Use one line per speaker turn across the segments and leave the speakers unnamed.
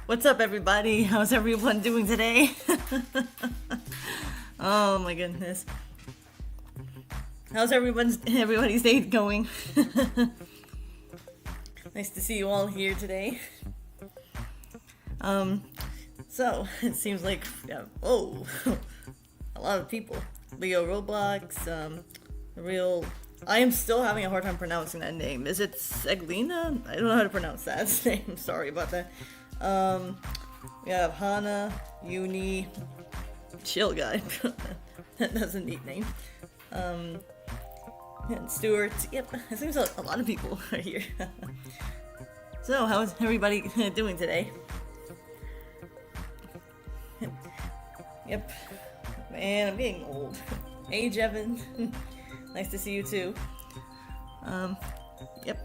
What's up, everybody? How's everyone doing today? Oh my goodness. How's everybody's day going? Nice to see you all here today. So it seems like a lot of people. Leo Roblox, real. I am still having a hard time pronouncing that name. Is it Seglina? I don't know how to pronounce that name. Sorry about that. We have Hana, Uni, Chill Guy. That's a neat name. And Stuart. Yep, it seems a lot of people are here. So, how's everybody doing today? Yep. Man, I'm getting old. Hey, Jevin. Nice to see you too. Yep.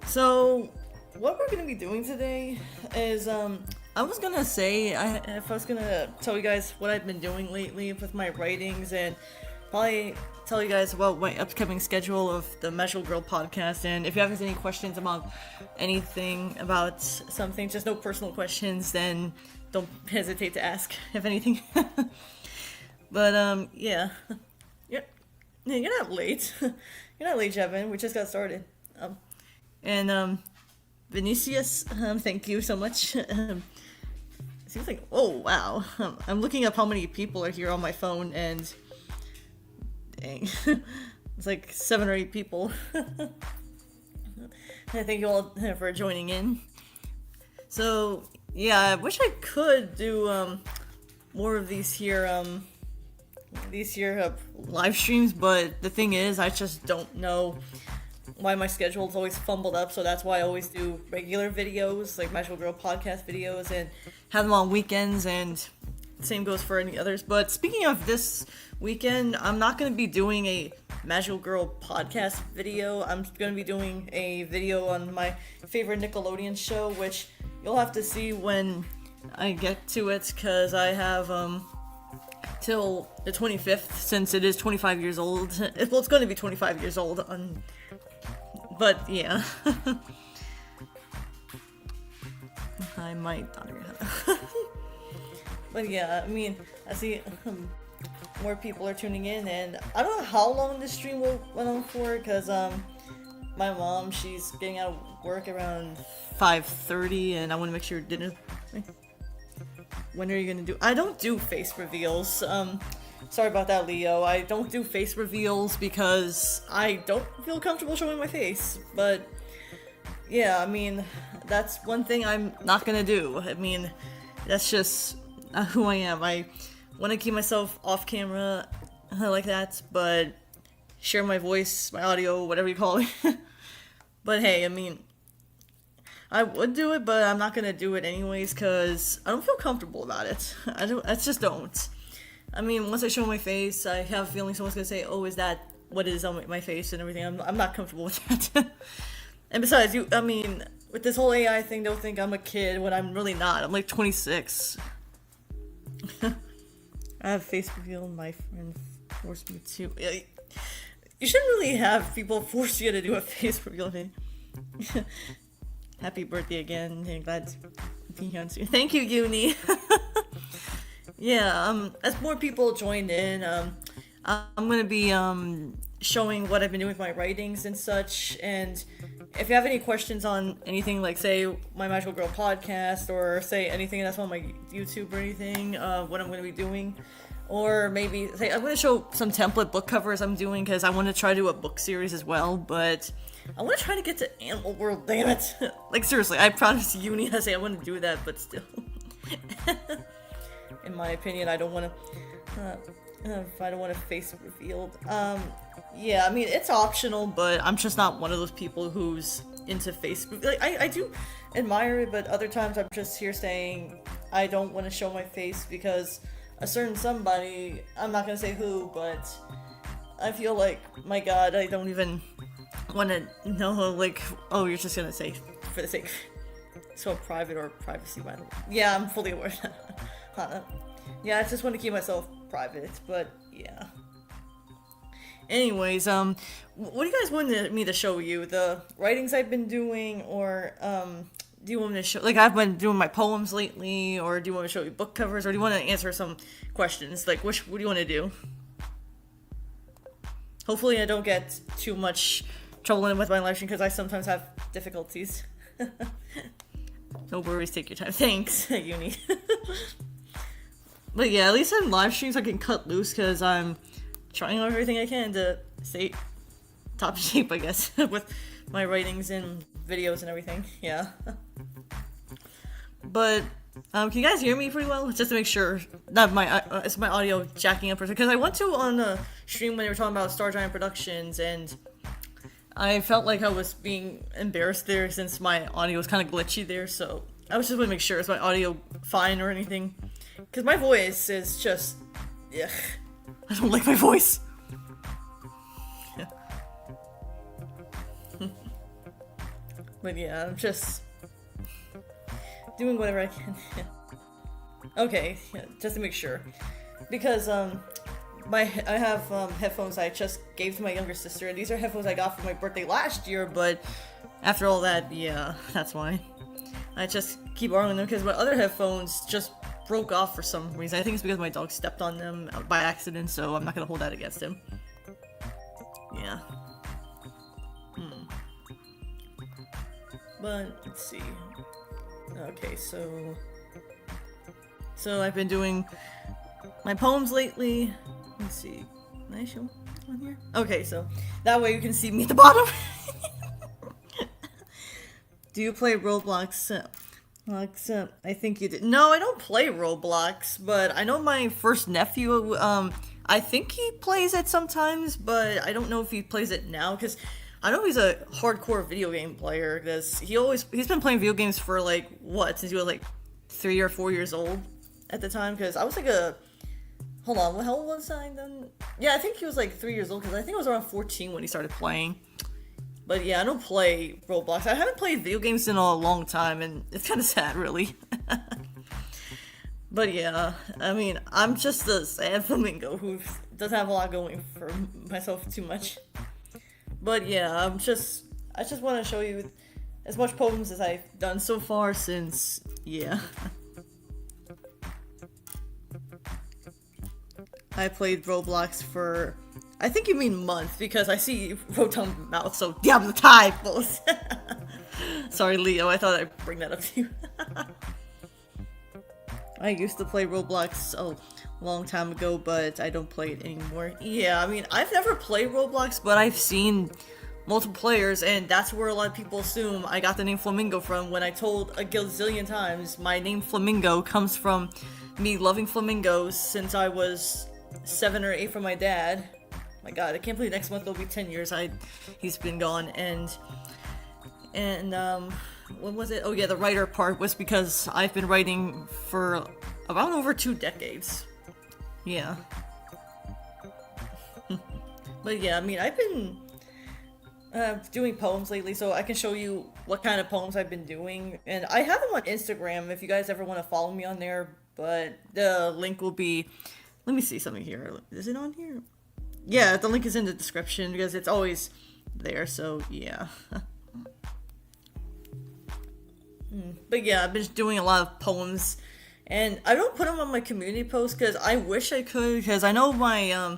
So, what we're gonna be doing today is, I was gonna say, if I was gonna tell you guys what I've been doing lately with my writings, and probably tell you guys about my upcoming schedule of the Magical Girl podcast, and if you have any questions about anything, about something, just no personal questions, then don't hesitate to ask, if anything. But, yeah. Yep. You're not late. You're not late, Jevin. We just got started. Vinicius, thank you so much. Seems like, oh wow. I'm looking up how many people are here on my phone, and dang, it's like 7 or 8 people. I thank you all for joining in. So yeah, I wish I could do more of these here live streams, but the thing is, I just don't know why my schedule is always fumbled up, so that's why I always do regular videos, like Magical Girl podcast videos, and have them on weekends, and same goes for any others. But speaking of this weekend, I'm not going to be doing a Magical Girl podcast video. I'm going to be doing a video on my favorite Nickelodeon show, which you'll have to see when I get to it, because I have till the 25th, since it is 25 years old. Well, it's going to be 25 years old on. But yeah. Hi, my daughter. But yeah, I mean, I see more people are tuning in, and I don't know how long this stream will went on for, because my mom, she's getting out of work around 5:30, and I want to make sure dinner. When are you gonna do? I don't do face reveals. Sorry about that, Leo. I don't do face reveals because I don't feel comfortable showing my face. But yeah, I mean, that's one thing I'm not gonna do. I mean, that's just who I am. I want to keep myself off camera like that, but share my voice, my audio, whatever you call it. But hey, I mean, I would do it, but I'm not gonna do it anyways because I don't feel comfortable about it. I just don't. I mean, once I show my face, I have a feeling someone's gonna say, "Oh, is that what it is on my face and everything?" I'm not comfortable with that. And besides, I mean, with this whole AI thing, they'll think I'm a kid when I'm really not. I'm like 26. I have face reveal. My friend forced me to. You shouldn't really have people force you to do a face reveal thing. Happy birthday again, and glad to be here soon. Thank you, Uni. Yeah, as more people join in, I'm gonna be showing what I've been doing with my writings and such, and if you have any questions on anything, like say my Magical Girl podcast, or say anything that's on my YouTube or anything, what I'm gonna be doing, or maybe say I'm gonna show some template book covers I'm doing, because I want to try to do a book series as well, but I want to try to get to Animal World, damn it. Like seriously, I promised Uni, I say I want to do that, but still. In my opinion, I don't want to face revealed. Yeah, I mean, it's optional, but I'm just not one of those people who's into face. Like, I do admire it, but other times I'm just here saying I don't want to show my face because a certain somebody, I'm not gonna say who, but I feel like, my God, I don't even want to know, like, oh, you're just gonna say for the sake so private or privacy, by the way. Yeah, I'm fully aware of that. Yeah, I just want to keep myself private, but yeah. Anyways, what do you guys want me to show you? The writings I've been doing, or do you want me to show? Like, I've been doing my poems lately, or do you want me to show you book covers, or do you want to answer some questions? Like, what do you want to do? Hopefully I don't get too much trouble in with my live stream, because I sometimes have difficulties. No worries, take your time. Thanks, Uni. But yeah, at least in live streams I can cut loose, because I'm trying everything I can to stay top shape, I guess, with my writings and videos and everything. Yeah. But can you guys hear me pretty well? Just to make sure that is my audio jacking up, because I went to on a stream when they were talking about Star Giant Productions, and I felt like I was being embarrassed there since my audio was kind of glitchy there. So I was just want to make sure is my audio fine or anything, because my voice is just, yeah, I don't like my voice. Yeah. But yeah, I'm just doing whatever I can. Okay, yeah, just to make sure, because I have headphones I just gave to my younger sister, and these are headphones I got for my birthday last year, but after all that, yeah, that's why I just keep borrowing them, because my other headphones just broke off for some reason. I think it's because my dog stepped on them by accident, so I'm not gonna hold that against him. Yeah. But let's see. Okay, so I've been doing my poems lately. Let's see. Can I show on here? Okay, so that way you can see me at the bottom. Do you play Roblox? I think you did. No, I don't play Roblox, but I know my first nephew, I think he plays it sometimes, but I don't know if he plays it now, because I know he's a hardcore video game player, because he's been playing video games for, like, what, since he was, like, 3 or 4 years old at the time, because I was, like, hold on, how old was I then? Yeah, I think he was, like, 3 years old, because I think I was around 14 when he started playing. But yeah, I don't play Roblox. I haven't played video games in a long time, and it's kind of sad, really. But yeah, I mean, I'm just a sad Flamingo who doesn't have a lot going for myself too much. But yeah, I just want to show you as much poems as I've done so far since, yeah. I played Roblox for, I think you mean month, because I see you wrote down mouth, so diablo typos. Sorry, Leo, I thought I'd bring that up to you. I used to play Roblox a long time ago, but I don't play it anymore. Yeah, I mean, I've never played Roblox, but I've seen multiple players, and that's where a lot of people assume I got the name Flamingo from, when I told a gazillion times my name Flamingo comes from me loving flamingos since I was 7 or 8 from my dad. My god, I can't believe next month it'll be 10 years he's been gone, and what was it? Oh yeah, the writer part was because I've been writing for about over 2 decades. Yeah. But yeah, I mean, I've been doing poems lately, so I can show you what kind of poems I've been doing. And I have them on Instagram if you guys ever want to follow me on there, but the link will be... Let me see something here. Is it on here? Yeah, the link is in the description, because it's always there, so yeah. But yeah, I've been doing a lot of poems, and I don't put them on my community post because I wish I could, because I know my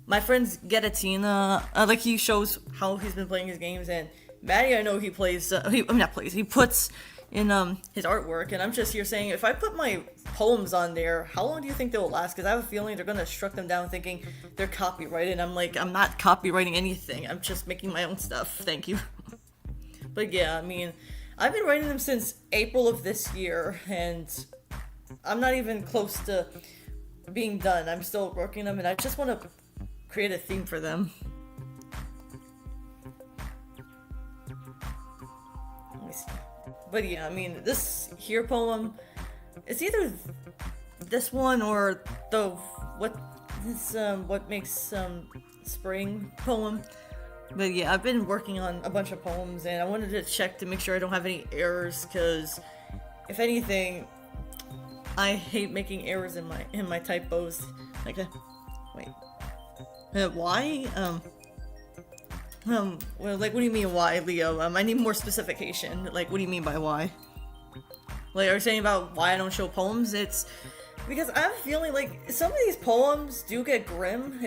my friend's Getatina, like, he shows how he's been playing his games, and Maddie, I know he plays, he puts in his artwork, and I'm just here saying, if I put my poems on there, how long do you think they will last? Because I have a feeling they're gonna struck them down thinking they're copyrighted, and I'm like, I'm not copywriting anything, I'm just making my own stuff, thank you. But yeah, I mean, I've been writing them since April of this year, and I'm not even close to being done. I'm still working them, and I just want to create a theme for them. Let me see. But yeah, I mean, this here poem, it's either this one or the what makes spring poem. But yeah, I've been working on a bunch of poems, and I wanted to check to make sure I don't have any errors, because if anything, I hate making errors in my typos. Like, wait, why? Well, like, what do you mean why, Leo? I need more specification. Like, what do you mean by why? like, are saying about why I don't show poems, it's because I'm feeling like some of these poems do get grim.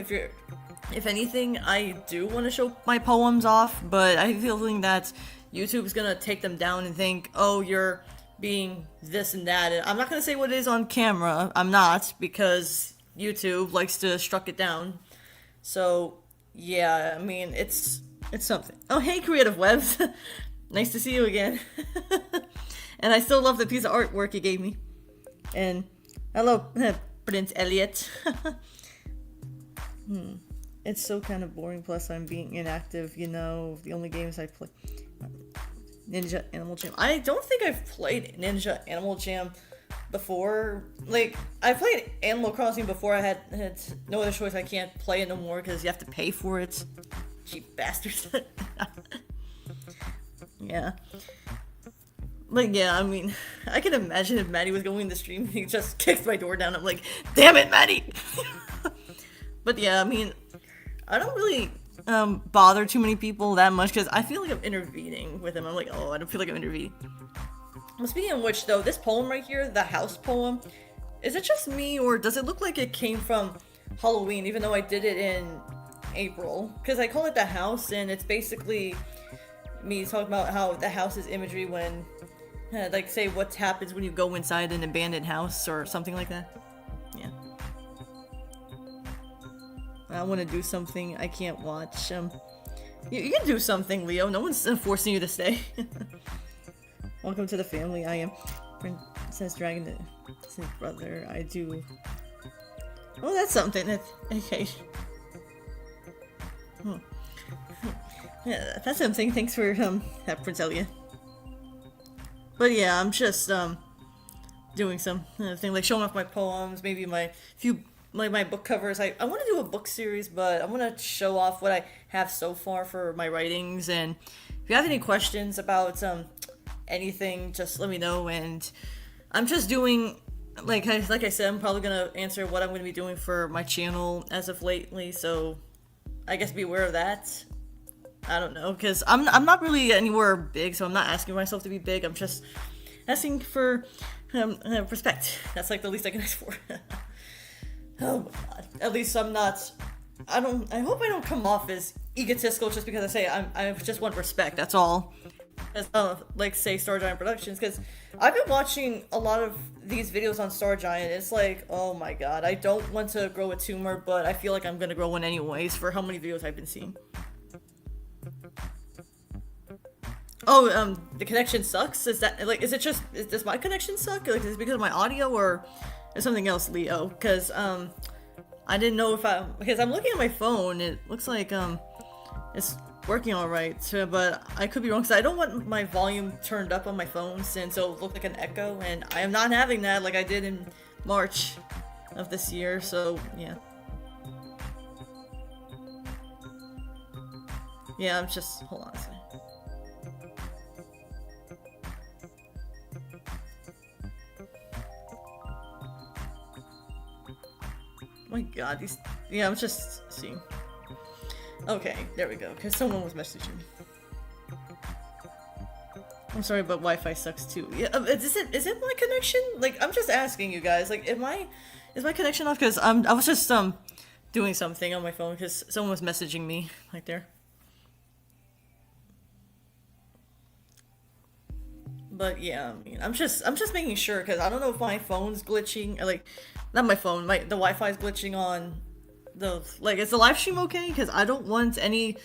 If anything, I do want to show my poems off, but I feel feeling that YouTube's gonna take them down and think, oh, you're being this and that. And I'm not gonna say what it is on camera. I'm not, because YouTube likes to struck it down. So yeah, I mean, it's something. Oh, hey, Creative Webs. Nice to see you again. And I still love the piece of artwork you gave me. And hello, Prince Elliot. It's so kind of boring, plus I'm being inactive, you know, the only games I play. Ninja Animal Jam. I don't think I've played Ninja Animal Jam before. Like, I played Animal Crossing before. I had no other choice. I can't play it no more because you have to pay for it. Cheap bastards. Yeah. Like, yeah, I mean, I can imagine if Maddie was going in the stream, he just kicks my door down. I'm like, damn it, Maddie! But yeah, I mean, I don't really bother too many people that much because I feel like I'm intervening with them. I'm like, oh, I don't feel like I'm intervening. Well, speaking of which, though, this poem right here, the house poem, is it just me or does it look like it came from Halloween, even though I did it in April? Because I call it the house, and it's basically me talking about how the house is imagery when, like, say what happens when you go inside an abandoned house or something like that. Yeah. I want to do something I can't watch. You can do something, Leo. No one's forcing you to stay. Welcome to the family. I am Princess Dragon, the brother. I do. Oh, that's something. Okay. Yeah, that's something. Thanks for that, Prince Elia. But yeah, I'm just doing some thing like showing off my poems, maybe my book covers. I want to do a book series, but I want to show off what I have so far for my writings. And if you have any questions about anything, just let me know. And I'm just doing, like I said, I'm probably gonna answer what I'm gonna be doing for my channel as of lately. So I guess be aware of that. I don't know, because I'm not really anywhere big, so I'm not asking myself to be big. I'm just asking for respect. That's like the least I can ask for. Oh my god. At least I'm not. I hope I don't come off as egotistical just because I say I just want respect. That's all. As like say Star Giant Productions, because I've been watching a lot of these videos on Star Giant. It's like, oh my god, I don't want to grow a tumor, but I feel like I'm gonna grow one anyways for how many videos I've been seeing. Oh, the connection sucks? Is that, like, does my connection suck? Like, is it because of my audio, or is something else, Leo? Because, I didn't know because I'm looking at my phone, it looks like, it's working alright, but I could be wrong, because I don't want my volume turned up on my phone, since it'll look like an echo, and I am not having that like I did in March of this year, so, yeah. Yeah, I'm just, hold on a second. Oh my god, these. Yeah, I'm just seeing. Okay, there we go, because someone was messaging me. I'm sorry, but Wi-Fi sucks too. Yeah, is it my connection? Like, I'm just asking you guys, like, is my connection off? Because I was just, doing something on my phone, because someone was messaging me, right there. But yeah, I mean, I'm just making sure, because I don't know if my phone's glitching, or like, not my phone, the Wi-Fi is glitching on is the live stream okay? Because I don't want any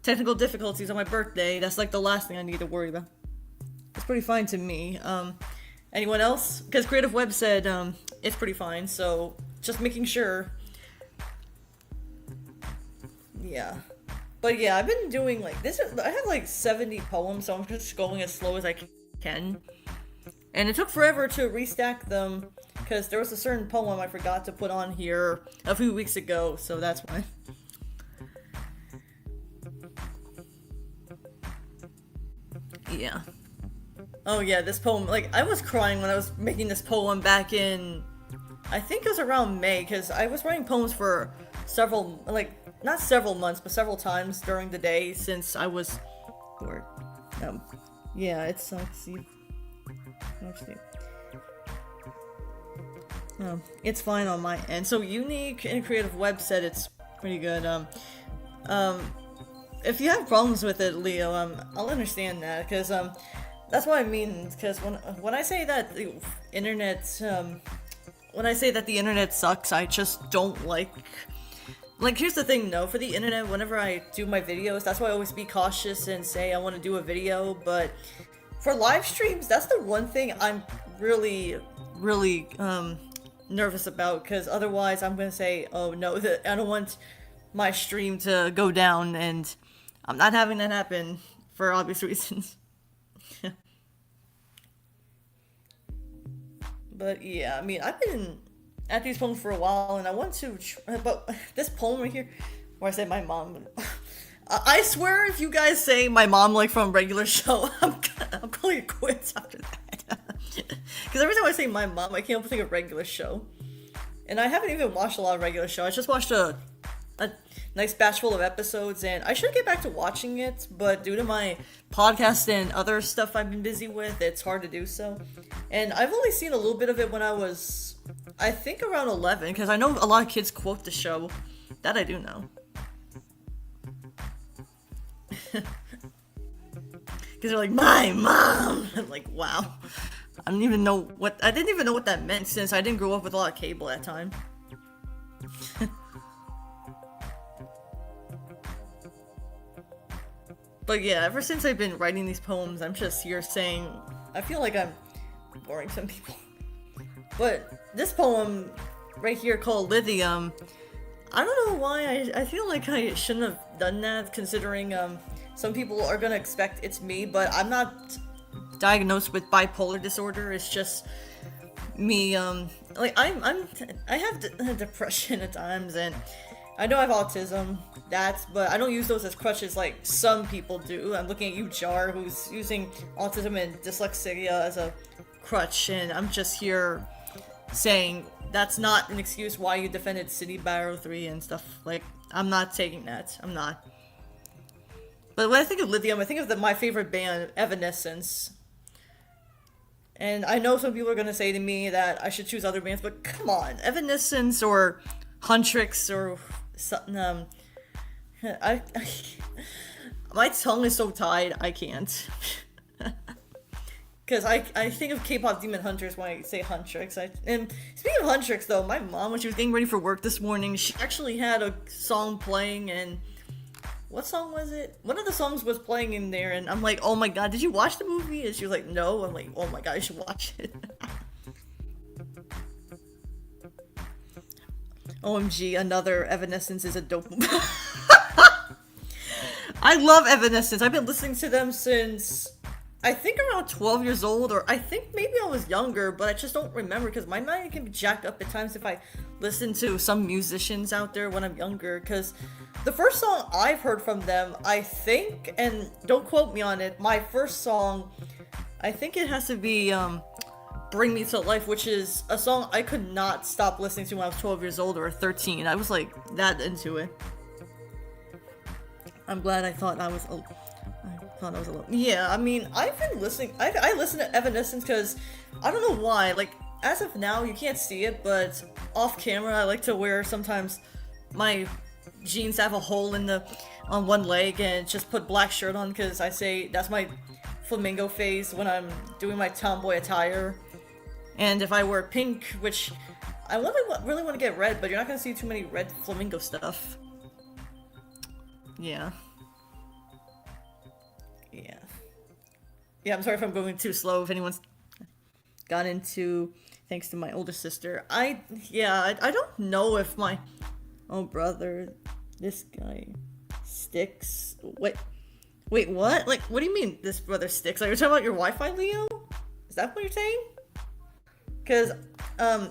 technical difficulties on my birthday. That's like the last thing I need to worry about. It's pretty fine to me. Anyone else? Because Creative Web said, it's pretty fine, so just making sure. Yeah. But yeah, I've been doing like this. I have like 70 poems, so I'm just going as slow as I can. And it took forever to restack them because there was a certain poem I forgot to put on here a few weeks ago, so that's why. Yeah. Oh yeah, this poem, like, I was crying when I was making this poem back in, I think it was around May, because I was writing poems for several, like, not several months, but several times during the day since I was bored. Yeah, it sucks. Actually, it's fine on my end. So unique and creative website, it's pretty good. Um, if you have problems with it, Leo, I'll understand that, because that's what I mean. Because when I say that the internet, when I say that the internet sucks, I just don't like. Like, here's the thing, though. For the internet, whenever I do my videos, that's why I always be cautious and say I want to do a video. But for live streams, that's the one thing I'm really, really nervous about. Because otherwise, I'm gonna say, oh no, I don't want my stream to go down, and I'm not having that happen for obvious reasons. But yeah, I mean, I've been at these poems for a while, and I want to, but this poem right here, where I say my mom, I swear if you guys say my mom like from regular show, I'm calling it quits after that. Because every time I say my mom, I can't help but think of regular show. And I haven't even watched a lot of regular show. I just watched a nice batch full of episodes, and I should get back to watching it, but due to my podcast and other stuff I've been busy with, it's hard to do so. And I've only seen a little bit of it when I was, I think, around 11, because I know a lot of kids quote the show. That I do know. Because they're like, my mom! I'm like, wow. I didn't even know what that meant, since I didn't grow up with a lot of cable at that time. But yeah, ever since I've been writing these poems, I'm just here saying, I feel like I'm boring some people. But this poem right here called Lithium, I don't know why, I feel like I shouldn't have done that, considering some people are gonna expect it's me, but I'm not diagnosed with bipolar disorder. It's just me, like I have depression at times, and I know I have autism, but I don't use those as crutches like some people do. I'm looking at you, Jar, who's using autism and dyslexia as a crutch, and I'm just here saying that's not an excuse why you defended City Battle 3 and stuff. Like, I'm not taking that. I'm not. But when I think of Lithium, I think of my favorite band, Evanescence. And I know some people are gonna say to me that I should choose other bands, but come on, Evanescence or Huntrix or something. My tongue is so tied, I can't. Because I think of K-pop Demon Hunters when I say Huntrix. And speaking of Huntrix, though, my mom, when she was getting ready for work this morning, she actually had a song playing, and what song was it? One of the songs was playing in there, and I'm like, oh my god, did you watch the movie? And she was like, no. I'm like, oh my god, you should watch it. OMG, another Evanescence is a dope. I love Evanescence. I've been listening to them since I think around 12 years old, or I think maybe I was younger, but I just don't remember because my mind can be jacked up at times if I listen to some musicians out there when I'm younger. Because the first song I've heard from them, I think, and don't quote me on it, my first song, I think it has to be Bring Me to Life, which is a song I could not stop listening to when I was 12 years old or 13. I was like that into it. I'm glad I thought I was alone. Yeah, I mean, I've been listening. I listen to Evanescence because I don't know why. Like, as of now, you can't see it, but off camera, I like to wear sometimes my jeans have a hole on one leg and just put black shirt on because I say that's my Flamingo phase when I'm doing my tomboy attire. And if I wear pink, which I really want to get red, but you're not gonna see too many red Flamingo stuff. Yeah. Yeah, I'm sorry if I'm going too slow, if anyone's got into, thanks to my older sister. I don't know if oh brother, this guy sticks. Wait, what? Like, what do you mean this brother sticks? Like, you're talking about your Wi-Fi, Leo? Is that what you're saying? Because, I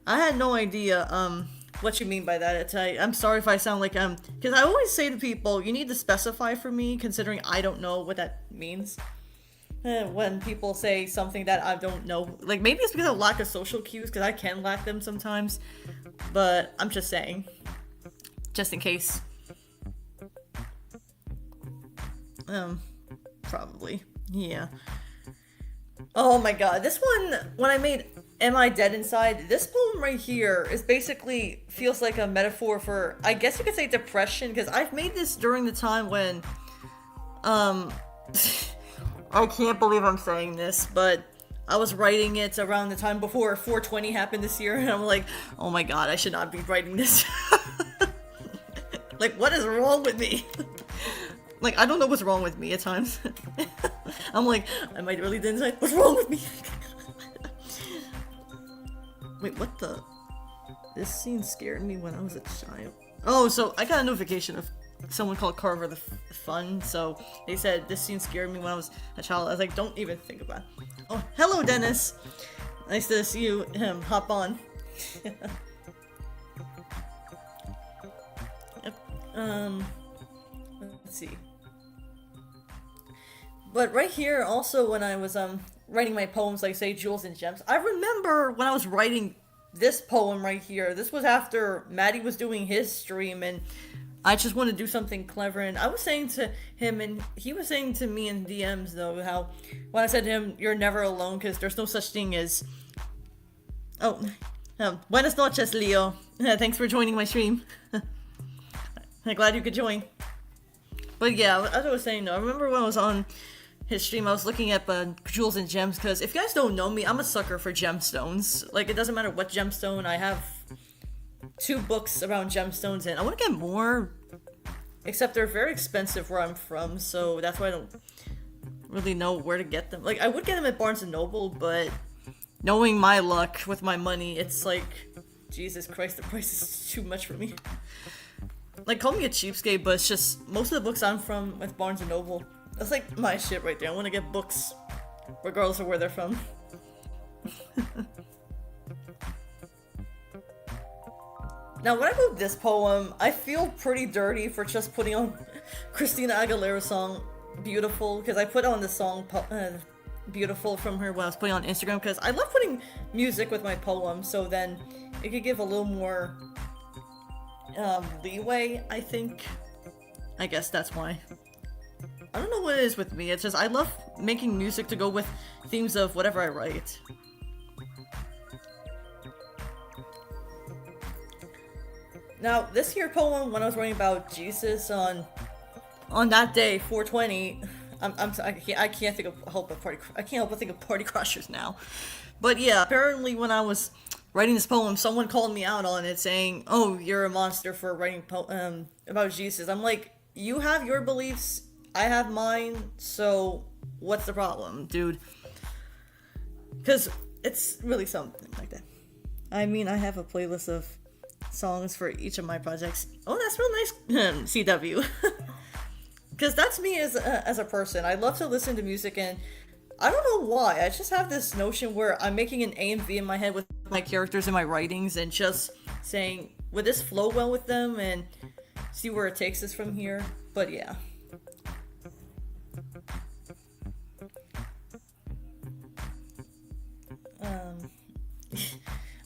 had no idea, what you mean by that. I'm sorry if I sound like, because I always say to people, you need to specify for me, considering I don't know what that means. When people say something that I don't know, like, maybe it's because of lack of social cues, because I can lack them sometimes, but I'm just saying, just in case. Probably, yeah. Oh my god, this one, when I made Am I Dead Inside, this poem right here is basically feels like a metaphor for, I guess you could say, depression, because I've made this during the time when, um, I can't believe I'm saying this, but I was writing it around the time before 420 happened this year, and I'm like, oh my god, I should not be writing this. Like, what is wrong with me? Like, I don't know what's wrong with me at times. I'm like, I might really didn't say, what's wrong with me? Wait, what the? This scene scared me when I was a child. Oh, so I got a notification of someone called Carver the Fun, so they said this scene scared me when I was a child. I was like, don't even think about it. Oh, hello, Dennis. Nice to see you. Hop on. Yep. Let's see. But right here, also when I was writing my poems, like say Jewels and Gems, I remember when I was writing this poem right here. This was after Maddie was doing his stream, and I just want to do something clever. And I was saying to him, and he was saying to me in DMs though, how when I said to him, "You're never alone," because there's no such thing as. Oh, buenas noches, Leo. Thanks for joining my stream. I'm glad you could join. But yeah, as I was saying, though, I remember when I was on his stream, I was looking at Jewels and Gems, because if you guys don't know me, I'm a sucker for gemstones. Like, it doesn't matter what gemstone. I have 2 books around gemstones, and I want to get more, except they're very expensive where I'm from, so that's why I don't really know where to get them. Like, I would get them at Barnes & Noble, but knowing my luck with my money, it's like, Jesus Christ, the price is too much for me. Like, call me a cheapskate, but it's just, most of the books I'm from with Barnes & Noble, that's like my shit right there. I want to get books, regardless of where they're from. Now, when I wrote this poem, I feel pretty dirty for just putting on Christina Aguilera's song, Beautiful, because I put on the song, Beautiful from her when I was putting on Instagram, because I love putting music with my poems, so then it could give a little more leeway, I think. I guess that's why. I don't know what it is with me, it's just I love making music to go with themes of whatever I write. Now, this here poem, when I was writing about Jesus on that day, 420, I can't think of I can't help but think of Party Crushers now. But yeah, apparently when I was writing this poem, someone called me out on it, saying, "Oh, you're a monster for writing about Jesus." I'm like, you have your beliefs, I have mine, so what's the problem, dude? Because it's really something like that. I mean, I have a playlist of songs for each of my projects. Oh, that's real nice, CW. Because that's me as a person. I love to listen to music, and I don't know why. I just have this notion where I'm making an A and V in my head with my characters and my writings, and just saying, would this flow well with them, and see where it takes us from here. But yeah.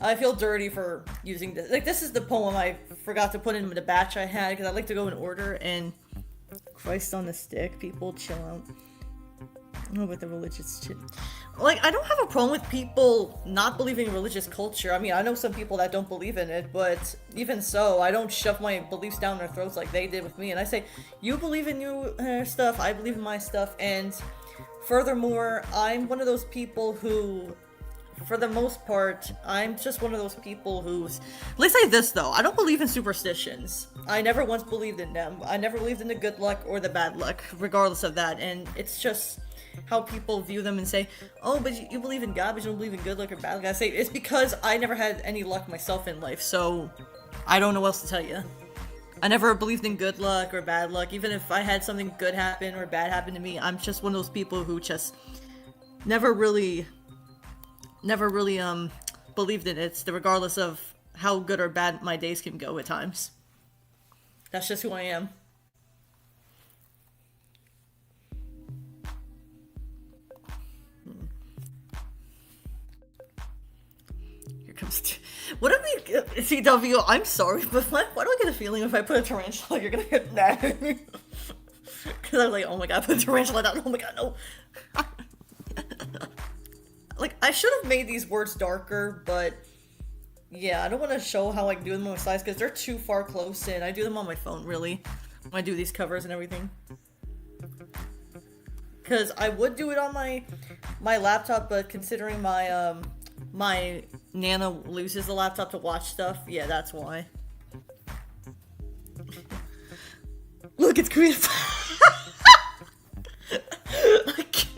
I feel dirty for using this. Like, this is the poem I forgot to put in the batch I had, because I like to go in order, and Christ on the stick, people chill out. Oh, with the religious shit. Like, I don't have a problem with people not believing in religious culture. I mean, I know some people that don't believe in it, but even so, I don't shove my beliefs down their throats like they did with me. And I say, you believe in your stuff, I believe in my stuff, and furthermore, I'm one of those people who, for the most part, I'm just one of those people who's... Let's say this, though. I don't believe in superstitions. I never once believed in them. I never believed in the good luck or the bad luck, regardless of that. And it's just how people view them and say, oh, but you believe in God, but you don't believe in good luck or bad luck. I say, it's because I never had any luck myself in life, so I don't know what else to tell you. I never believed in good luck or bad luck. Even if I had something good happen or bad happen to me, I'm just one of those people who just never really believed in it, regardless of how good or bad my days can go at times. That's just who I am. Here comes... What if we... CW, I'm sorry, but why do I get a feeling if I put a tarantula, you're gonna get mad at me? Because I'm like, oh my god, I put a tarantula down, oh my god, no. like, I should have made these words darker, but yeah, I don't want to show how I do them on my slides because they're too far close, and I do them on my phone, really, when I do these covers and everything. Because I would do it on my laptop, but considering my Nana loses the laptop to watch stuff, yeah, that's why. Look, it's creative. I can't.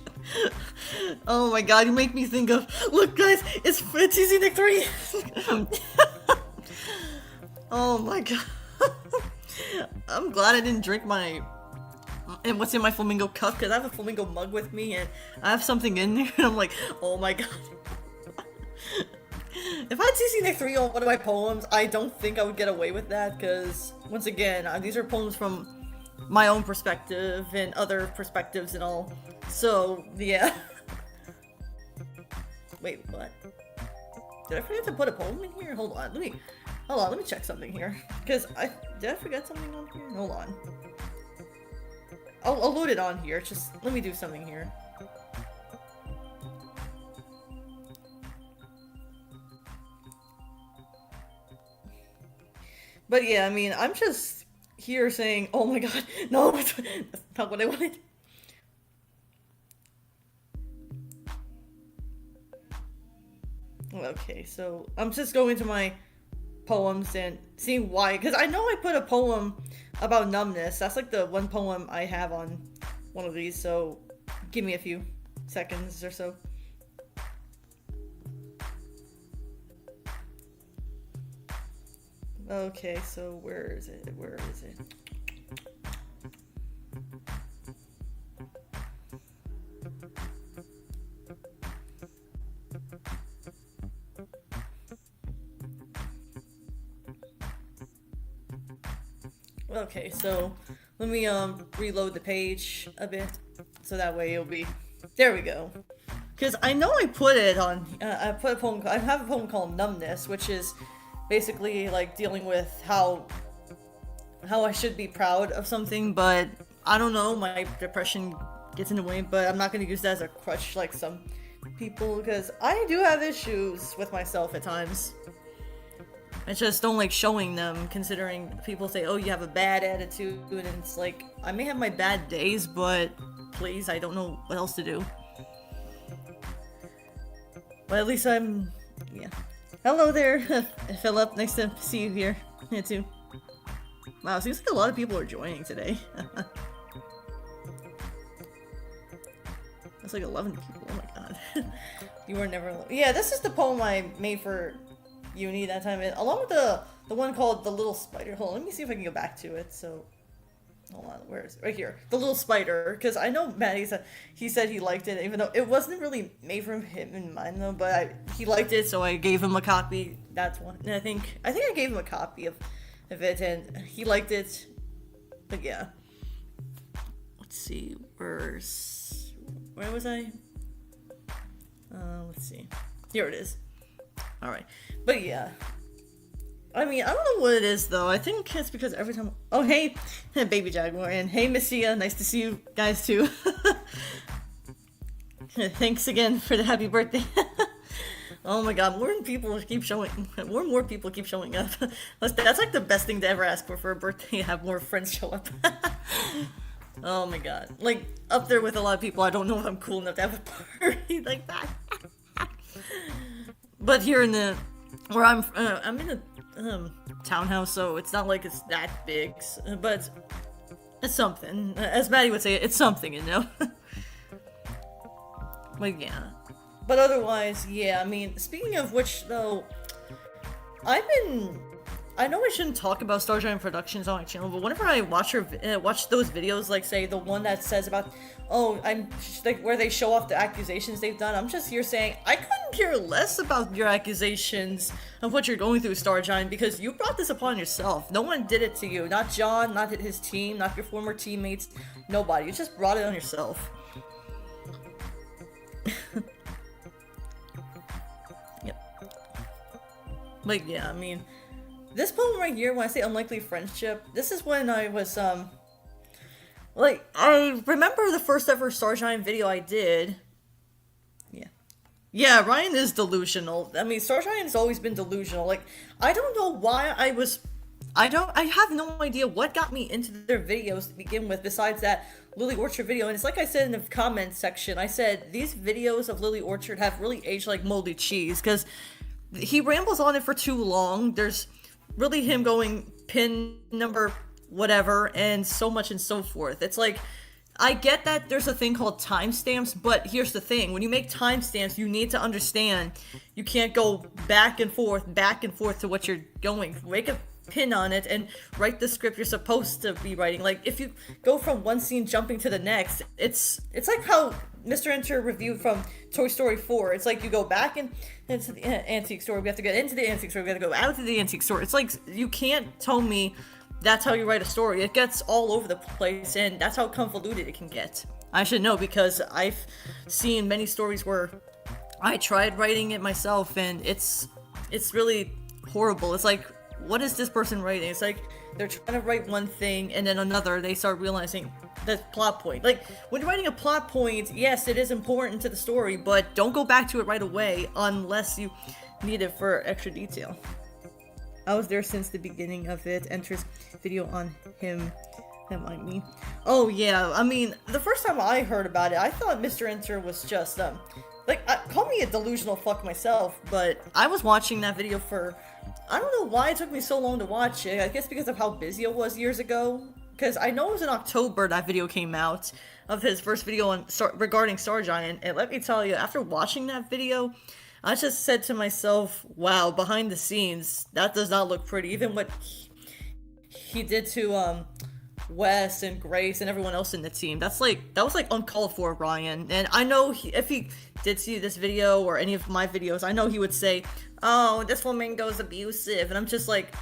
Oh my god, you make me think of. Look, guys, it's TC Nick 3. Oh my god. I'm glad I didn't drink my. And what's in my Flamingo cup, because I have a Flamingo mug with me and I have something in there and I'm like, oh my god. If I had TC Nick 3 on one of my poems, I don't think I would get away with that, because once again, these are poems from my own perspective and other perspectives and all. So, yeah. Wait, what? Did I forget to put a poem in here? Hold on, let me check something here. Because did I forget something on here? Hold on. I'll load it on here, just let me do something here. But yeah, I mean, I'm just here saying, oh my god, no, that's not what I wanted. Okay, so I'm just going to my poems and seeing why, because I know I put a poem about numbness. That's like the one poem I have on one of these, so give me a few seconds or so. Okay, so where is it? Where is it? Okay, so let me reload the page a bit so that way it'll be there. We go. Because I know I put it on. I put a poem. I have a poem called Numbness, which is basically like dealing with how I should be proud of something, but I don't know. My depression gets in the way, but I'm not going to use that as a crutch like some people, because I do have issues with myself at times. I just don't like showing them, considering people say, oh, you have a bad attitude, and it's like, I may have my bad days, but please, I don't know what else to do. But at least I'm, yeah. Hello there, Philip, nice to see you here. Yeah, too. Wow, seems like a lot of people are joining today. That's like 11 people, oh my god. You were never alone. Yeah, this is the poem I made for uni that time, along with the one called The Little Spider. Hold on, let me see if I can go back to it. So, hold on, where is it? Right here. The Little Spider, because I know Maddie said he liked it, even though it wasn't really made from him in mind though, but he liked it, so I gave him a copy. That's one. And I think I gave him a copy of it, and he liked it. But yeah. Let's see, where was I? Let's see. Here it is. Alright. But yeah. I mean, I don't know what it is though. I think it's because every time. Oh, hey, Baby Jaguar, and hey, Missia. Nice to see you guys too. Thanks again for the happy birthday. Oh my god, more people keep showing up. That's like the best thing to ever ask for a birthday, to have more friends show up. Oh my god. Like, up there with a lot of people, I don't know if I'm cool enough to have a party like that. But here in where I'm in a townhouse, so it's not like it's that big, but it's something. As Maddie would say, it's something, you know? But yeah. But otherwise, yeah, I mean, speaking of which, though, I know I shouldn't talk about Star Giant Productions on my channel, but whenever I watch those videos, like, say, the one that says about, oh, like, where they show off the accusations they've done, I'm just here saying, I couldn't care less about your accusations of what you're going through, Star Giant, because you brought this upon yourself. No one did it to you. Not John, not his team, not your former teammates, nobody. You just brought it on yourself. Yep. Like, yeah, I mean, this poem right here, when I say unlikely friendship, this is when I was, like, I remember the first ever Star Giant video I did. Yeah. Yeah, Ryan is delusional. I mean, Starshine always been delusional. Like, I don't know why I have no idea what got me into their videos to begin with, besides that Lily Orchard video. And it's like I said in the comments section, I said, these videos of Lily Orchard have really aged like moldy cheese, because he rambles on it for too long. There's really him going pin number whatever, and so much and so forth. It's like, I get that there's a thing called timestamps, but here's the thing. When you make timestamps, you need to understand you can't go back and forth to what you're going. Make a pin on it and write the script you're supposed to be writing. Like, if you go from one scene jumping to the next, it's like how Mr. Enter reviewed from Toy Story 4. It's like you go back into the antique store, we have to get into the antique store, we have to go out to the antique store. It's like, you can't tell me that's how you write a story. It gets all over the place, and that's how convoluted it can get. I should know, because I've seen many stories where I tried writing it myself, and it's really horrible. It's like, what is this person writing? It's like they're trying to write one thing, and then another, they start realizing the plot point. Like, when you're writing a plot point, yes, it is important to the story, but don't go back to it right away unless you need it for extra detail. I was there since the beginning of it. Enter's video on him like me. Oh yeah, I mean, the first time I heard about it, I thought Mr. Enter was just call me a delusional fuck myself, but I was watching that video for, I don't know why it took me so long to watch it. I guess because of how busy it was years ago. Because I know it was in October that video came out, of his first video on regarding Star Giant, and let me tell you, after watching that video, I just said to myself, wow, behind the scenes, that does not look pretty. Even what he did to Wes and Grace and everyone else in the team, that was like uncalled for, Ryan. And I know if he did see this video or any of my videos, I know he would say, oh, this Flamingo's abusive. And I'm just like,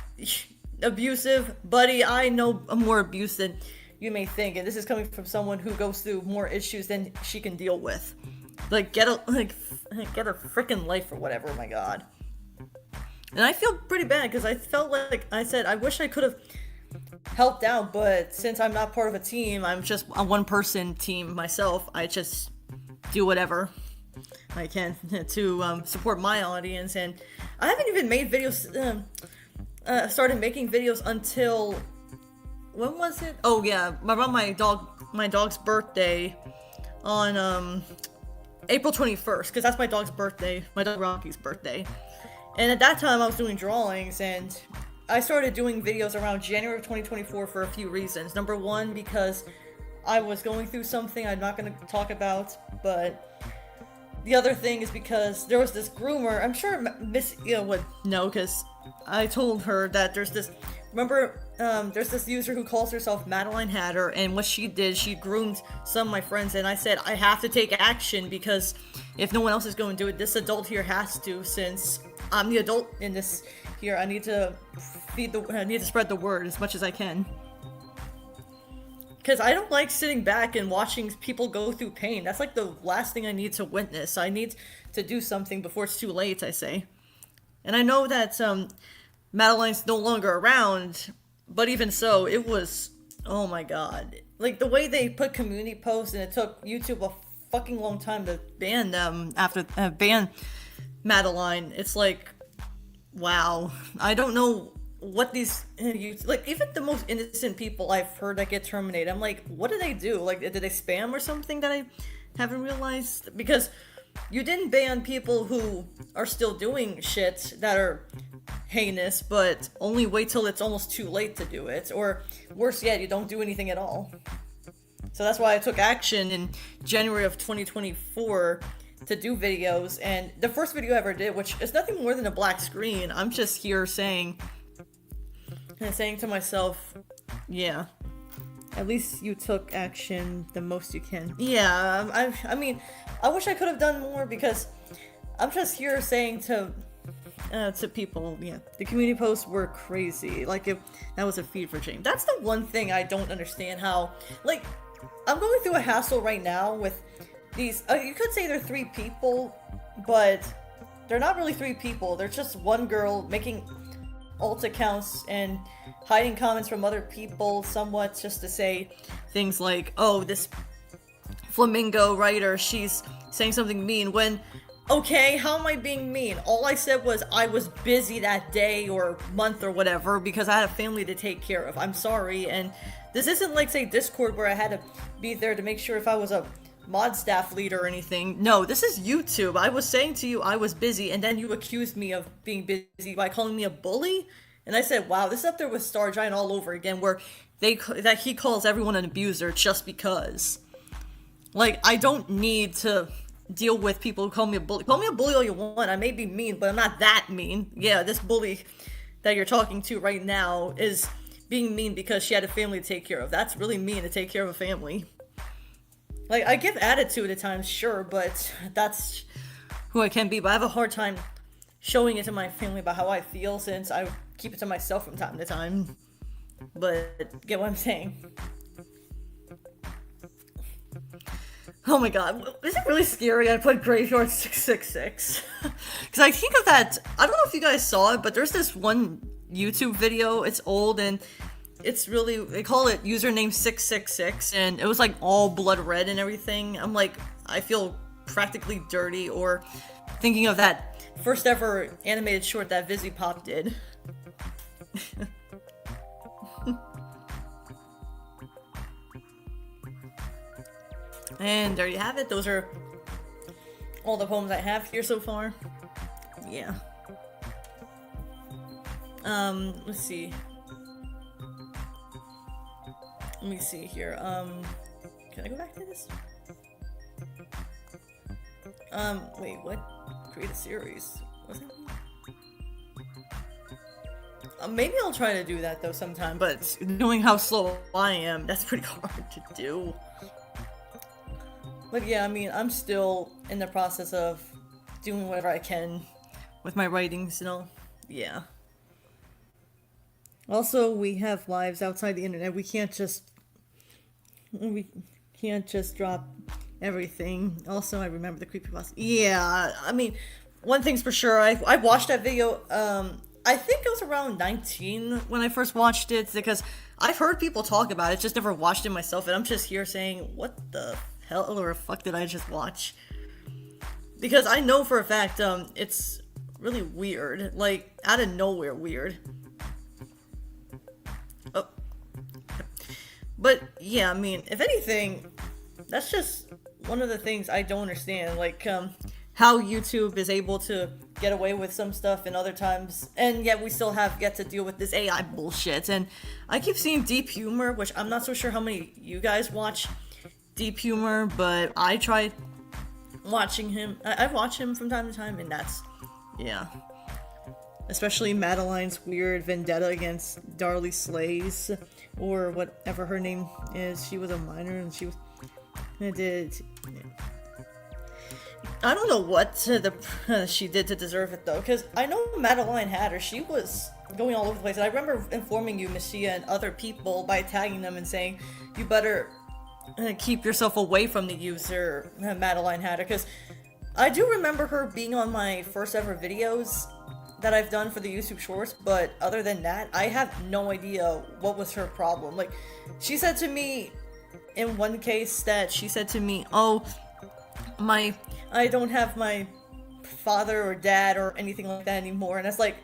abusive? Buddy, I know more abuse than you may think. And this is coming from someone who goes through more issues than she can deal with. Like, get a freaking life or whatever, my god. And I feel pretty bad, because I felt like I said, I wish I could have helped out, but since I'm not part of a team, I'm just a one-person team myself, I just do whatever I can to support my audience. And I haven't even made videos, started making videos until, when was it? Oh yeah, around my dog's birthday on, April 21st, because that's my dog's birthday, my dog Rocky's birthday. And at that time I was doing drawings, and I started doing videos around January of 2024 for a few reasons. Number one, because I was going through something I'm not going to talk about, but the other thing is because there was this groomer. I'm sure Miss would know, because I told her that there's this, remember, there's this user who calls herself Madeline Hatter, and what she did, she groomed some of my friends, and I said, I have to take action, because if no one else is going to do it, this adult here has to, since I'm the adult in this here. I need to spread the word as much as I can. Because I don't like sitting back and watching people go through pain. That's like the last thing I need to witness. I need to do something before it's too late, I say. And I know that Madeline's no longer around, but even so, it was, oh my god. Like, the way they put community posts, and it took YouTube a fucking long time to ban them ban Madeline. It's like, wow. I don't know what these, like, even the most innocent people I've heard that get terminated, I'm like, what do they do? Like, did they spam or something that I haven't realized? Because you didn't ban people who are still doing shit that are heinous, but only wait till it's almost too late to do it. Or worse yet, you don't do anything at all. So that's why I took action in January of 2024 to do videos. And the first video I ever did, which is nothing more than a black screen, I'm just here saying to myself, yeah, at least you took action the most you can. Yeah, I mean, I wish I could have done more, because I'm just here saying to people, yeah, the community posts were crazy. Like, if that was a feed for shame. That's the one thing I don't understand, how, like, I'm going through a hassle right now with these, you could say they're 3 people, but they're not really 3 people. They're just one girl making alt accounts and hiding comments from other people somewhat, just to say things like, oh, this Flamingo writer, she's saying something mean, when Okay, how am I being mean? All I said was I was busy that day or month or whatever because I had a family to take care of. I'm sorry, and this isn't like, say, Discord where I had to be there to make sure if I was a mod staff leader or anything. No, this is YouTube. I was saying to you I was busy, and then you accused me of being busy by calling me a bully, and I said, wow, this is up there with Star Giant all over again, where that he calls everyone an abuser just because. Like, I don't need to deal with people who call me a bully. Call me a bully all you want. I may be mean, but I'm not that mean. Yeah, this bully that you're talking to right now is being mean because she had a family to take care of. That's really mean, to take care of a family. Like, I give attitude at times, sure, but that's who I can be. But I have a hard time showing it to my family about how I feel, since I keep it to myself from time to time. But get what I'm saying? Oh my god, is it really scary I put Graveyard 666? Because I think of that, I don't know if you guys saw it, but there's this one YouTube video, it's old, and it's really, they call it username 666, and it was like all blood red and everything. I'm like, I feel practically dirty, or thinking of that first ever animated short that VisiPop did. And there you have it. Those are all the poems I have here so far. Yeah. Let's see. Let me see here. Can I go back to this? Wait, what? Create a series. What's that? Maybe I'll try to do that though sometime, but knowing how slow I am, that's pretty hard to do. But yeah, I mean, I'm still in the process of doing whatever I can with my writings, you know? Yeah. Also, we have lives outside the internet. We can't just drop everything. Also, I remember the creepypasta. Yeah, I mean, one thing's for sure. I watched that video, I think it was around 19 when I first watched it, because I've heard people talk about it, just never watched it myself, and I'm just here saying, what the hell or fuck did I just watch? Because I know for a fact, it's really weird, like, out of nowhere weird. Oh. But, yeah, I mean, if anything, that's just one of the things I don't understand, like, how YouTube is able to get away with some stuff and other times, and yet we still have yet to deal with this AI bullshit. And I keep seeing Deep Humor, which I'm not so sure how many you guys watch Deep Humor, but I try watching him. I watch him from time to time, and that's, yeah. Especially Madeline's weird vendetta against Darlie Slays, or whatever her name is. She was a minor, and she was... I don't know what she did to deserve it, though, because I know Madeline had her. She was going all over the place, and I remember informing you, Messia, and other people by tagging them and saying, you better keep yourself away from the user Madeline had her, because I do remember her being on my first ever videos that I've done for the YouTube Shorts, but other than that, I have no idea what was her problem. Like, she said to me, in one case, that she said to me, oh, I don't have my father or dad or anything like that anymore, and it's like,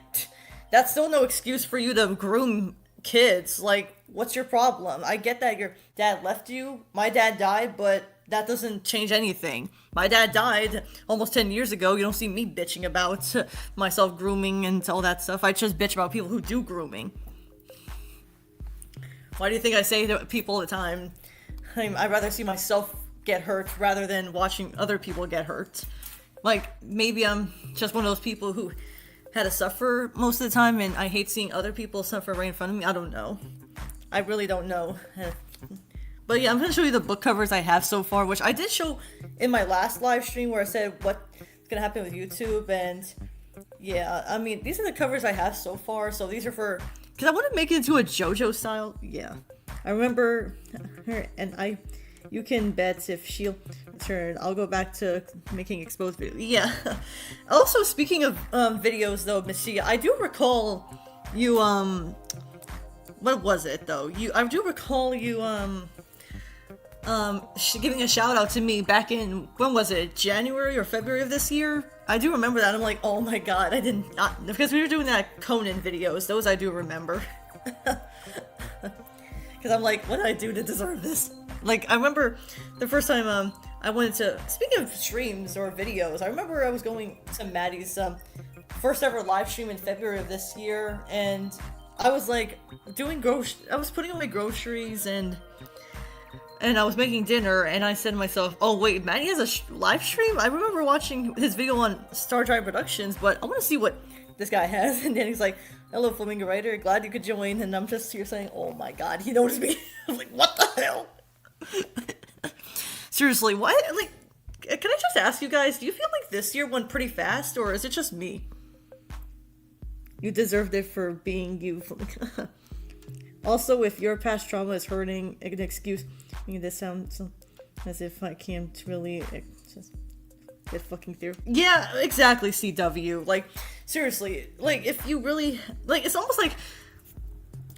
that's still no excuse for you to groom kids. Like, what's your problem? I get that your dad left you, my dad died, but that doesn't change anything. My dad died almost 10 years ago. You don't see me bitching about myself grooming and all that stuff. I just bitch about people who do grooming. Why do you think I say to people all the time, I'd rather see myself get hurt rather than watching other people get hurt? Like, maybe I'm just one of those people who had to suffer most of the time, and I hate seeing other people suffer right in front of me. I don't know. I really don't know. But yeah, I'm going to show you the book covers I have so far, which I did show in my last live stream where I said what's going to happen with YouTube, and yeah, I mean, these are the covers I have so far, so these are for, because I want to make it into a JoJo style. Yeah, I remember her, and you can bet if she'll return, I'll go back to making exposed videos. Yeah. Also, speaking of videos, though, Messia, I do recall you, what was it, though? I do recall you, giving a shout out to me back in, when was it, January or February of this year? I do remember that. I'm like, oh my god, I did not, because we were doing that Conan videos. Those I do remember. Because I'm like, what did I do to deserve this? Like, I remember the first time I went to, speaking of streams or videos, I remember I was going to Maddie's first ever live stream in February of this year, and I was like doing I was putting away groceries and I was making dinner, and I said to myself, oh wait, Maddie has a live stream? I remember watching his video on Star Drive Productions, but I want to see what this guy has. And then he's like, hello Flamingo Writer, glad you could join. And I'm just here saying, oh my god, he noticed me. I'm like, what the hell? Seriously, why? Like, can I just ask you guys, do you feel like this year went pretty fast, or is it just me? You deserved it for being you. Also, if your past trauma is hurting, an excuse. This sounds as if I can't really just get fucking through. Yeah, exactly, CW. Like, seriously, like, if you really, like, it's almost like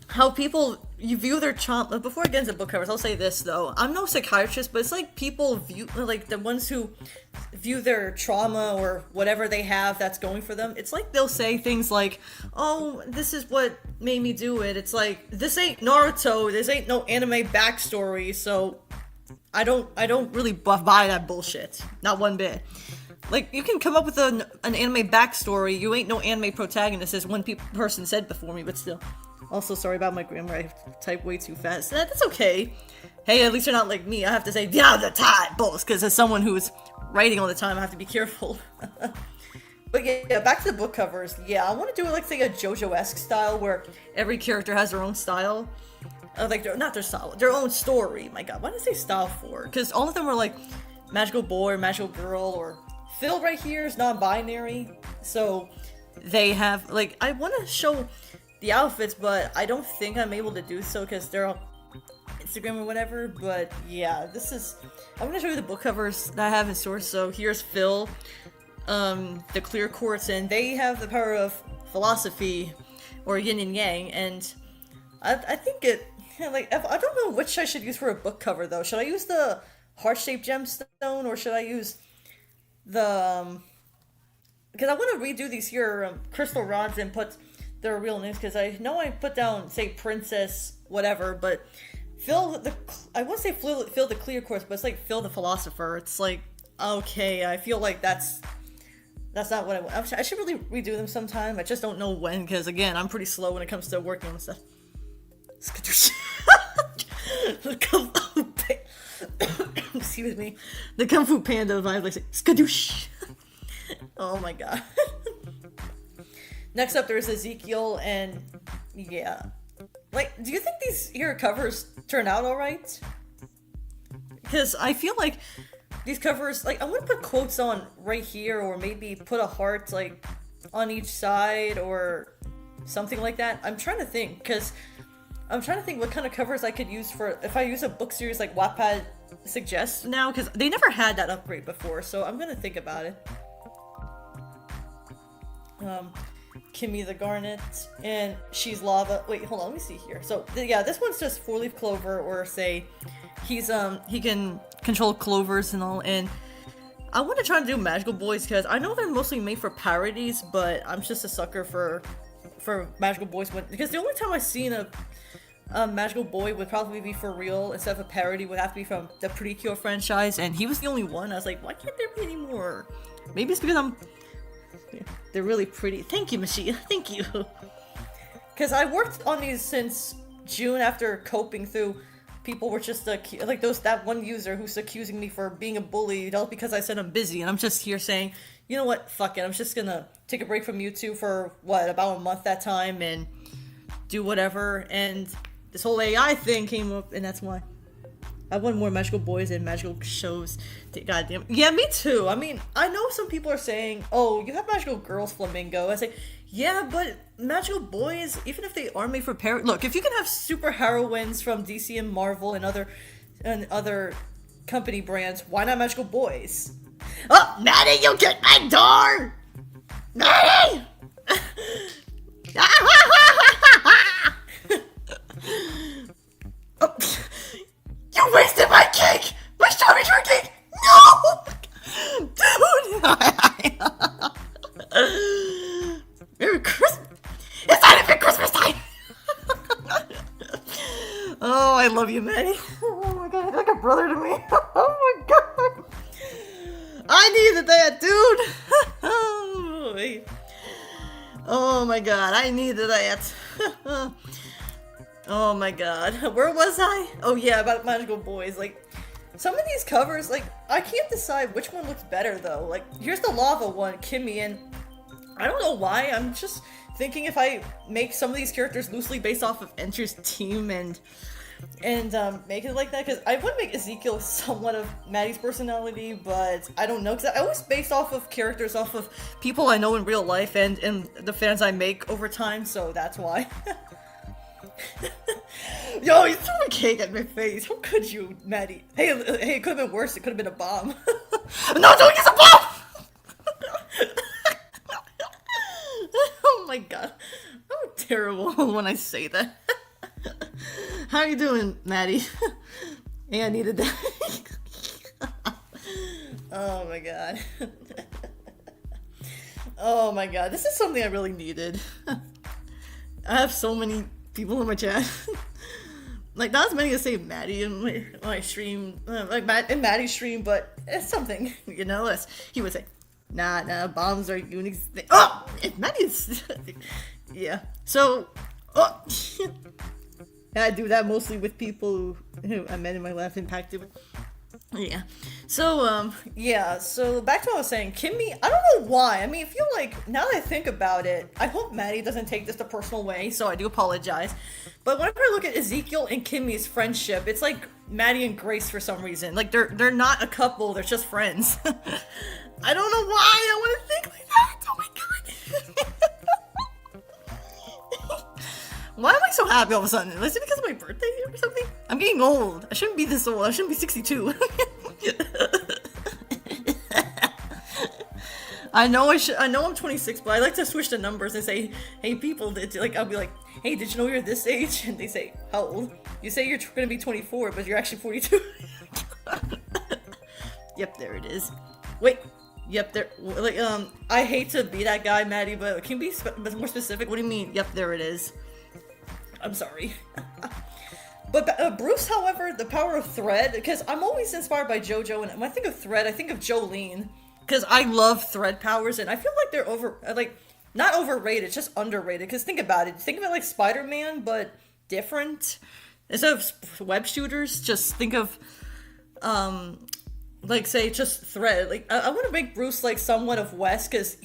how people, you view their trauma. Before I get into book covers, I'll say this, though. I'm no psychiatrist, but it's like people view, like, the ones who view their trauma or whatever they have that's going for them. It's like they'll say things like, oh, this is what made me do it. It's like, this ain't Naruto, this ain't no anime backstory, so I don't really buy that bullshit. Not one bit. Like, you can come up with an anime backstory, you ain't no anime protagonist, as one person said before me, but still. Also, sorry about my grammar, I type way too fast. That's okay. Hey, at least you're not like me. I have to say, yeah, the typos, because as someone who's writing all the time, I have to be careful. But yeah, back to the book covers. Yeah, I want to do it like, say, a JoJo-esque style, where every character has their own style. Like, not their style, their own story. My god, why did I say style for? Because all of them were like magical boy or magical girl, or Phil right here is non-binary. So they have, like, I want to show the outfits, but I don't think I'm able to do so because they're on Instagram or whatever. But yeah, I'm gonna show you the book covers that I have in store. So here's Phil, the clear quartz, and they have the power of philosophy, or yin and yang, and I think it, like, I don't know which I should use for a book cover though. Should I use the heart-shaped gemstone, or should I use the because I want to redo these here crystal rods and put their real names, because I know I put down, say, Princess whatever, but I want to say Phil the clear quartz, but it's like Phil the philosopher. It's like, okay, I feel like that's not what I want. I should really redo them sometime. I just don't know when, because again, I'm pretty slow when it comes to working on stuff. Excuse me. The Kung Fu Panda vibe, like, skadoosh. Oh my god. Next up, there's Ezekiel, and yeah. Like, do you think these here covers turn out alright? Because I feel like these covers, like, I want to put quotes on right here, or maybe put a heart, like, on each side, or something like that. I'm trying to think, because I'm trying to think what kind of covers I could use for, if I use a book series like Wattpad suggests now, because they never had that upgrade before, so I'm going to think about it. Kimmy the Garnet, and she's lava. Wait, hold on, let me see here. So, yeah, this one's just 4-leaf clover, or say, he can control clovers and all, and I want to try to do magical boys, because I know they're mostly made for parodies, but I'm just a sucker for magical boys, because the only time I've seen a magical boy would probably be for real, instead of a parody, would have to be from the Precure franchise, and he was the only one. I was like, why can't there be any more? Maybe it's because they're really pretty. Thank you, Machia. Thank you. Because I worked on these since June, after coping through people were just like that one user who's accusing me for being a bully, all because I said I'm busy, and I'm just here saying, you know what, fuck it, I'm just gonna take a break from YouTube for about a month that time and do whatever, and this whole AI thing came up, and that's why. I want more magical boys and magical shows. Goddamn. Yeah, me too. I mean, I know some people are saying, oh, you have magical girls, Flamingo. I say, yeah, but magical boys, even if they are made for look, if you can have super heroines from DC and Marvel and other company brands, why not magical boys? Oh, Maddie, you get my door! Maddie! Oh. You wasted my cake! strawberry shortcake! No! Dude! Merry Christmas! It's not even Christmas time! Oh, I love you, Maddie. Oh my god, you're like a brother to me. Oh my god. I needed that, dude. Oh my god, I needed that. Oh my god. Where was I? Oh yeah, about Magical Boys. Like, some of these covers, like, I can't decide which one looks better though. Like, here's the lava one, Kimmy, and I don't know why. I'm just thinking if I make some of these characters loosely based off of Enter's team and make it like that, because I would make Ezekiel somewhat of Maddie's personality, but I don't know, because I always based off of characters off of people I know in real life and the fans I make over time, so that's why. Yo, he's throwing cake at my face. How could you, Maddie? Hey, it could have been worse. It could have been a bomb. No, don't use a bomb! Oh my god. I'm terrible when I say that. How you doing, Maddie? Hey, I needed that. Oh my god. Oh my god. This is something I really needed. I have so many people in my chat. Like, not as many as say Maddie in my stream, like in Maddie's stream, but it's something, you know, as he would say, nah, bombs are unique. Oh! Maddie's... Yeah. So, oh! I do that mostly with people who I met in my life impacted with. Yeah. So, yeah. So, back to what I was saying. Kimmy, I don't know why. I mean, I feel like, now that I think about it, I hope Maddie doesn't take this the personal way, so I do apologize. But whenever I look at Ezekiel and Kimmy's friendship, it's like Maddie and Grace for some reason. Like, they're not a couple, they're just friends. I don't know why I want to think like that. Oh my god. Why am I so happy all of a sudden? Is it because of my birthday or something? I'm getting old. I shouldn't be this old. I shouldn't be 62. I know I'm 26, but I like to switch the numbers and say, hey people, I'll be like, hey, did you know you're this age? And they say, how old? You say you're gonna be 24, but you're actually 42. Yep, there it is. Wait. Yep, there. Like, I hate to be that guy, Maddie, but can you be more specific? What do you mean? Yep, there it is. I'm sorry. But Bruce, however, the power of Thread, because I'm always inspired by JoJo, and when I think of Thread, I think of Jolene, because I love Thread powers, and I feel like they're not overrated, just underrated, because think about it. Think of it like Spider-Man, but different. Instead of web shooters, just think of, like, say, just Thread. Like, I want to make Bruce, like, somewhat of Wes, because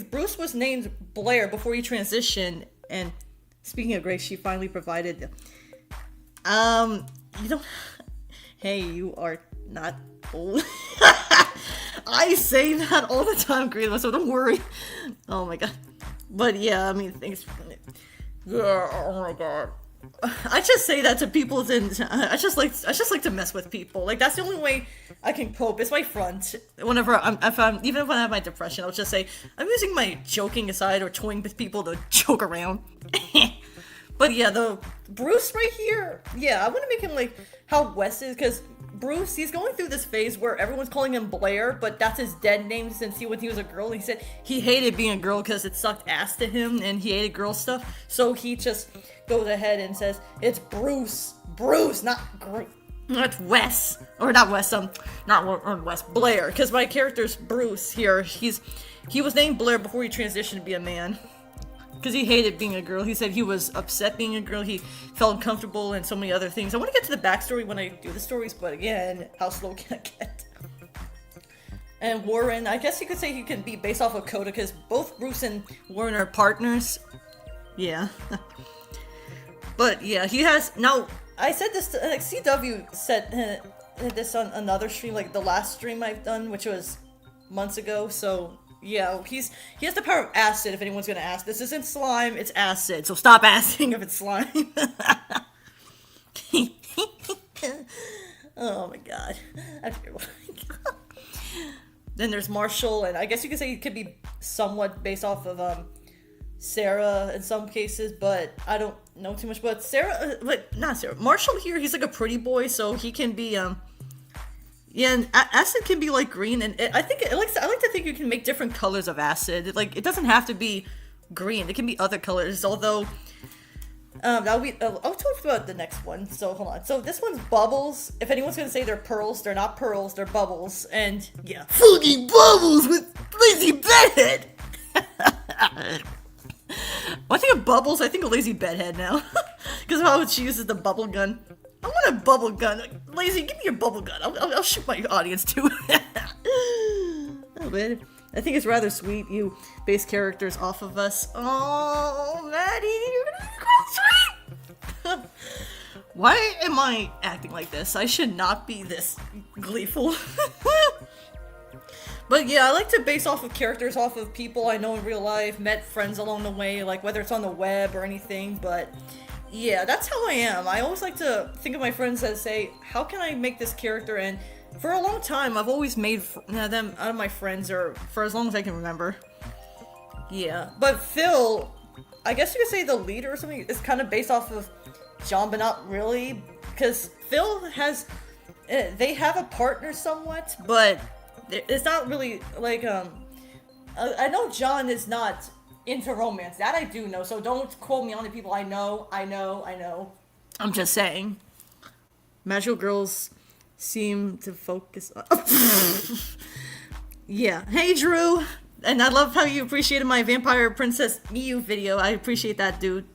Bruce was named Blair before he transitioned, and speaking of Grace, she finally provided, you don't, hey, you are not old. I say that all the time, Green, so don't worry. Oh my god. But yeah, I mean, thanks for it. Yeah, oh my god. I just say that to people, and I just like to mess with people. Like, that's the only way I can cope. It's my front. Whenever even when I have my depression, I'll just say I'm using my joking aside or toying with people to joke around. But yeah, the Bruce right here, yeah, I want to make him like how Wes is, because Bruce, he's going through this phase where everyone's calling him Blair, but that's his dead name since when he was a girl. He said he hated being a girl because it sucked ass to him, and he hated girl stuff. So he just goes ahead and says it's Bruce, not Wes, or not Wes, not Wes, Blair, because my character's Bruce here. He was named Blair before he transitioned to be a man. Because he hated being a girl. He said he was upset being a girl. He felt uncomfortable and so many other things. I want to get to the backstory when I do the stories, but again, how slow can I get? And Warren, I guess you could say he can be based off of Coda, because both Bruce and Warren are partners. Yeah. But yeah, he has, now, I said this, like, CW said this on another stream, like the last stream I've done, which was months ago, so... Yeah, he has the power of acid, if anyone's gonna ask. This isn't slime, it's acid, so stop asking if it's slime. Oh my god. Then there's Marshall, and I guess you could say he could be somewhat based off of Sarah in some cases, but I don't know too much. But Sarah, not Sarah. Marshall here, he's like a pretty boy, so he can be Yeah, and acid can be like green, and I like to think you can make different colors of acid. Like it doesn't have to be green; it can be other colors. Although, I'll talk about the next one. So hold on. So this one's bubbles. If anyone's gonna say they're pearls, they're not pearls. They're bubbles. And yeah, fucking bubbles with lazy bedhead. When I think of bubbles, I think of lazy bedhead now, because of how she uses the bubble gun. I want a bubble gun. Lazy, give me your bubble gun. I'll shoot my audience too. Oh man, I think it's rather sweet. You base characters off of us. Oh, Maddie, you're gonna be sweet. Why am I acting like this? I should not be this gleeful. But yeah, I like to base off of characters off of people I know in real life, met friends along the way, like whether it's on the web or anything, but yeah, that's how I am. I always like to think of my friends as, say, how can I make this character? And for a long time, I've always made them out of my friends, or for as long as I can remember. Yeah, but Phil, I guess you could say the leader or something, is kind of based off of John, but not really, because Phil has, they have a partner somewhat, but it's not really, like, I know John is not into romance. That I do know, so don't quote me on the people I know. I'm just saying. Magical girls seem to focus on... Yeah. Hey, Drew! And I love how you appreciated my Vampire Princess Miyu video. I appreciate that, dude.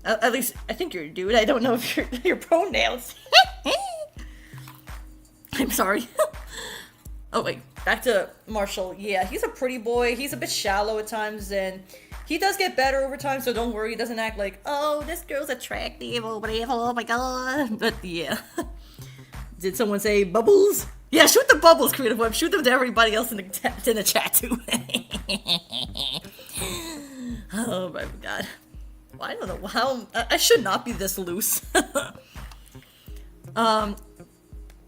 At least, I think you're a dude. I don't know if your pronouns. I'm sorry. Oh, wait. Back to Marshall. Yeah, he's a pretty boy. He's a bit shallow at times, and he does get better over time, so don't worry. He doesn't act like, oh, this girl's attractive, oh my god. But yeah. Did someone say bubbles? Yeah, shoot the bubbles, Creative Web. Shoot them to everybody else in the chat, too. Oh my god. Well, I don't know how... I should not be this loose.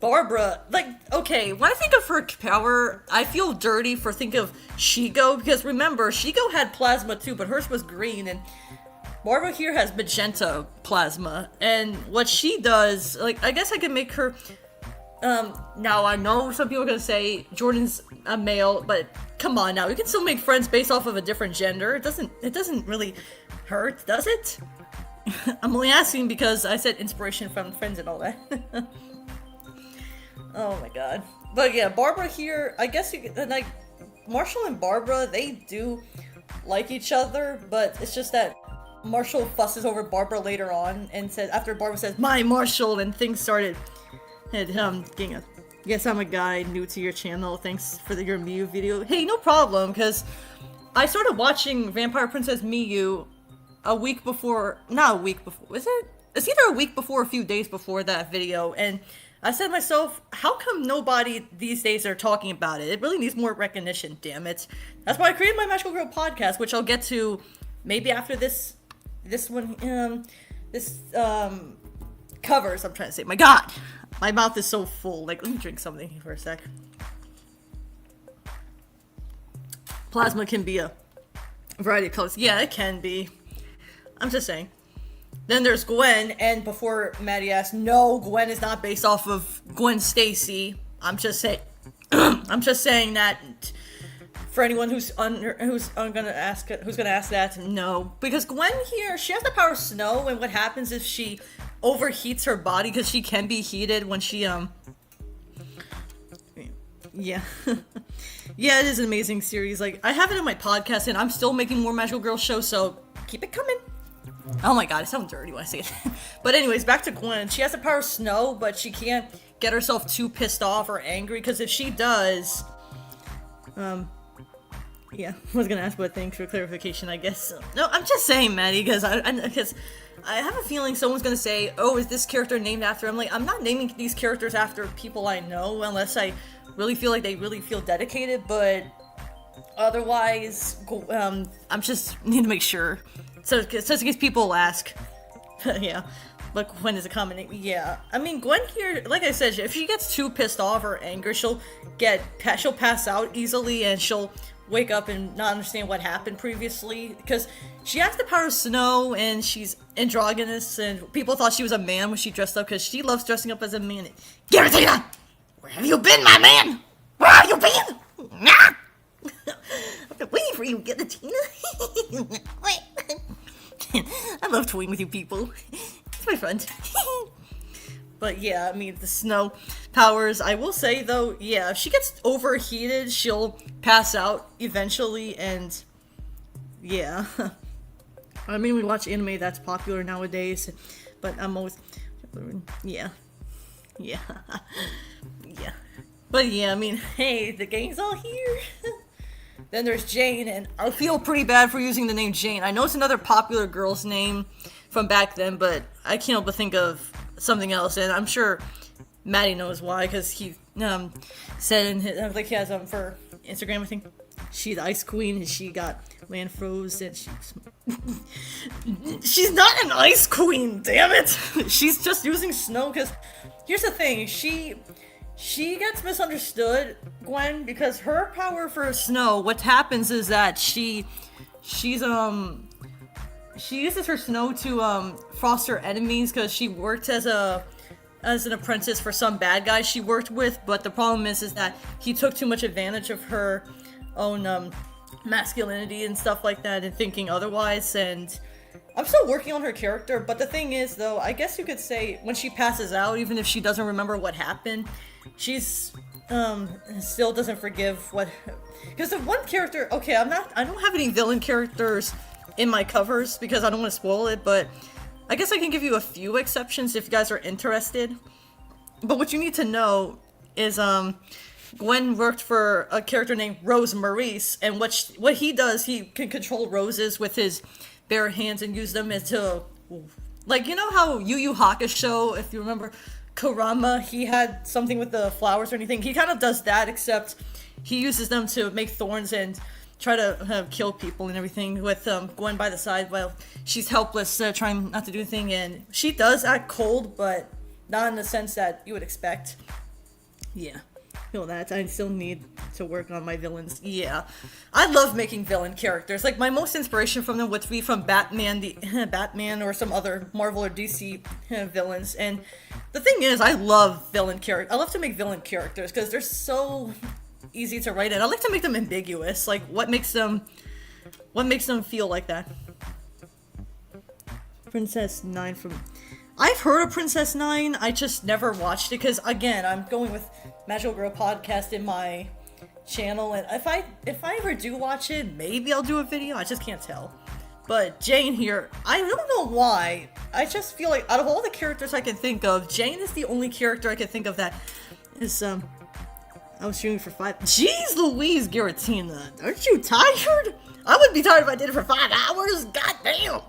Barbara, like, okay, when I think of her power, I feel dirty for thinking of Shigo, because remember, Shigo had plasma too, but hers was green, and Barbara here has magenta plasma, and what she does, like, I guess I can make her, now I know some people are gonna say Jordan's a male, but come on now, you can still make friends based off of a different gender. It doesn't really hurt, does it? I'm only asking because I said inspiration from friends and all that. Oh my god. But yeah, Barbara here, I guess you could, like, Marshall and Barbara, they do like each other, but it's just that Marshall fusses over Barbara later on and says, after Barbara says, my Marshall, and things started, getting a, yes, I'm a guy new to your channel, thanks for your Miyu video. Hey, no problem, because I started watching Vampire Princess Miyu a week before, not a week before, is it? It's either a week before or a few days before that video, and I said to myself, how come nobody these days are talking about it? It really needs more recognition, damn it. That's why I created my Magical Girl podcast, which I'll get to maybe after this one, covers, I'm trying to say. My god, my mouth is so full. Like, let me drink something for a sec. Plasma can be a variety of colors. Yeah, it can be. I'm just saying. Then there's Gwen, and before Maddie asked, no, Gwen is not based off of Gwen Stacy. I'm just saying that for anyone who's gonna ask that, no, because Gwen here, she has the power of snow, and what happens is she overheats her body because she can be heated when she yeah. Yeah, it is an amazing series. Like, I have it in my podcast, and I'm still making more Magical Girl shows, so keep it coming. Oh my god, it sounds dirty when I say it. But anyways, back to Gwen. She has the power of snow, but she can't get herself too pissed off or angry, because if she does... yeah, I was gonna ask, but thanks for clarification, I guess. No, I'm just saying, Maddie, because I have a feeling someone's gonna say, oh, is this character named after him? Like, I'm not naming these characters after people I know, unless I really feel like they really feel dedicated, but otherwise, I'm just need to make sure. So in case people ask. Yeah. But Gwen is a common name. Yeah. I mean, Gwen here, like I said, if she gets too pissed off or angry, she'll pass out easily, and she'll wake up and not understand what happened previously. Because she has the power of snow, and she's androgynous, and people thought she was a man when she dressed up, because she loves dressing up as a man. Give it to you! Where have you been, my man? Where have you been? Nah! I've been waiting for you to get the Tina. I love toying with you people. It's my friend. But yeah, I mean, the snow powers, I will say though, yeah, if she gets overheated, she'll pass out eventually, and yeah. I mean, we watch anime that's popular nowadays, but I'm always, yeah. Yeah. Yeah. But yeah, I mean, hey, the gang's all here. Then there's Jane, and I feel pretty bad for using the name Jane. I know it's another popular girl's name from back then, but I can't help but think of something else, and I'm sure Maddie knows why, because he said in his, like he has for Instagram, I think, she's the Ice Queen, and she got land froze, and she's not an Ice Queen, damn it! She's just using snow, because here's the thing, she gets misunderstood, Gwen, because her power for snow, what happens is that she uses her snow to frost her enemies, because she worked as an apprentice for some bad guy she worked with, but the problem is that he took too much advantage of her own masculinity and stuff like that, and thinking otherwise, and I'm still working on her character, but the thing is, though, I guess you could say when she passes out, even if she doesn't remember what happened, she's still doesn't forgive what, because the one character, okay, I don't have any villain characters in my covers because I don't want to spoil it, but I guess I can give you a few exceptions if you guys are interested. But what you need to know is Gwen worked for a character named Rose Maurice, and what he does, he can control roses with his bare hands and use them as to, like, you know how Yu Yu Hakusho, if you remember Kurama, he had something with the flowers or anything, he kind of does that, except he uses them to make thorns and try to kill people and everything, with Gwen by the side while she's helpless, trying not to do anything, and she does act cold, but not in the sense that you would expect. Yeah. Feel that. I still need to work on my villains. Yeah. I love making villain characters. Like, my most inspiration from them would be from Batman or some other Marvel or DC villains. And the thing is, I love villain characters. I love to make villain characters because they're so easy to write in. I like to make them ambiguous. Like, what makes them feel like that? Princess 9 from... I've heard of Princess 9, I just never watched it, because, again, I'm going with Magical Girl Podcast in my channel, and if I ever do watch it, maybe I'll do a video, I just can't tell. But Jane here, I don't know why, I just feel like, out of all the characters I can think of, Jane is the only character I can think of that is, I was streaming for 5... Jeez Louise, Giratina, aren't you tired? I wouldn't be tired if I did it for 5 hours, goddamn!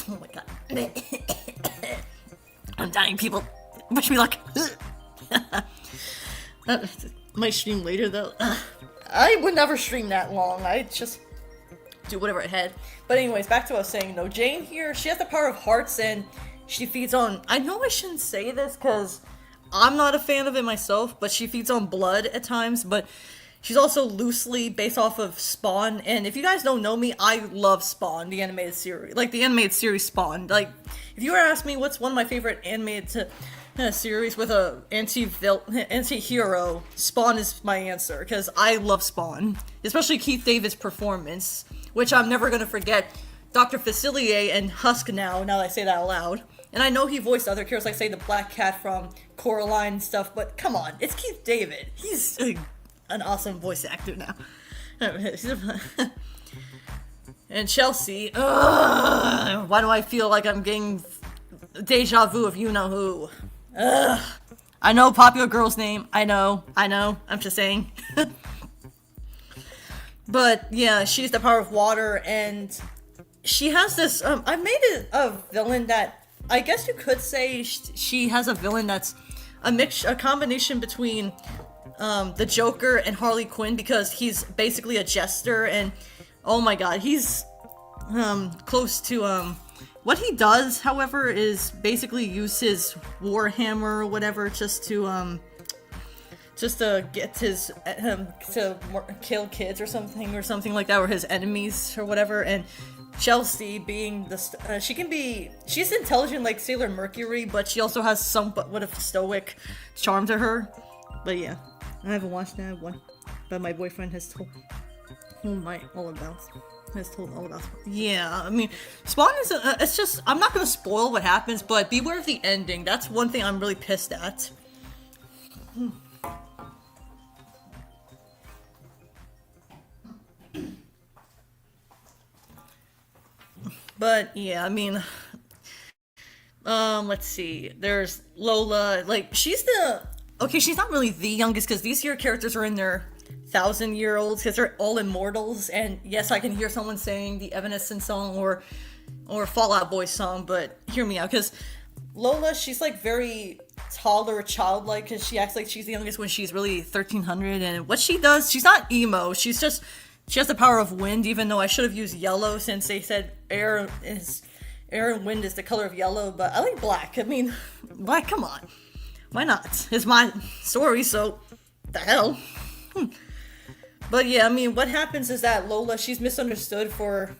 Oh my god. I'm dying, people. Wish me luck. Might stream later, though. I would never stream that long. I just do whatever I had. But anyways, back to what I was saying, though. Jane here, she has the power of hearts, and she feeds on... I know I shouldn't say this, because I'm not a fan of it myself, but she feeds on blood at times, but... She's also loosely based off of Spawn, and if you guys don't know me, I love Spawn, the animated series. Like, the animated series Spawn. Like, if you were to ask me what's one of my favorite animated series with a anti-hero, Spawn is my answer, because I love Spawn. Especially Keith David's performance, which I'm never going to forget. Dr. Facilier and Husk now that I say that out loud. And I know he voiced other characters, like, say, the Black Cat from Coraline and stuff, but come on, it's Keith David. He's... an awesome voice actor now. And Chelsea, why do I feel like I'm getting deja vu of you-know-who? I know popular girl's name, I know, I'm just saying. But, yeah, she's the power of water, and she has this, I made it a villain that, I guess you could say she has a villain that's a combination between the Joker and Harley Quinn, because he's basically a jester, and oh my god, he's close to what he does, however, is basically use his warhammer or whatever just to get his to kill kids or something like that, or his enemies or whatever. And Chelsea being she's intelligent like Sailor Mercury, but she also has somewhat of a stoic charm to her. But yeah, I haven't watched that one, but my boyfriend has told all about. Has told all about. Yeah, I mean, Spawn is it's just, I'm not gonna spoil what happens, but beware of the ending. That's one thing I'm really pissed at. But yeah, I mean, let's see. There's Lola. Like, she's the okay. She's not really the youngest because these here characters are in their 1,000-year-olds because they're all immortals. And yes, I can hear someone saying the Evanescence song or Fallout Boy song, but hear me out because Lola, she's like very toddler, childlike because she acts like she's the youngest when she's really 1,300. And what she does, she's not emo. She has the power of wind, even though I should have used yellow since they said air and wind is the color of yellow, but I like black. I mean, black, come on. Why not? It's my story, so the hell. But yeah, I mean, what happens is that Lola, she's misunderstood for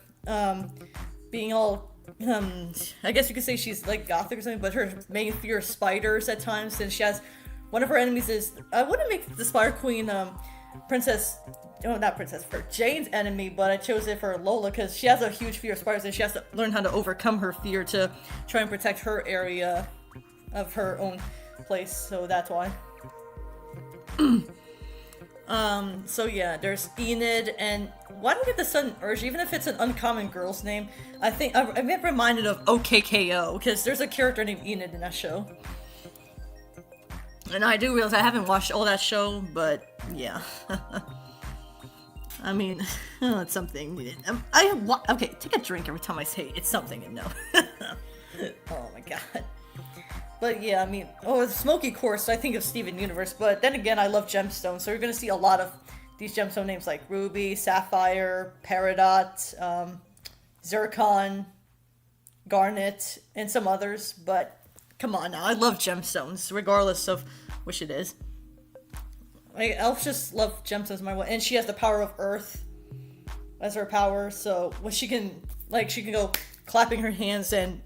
being all, I guess you could say she's like gothic or something, but her main fear is spiders at times, and she has, one of her enemies is, I wouldn't make the Spider Queen, not Princess, for Jane's enemy, but I chose it for Lola because she has a huge fear of spiders and she has to learn how to overcome her fear to try and protect her area of her own place, so that's why. So yeah, there's Enid, and why do I get the sudden urge, even if it's an uncommon girl's name, I think I'm reminded of OKKO, because there's a character named Enid in that show. And I do realize I haven't watched all that show, but yeah. I mean, it's something. Okay, take a drink every time I say it's something and no. Oh my god. But yeah, I mean, Smoky Course, I think of Steven Universe, but then again, I love gemstones, so you're gonna see a lot of these gemstone names like Ruby, Sapphire, Peridot, Zircon, Garnet, and some others, but come on now, I love gemstones, regardless of which it is. Elves just love gemstones no matter what, and she has the power of Earth as her power, so when she can go clapping her hands and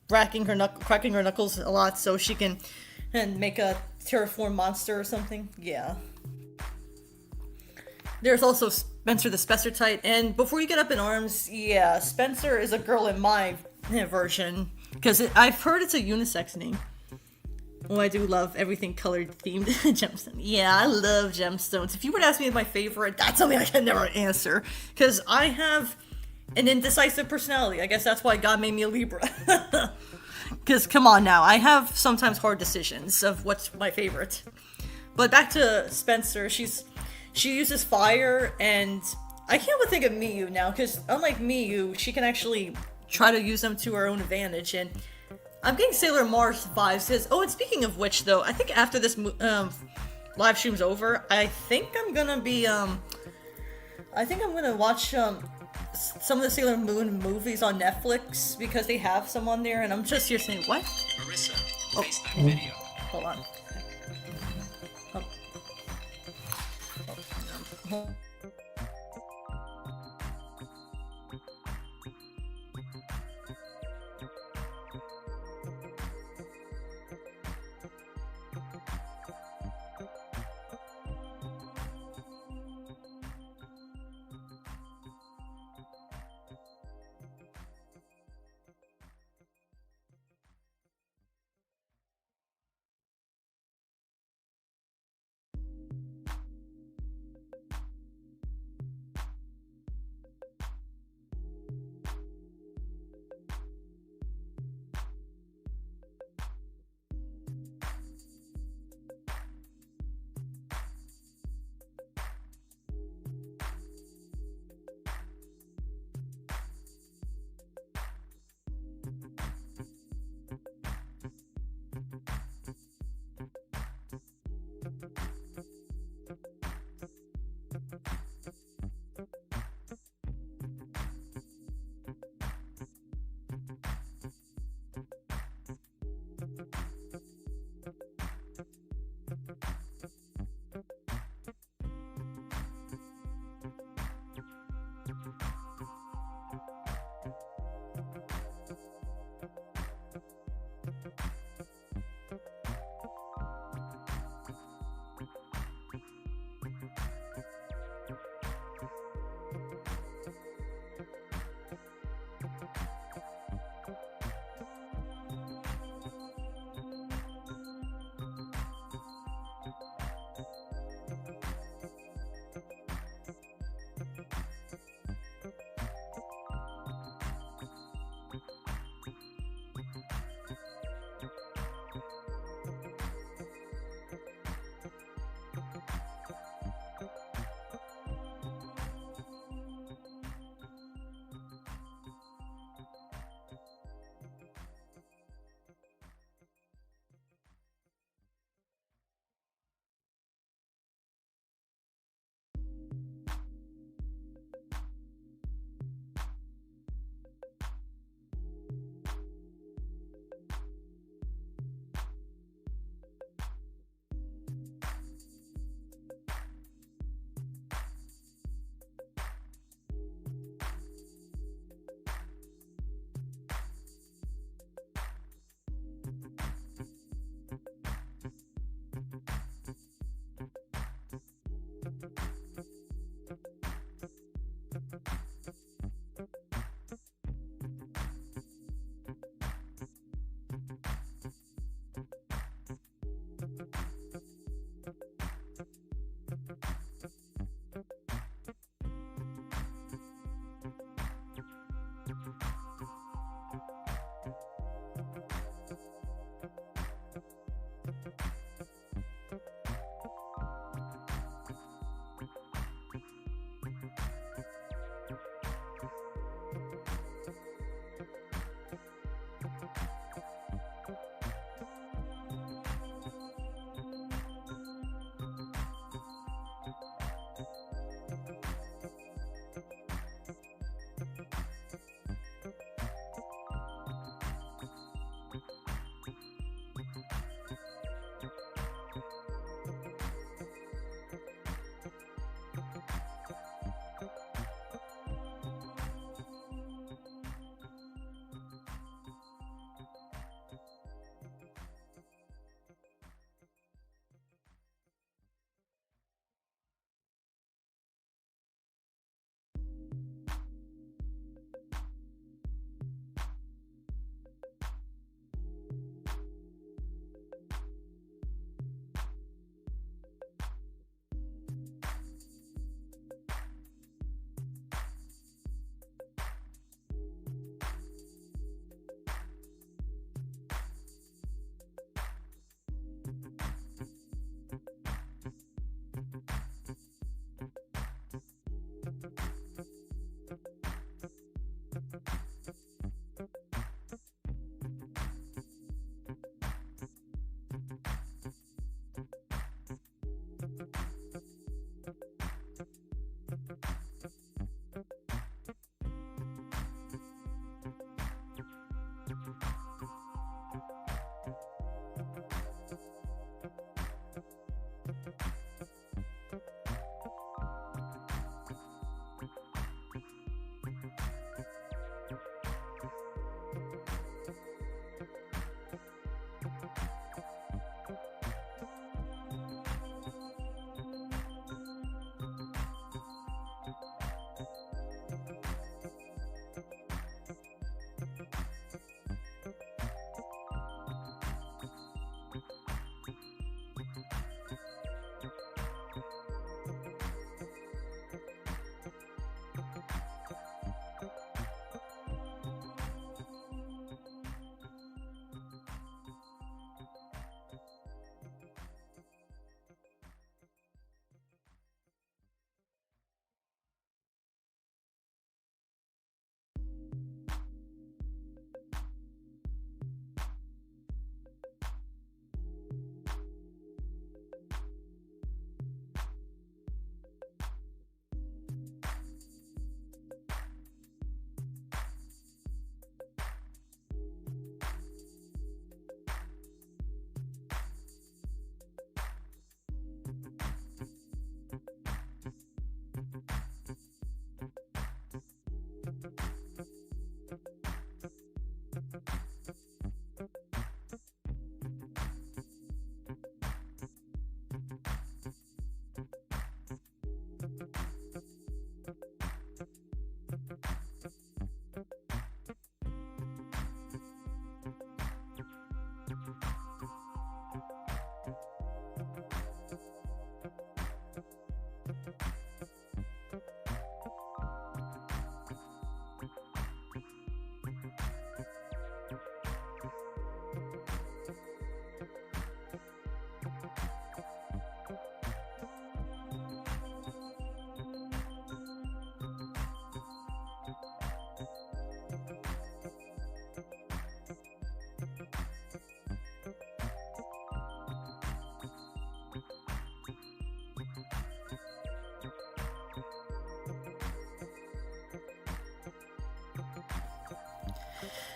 cracking her knuckles a lot so she can make a terraform monster or something. Yeah. There's also Spencer the Spectrotite, and before you get up in arms, yeah, Spencer is a girl in my version, because I've heard it's a unisex name. Oh, I do love everything colored themed gemstone. Yeah, I love gemstones. If you were to ask me my favorite, that's something I can never answer, because I have an indecisive personality. I guess that's why God made me a Libra. Because, come on now, I have sometimes hard decisions of what's my favorite. But back to Spencer, she uses fire, and I can't but think of Miyu now, because unlike Miyu, she can actually try to use them to her own advantage, and I'm getting Sailor Mars vibes. And speaking of which, though, I think after this live stream's over, I think I'm gonna watch some of the Sailor Moon movies on Netflix, because they have some on there, and I'm just here saying, what? Marissa, FaceTime video. Hold on. Oh.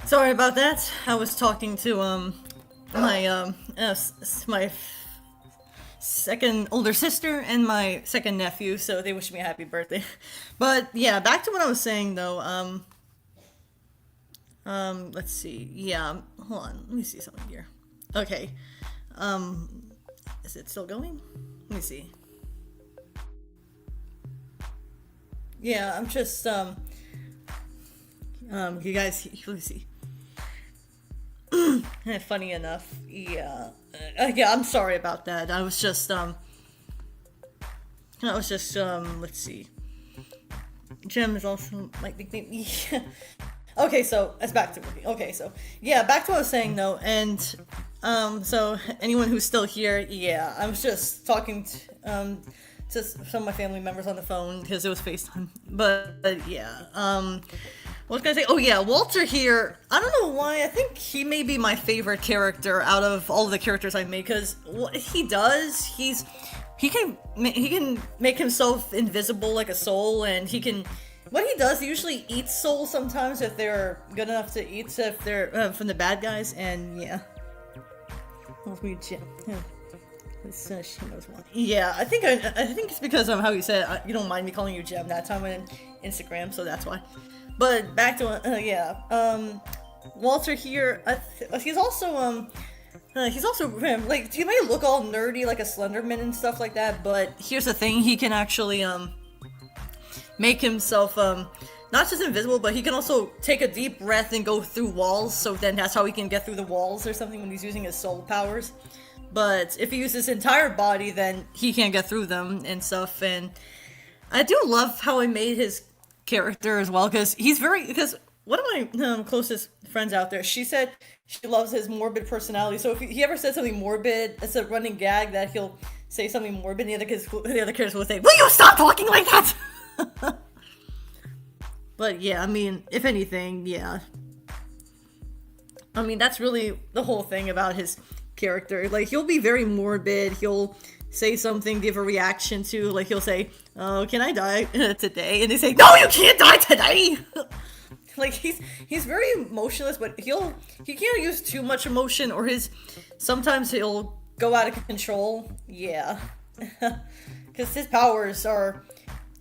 Sorry about that. I was talking to my my second older sister and my second nephew, so they wished me a happy birthday. But yeah, back to what I was saying though. Let's see. Yeah, hold on. Let me see something here. Okay. Is it still going? Let me see. yeah, I'm just, you guys, let me see. Funny enough, yeah. Yeah, I'm sorry about that. Let's see. Gem is also my nickname. Yeah. Okay, so it's back to movie. Okay, so yeah, back to what I was saying though, and so anyone who's still here, yeah, I was just talking to some of my family members on the phone because it was FaceTime. But yeah, what was I gonna say? Oh yeah, Walter here. I don't know why. I think he may be my favorite character out of all of the characters I made because what he does, he can make himself invisible like a soul, and what he does, he usually eats souls sometimes if they're good enough to eat, if they're from the bad guys, and yeah. Yeah, I think it's because of how you said you don't mind me calling you Gem that time on Instagram, so that's why. But back to Walter here. He's also like, he may look all nerdy like a Slenderman and stuff like that, but here's the thing: he can actually make himself not just invisible, but he can also take a deep breath and go through walls. So then that's how he can get through the walls or something when he's using his soul powers. But if he uses his entire body, then he can't get through them and stuff. And I do love how I made his character as well, because one of my closest friends out there, she said she loves his morbid personality. So if he ever said something morbid, it's a running gag that he'll say something morbid, and the other characters will say, "Will you stop talking like that?" But yeah, I mean, if anything, yeah. I mean, that's really the whole thing about his character. Like, he'll be very morbid. He'll say something, give a reaction to, like, he'll say, "Oh, can I die today?" And they say, "No, you can't die today!" Like, he's very emotionless, but he can't use too much emotion, or sometimes he'll go out of control. Yeah. Because his powers are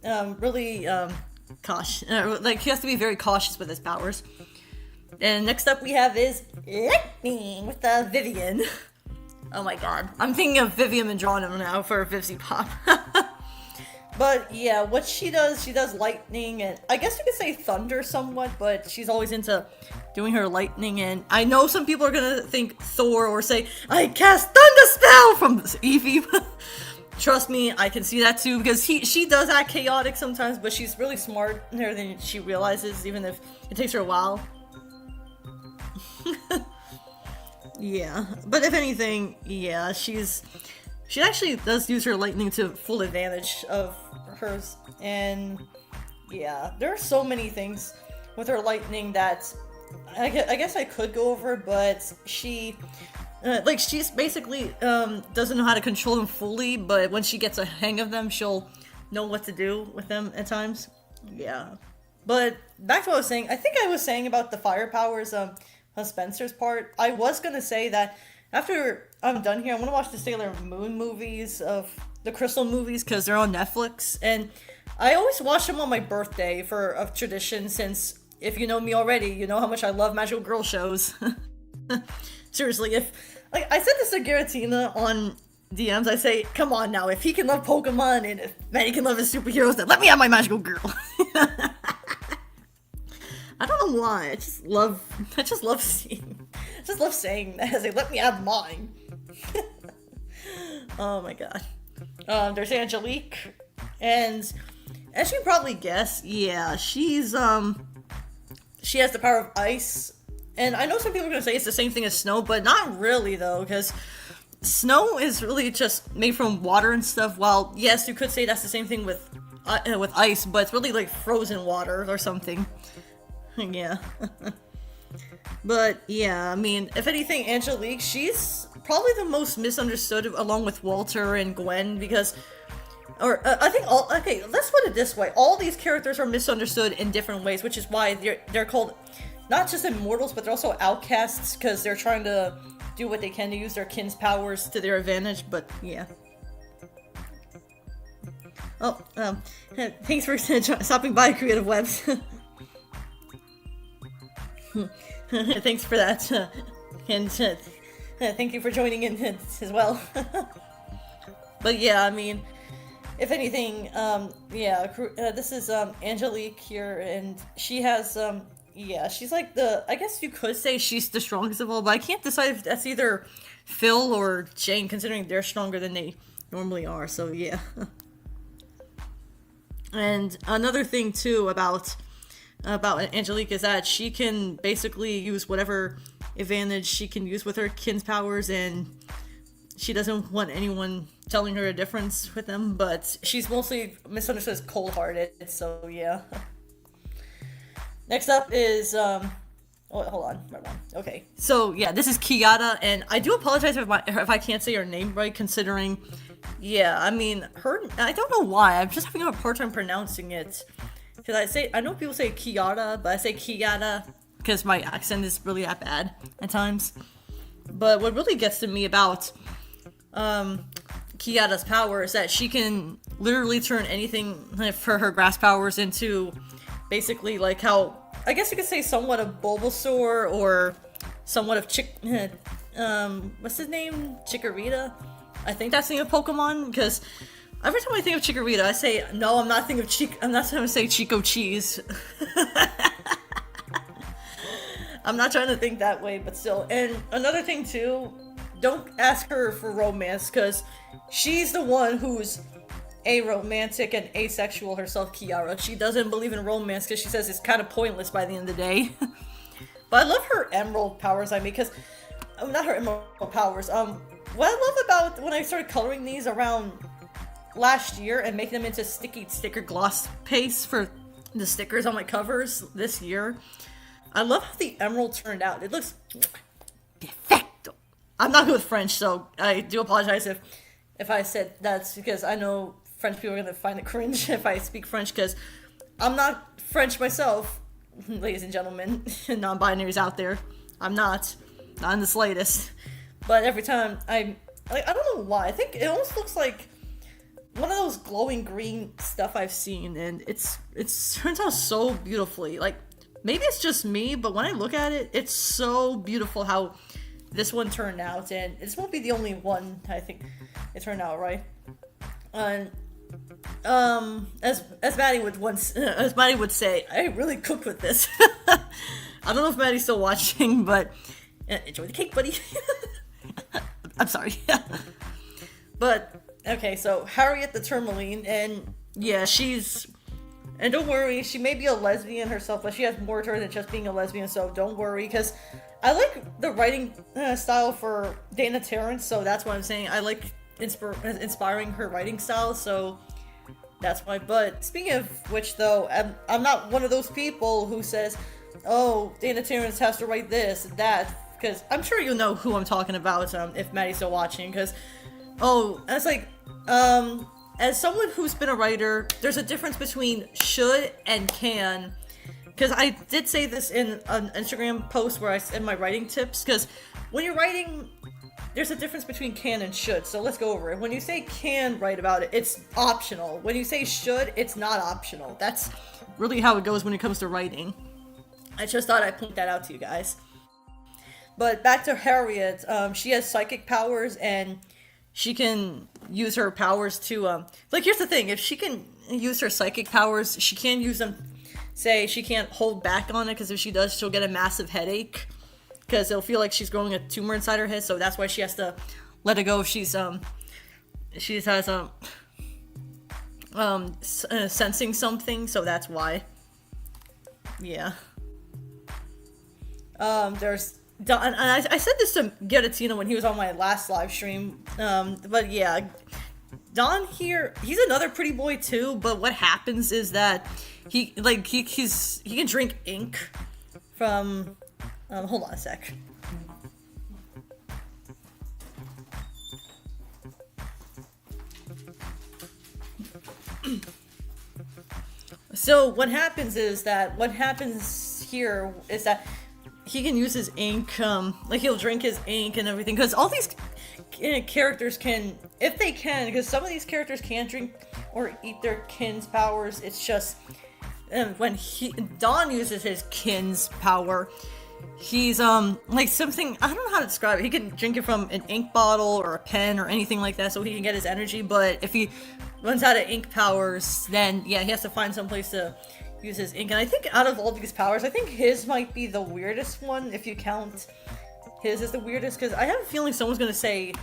really cautious. Like, he has to be very cautious with his powers. And next up we have is Lightning with Vivian. Oh my god. I'm thinking of Vivian Madrano now for Vivzy Pop. But yeah, what she does lightning, and I guess you could say thunder somewhat, but she's always into doing her lightning. And I know some people are gonna think Thor or say, "I cast thunder spell" from Eevee. Trust me, I can see that too, because she does act chaotic sometimes, but she's really smarter than she realizes, even if it takes her a while. Yeah, but if anything, yeah, she actually does use her lightning to full advantage of hers, and yeah, there are so many things with her lightning that I guess I could go over, but she's basically doesn't know how to control them fully, but when she gets a hang of them, she'll know what to do with them at times. Yeah, but back to what I was saying. I think I was saying about the fire powers on Spencer's part. I was gonna say that after I'm done here, I want to watch the Sailor Moon movies, of the Crystal movies, because they're on Netflix, and I always watch them on my birthday a tradition, since if you know me already, you know how much I love magical girl shows. Seriously, like I said this to Garatina on DMs, I say, come on now, if he can love Pokemon and if Manny can love his superheroes, then let me have my magical girl. I don't know why. I just love saying that. I say, let me have mine. Oh my god. There's Angelique, and as you can probably guess, yeah, she has the power of ice. And I know some people are gonna say it's the same thing as snow, but not really though, because snow is really just made from water and stuff. While yes, you could say that's the same thing with ice, but it's really like frozen water or something. Yeah. But yeah, I mean, if anything, Angelique, she's probably the most misunderstood along with Walter and Gwen, because I think let's put it this way, all these characters are misunderstood in different ways, which is why they're called not just immortals, but they're also outcasts, because they're trying to do what they can to use their kin's powers to their advantage. But yeah. Oh, thanks for stopping by, Creative Webs. Thanks for that, and thank you for joining in as well. But yeah, I mean, if anything, yeah, this is Angelique here, and she has yeah, she's like I guess you could say she's the strongest of all, but I can't decide if that's either Phil or Jane, considering they're stronger than they normally are. So yeah. And another thing too about Angelique is that she can basically use whatever advantage she can use with her kin's powers, and she doesn't want anyone telling her a difference with them, but she's mostly misunderstood as cold-hearted, so yeah. Next up is, oh, hold on, right one. Okay, so yeah, this is Kiara, and I do apologize if I can't say her name right, considering, yeah, I mean, I don't know why, I'm just having a hard time pronouncing it. Because I know people say Kiara, but I say Kiara because my accent is really that bad at times. But what really gets to me about Kiara's power is that she can literally turn anything for her grass powers into basically like how, I guess you could say somewhat of Bulbasaur or somewhat of what's his name? Chikorita? I think that's the name of Pokemon, because every time I think of Chikorita, I say, no, I'm not thinking of I'm not trying to say Chico Cheese. I'm not trying to think that way, but still. And another thing too, don't ask her for romance, because she's the one who's aromantic and asexual herself, Kiara. She doesn't believe in romance because she says it's kind of pointless by the end of the day. But I love her emerald powers, I mean, because, not her emerald powers, what I love about when I started coloring these around last year and making them into sticky sticker gloss paste for the stickers on my covers this year, I love how the emerald turned out. It looks perfecto. I'm not good with French, so I do apologize if I said that's because I know French people are going to find it cringe if I speak French, because I'm not French myself, ladies and gentlemen, non-binaries out there. I'm not in the slightest. But every time I don't know why, I think it almost looks like one of those glowing green stuff I've seen, and it turns out so beautifully. Like, maybe it's just me, but when I look at it, it's so beautiful how this one turned out, and this won't be the only one I think it turned out right. And as Maddie would say, I really cooked with this. I don't know if Maddie's still watching, but enjoy the cake, buddy. I'm sorry. But okay, so Harriet the Tourmaline, and yeah, and don't worry, she may be a lesbian herself, but she has more to her than just being a lesbian, so don't worry, because I like the writing style for Dana Terrence, so that's what I'm saying. I like inspiring her writing style, so that's why. But speaking of which, though, I'm not one of those people who says, oh, Dana Terrence has to write this and that, because I'm sure you know who I'm talking about, if Maddie's still watching, because it's like, as someone who's been a writer, there's a difference between should and can. Because I did say this in an Instagram post where I said my writing tips, because when you're writing, there's a difference between can and should. So let's go over it. When you say can write about it, it's optional. When you say should, it's not optional. That's really how it goes when it comes to writing. I just thought I'd point that out to you guys. But back to Harriet, she has psychic powers, and she can use her powers to, like, here's the thing, if she can use her psychic powers, she can't use them, say, she can't hold back on it, because if she does, she'll get a massive headache, because it'll feel like she's growing a tumor inside her head, so that's why she has to let it go if she has, sensing something, so that's why. Yeah. There's Don, and I said this to Giratina when he was on my last live stream, but yeah, Don here, he's another pretty boy too, but what happens is that he can drink ink from, hold on a sec. So what happens here is that he can use his ink, like he'll drink his ink and everything, because all these characters can, if they can, because some of these characters can't drink or eat their kin's powers, it's just, when Don uses his kin's power, he's like something, I don't know how to describe it. He can drink it from an ink bottle or a pen or anything like that, so he can get his energy. But if he runs out of ink powers, then yeah, he has to find some place to use his ink. And I think out of all these powers, I think his might be the weirdest one if you count his as the weirdest, because I have a feeling someone's gonna say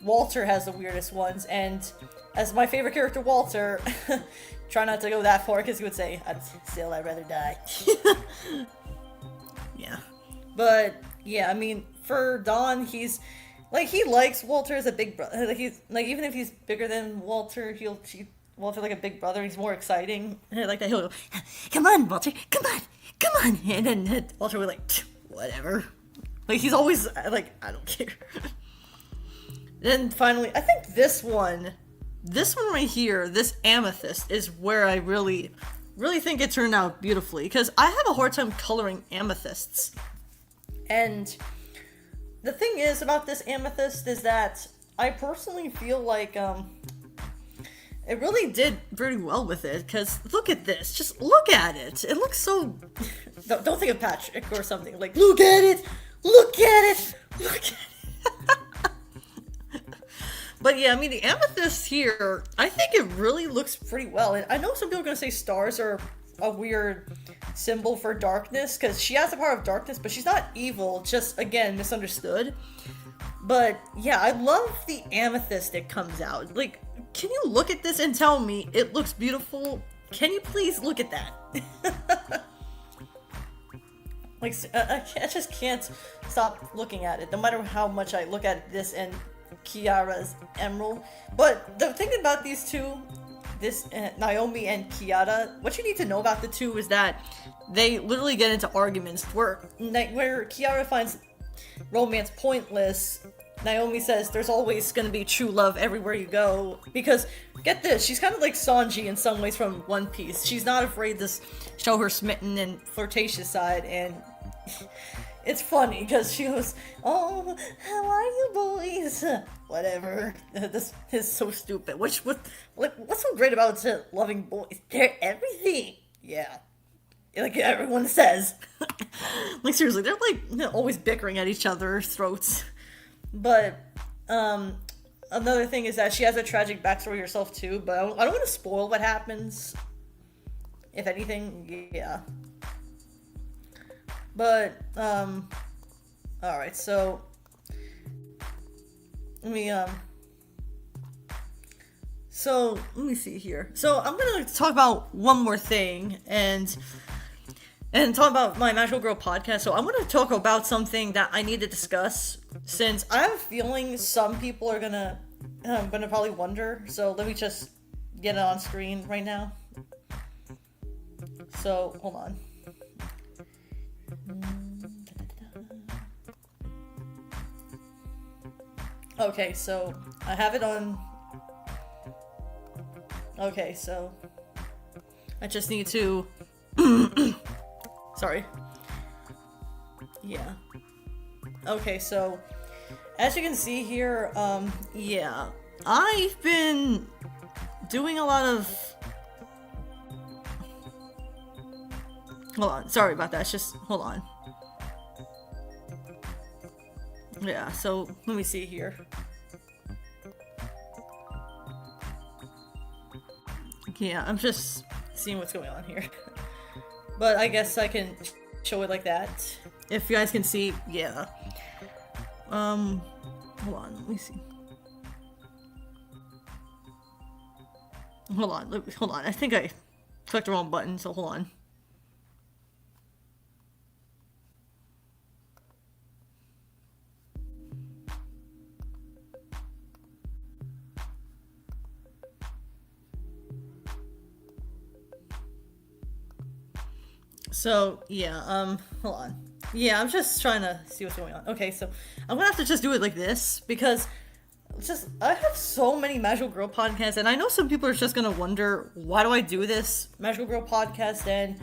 Walter has the weirdest ones, and as my favorite character, Walter, try not to go that far, because he would say, I'd rather die. Yeah. But, yeah, I mean, for Don, he's, like, he likes Walter as a big brother. Like, he's, like, even if he's bigger than Walter, he'll treat Walter like a big brother. He's more exciting. And like that, he'll go, come on, Walter, come on. And then Walter will be like, whatever. Like, he's always, like, I don't care. Then finally, I think this one right here, this amethyst, is where I really think it turned out beautifully. Because I have a hard time coloring amethysts. And the thing is about this amethyst is that I personally feel like, it really did pretty well with it. Because look at this. Just look at it. It looks so... Don't think of Patrick or something. Like, look at it! Look at it! Look at it! But yeah, I mean, the amethyst here, I think it really looks pretty well. And I know some people are going to say stars are a weird symbol for darkness, because she has the power of darkness, but she's not evil, just, again, misunderstood. But yeah, I love the amethyst that comes out. Like, can you look at this and tell me it looks beautiful? Can you please look at that? Like, I just can't stop looking at it, no matter how much I look at this and Kiara's emerald. But the thing about these two, this Naomi and Kiara, what you need to know about the two is that they literally get into arguments where Kiara finds romance pointless. Naomi says there's always going to be true love everywhere you go, because get this, she's kind of like Sanji in some ways from One Piece. She's not afraid to show her smitten and flirtatious side, and it's funny because she goes, "Oh, how are you boys?" Whatever. This is so stupid. What's so great about loving boys? They're everything. Yeah. Like everyone says. Like seriously, they're like always bickering at each other's throats. But another thing is that she has a tragic backstory herself too, but I don't want to spoil what happens. If anything, yeah. But, alright, so, let me see here. So, I'm gonna talk about one more thing, and talk about my Magical Girl podcast. So, I'm gonna talk about something that I need to discuss, since I have a feeling some people are gonna probably wonder, so let me just get it on screen right now. So, hold on. Okay, so I have it on. Okay, so I just need to. Sorry. Yeah. Okay, so as you can see here, yeah, I've been doing a lot of. Hold on, sorry about that. It's just hold on. Yeah, so let me see here. Yeah, I'm just seeing what's going on here. But I guess I can show it like that. If you guys can see, yeah. Hold on, let me see. Hold on. I think I clicked the wrong button, so hold on. So, yeah, hold on. Yeah, I'm just trying to see what's going on. Okay, so I'm gonna have to just do it like this, because I have so many Magical Girl podcasts, and I know some people are just gonna wonder, why do I do this Magical Girl podcast? And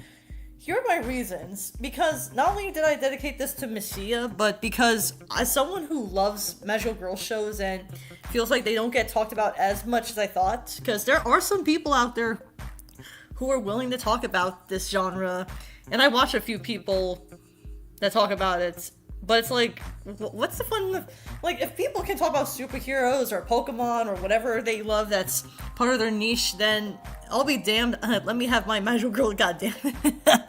here are my reasons. Because not only did I dedicate this to Messiah, but because as someone who loves Magical Girl shows and feels like they don't get talked about as much as I thought, because there are some people out there who are willing to talk about this genre. And I watch a few people that talk about it. But it's like, what's the fun of, like, if people can talk about superheroes or Pokemon or whatever they love that's part of their niche, then I'll be damned. Let me have my Magical Girl, goddamn it.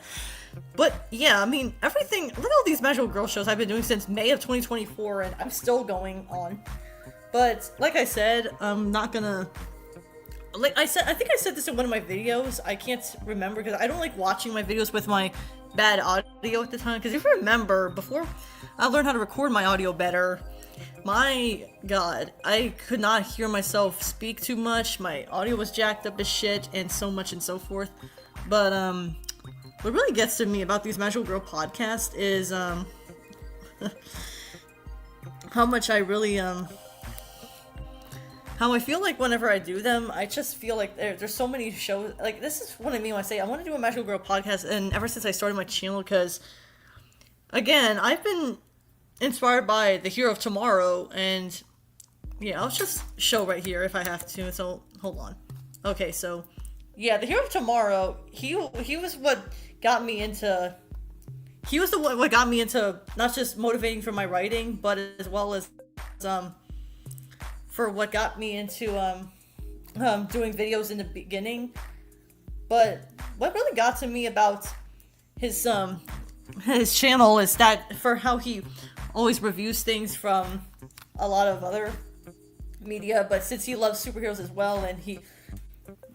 But yeah, I mean, everything, look at all these Magical Girl shows I've been doing since May of 2024, and I'm still going on. But like I said, I'm not gonna, like I said, I think I said this in one of my videos. I can't remember because I don't like watching my videos with my bad audio at the time. Because if you remember, before I learned how to record my audio better, my god, I could not hear myself speak too much. My audio was jacked up as shit, and so much and so forth. But what really gets to me about these Magical Girl podcasts is how much I really how I feel like whenever I do them, I just feel like there's so many shows. Like, this is what I mean when I say I want to do a Magical Girl podcast, and ever since I started my channel, because again, I've been inspired by the Hero of Tomorrow, and yeah, I'll just show right here if I have to. So hold on. Okay, so yeah, the Hero of Tomorrow, he was what got me into. He was the one what got me into not just motivating for my writing, but as well as for what got me into doing videos in the beginning. But what really got to me about his channel is that for how he always reviews things from a lot of other media, but since he loves superheroes as well, and he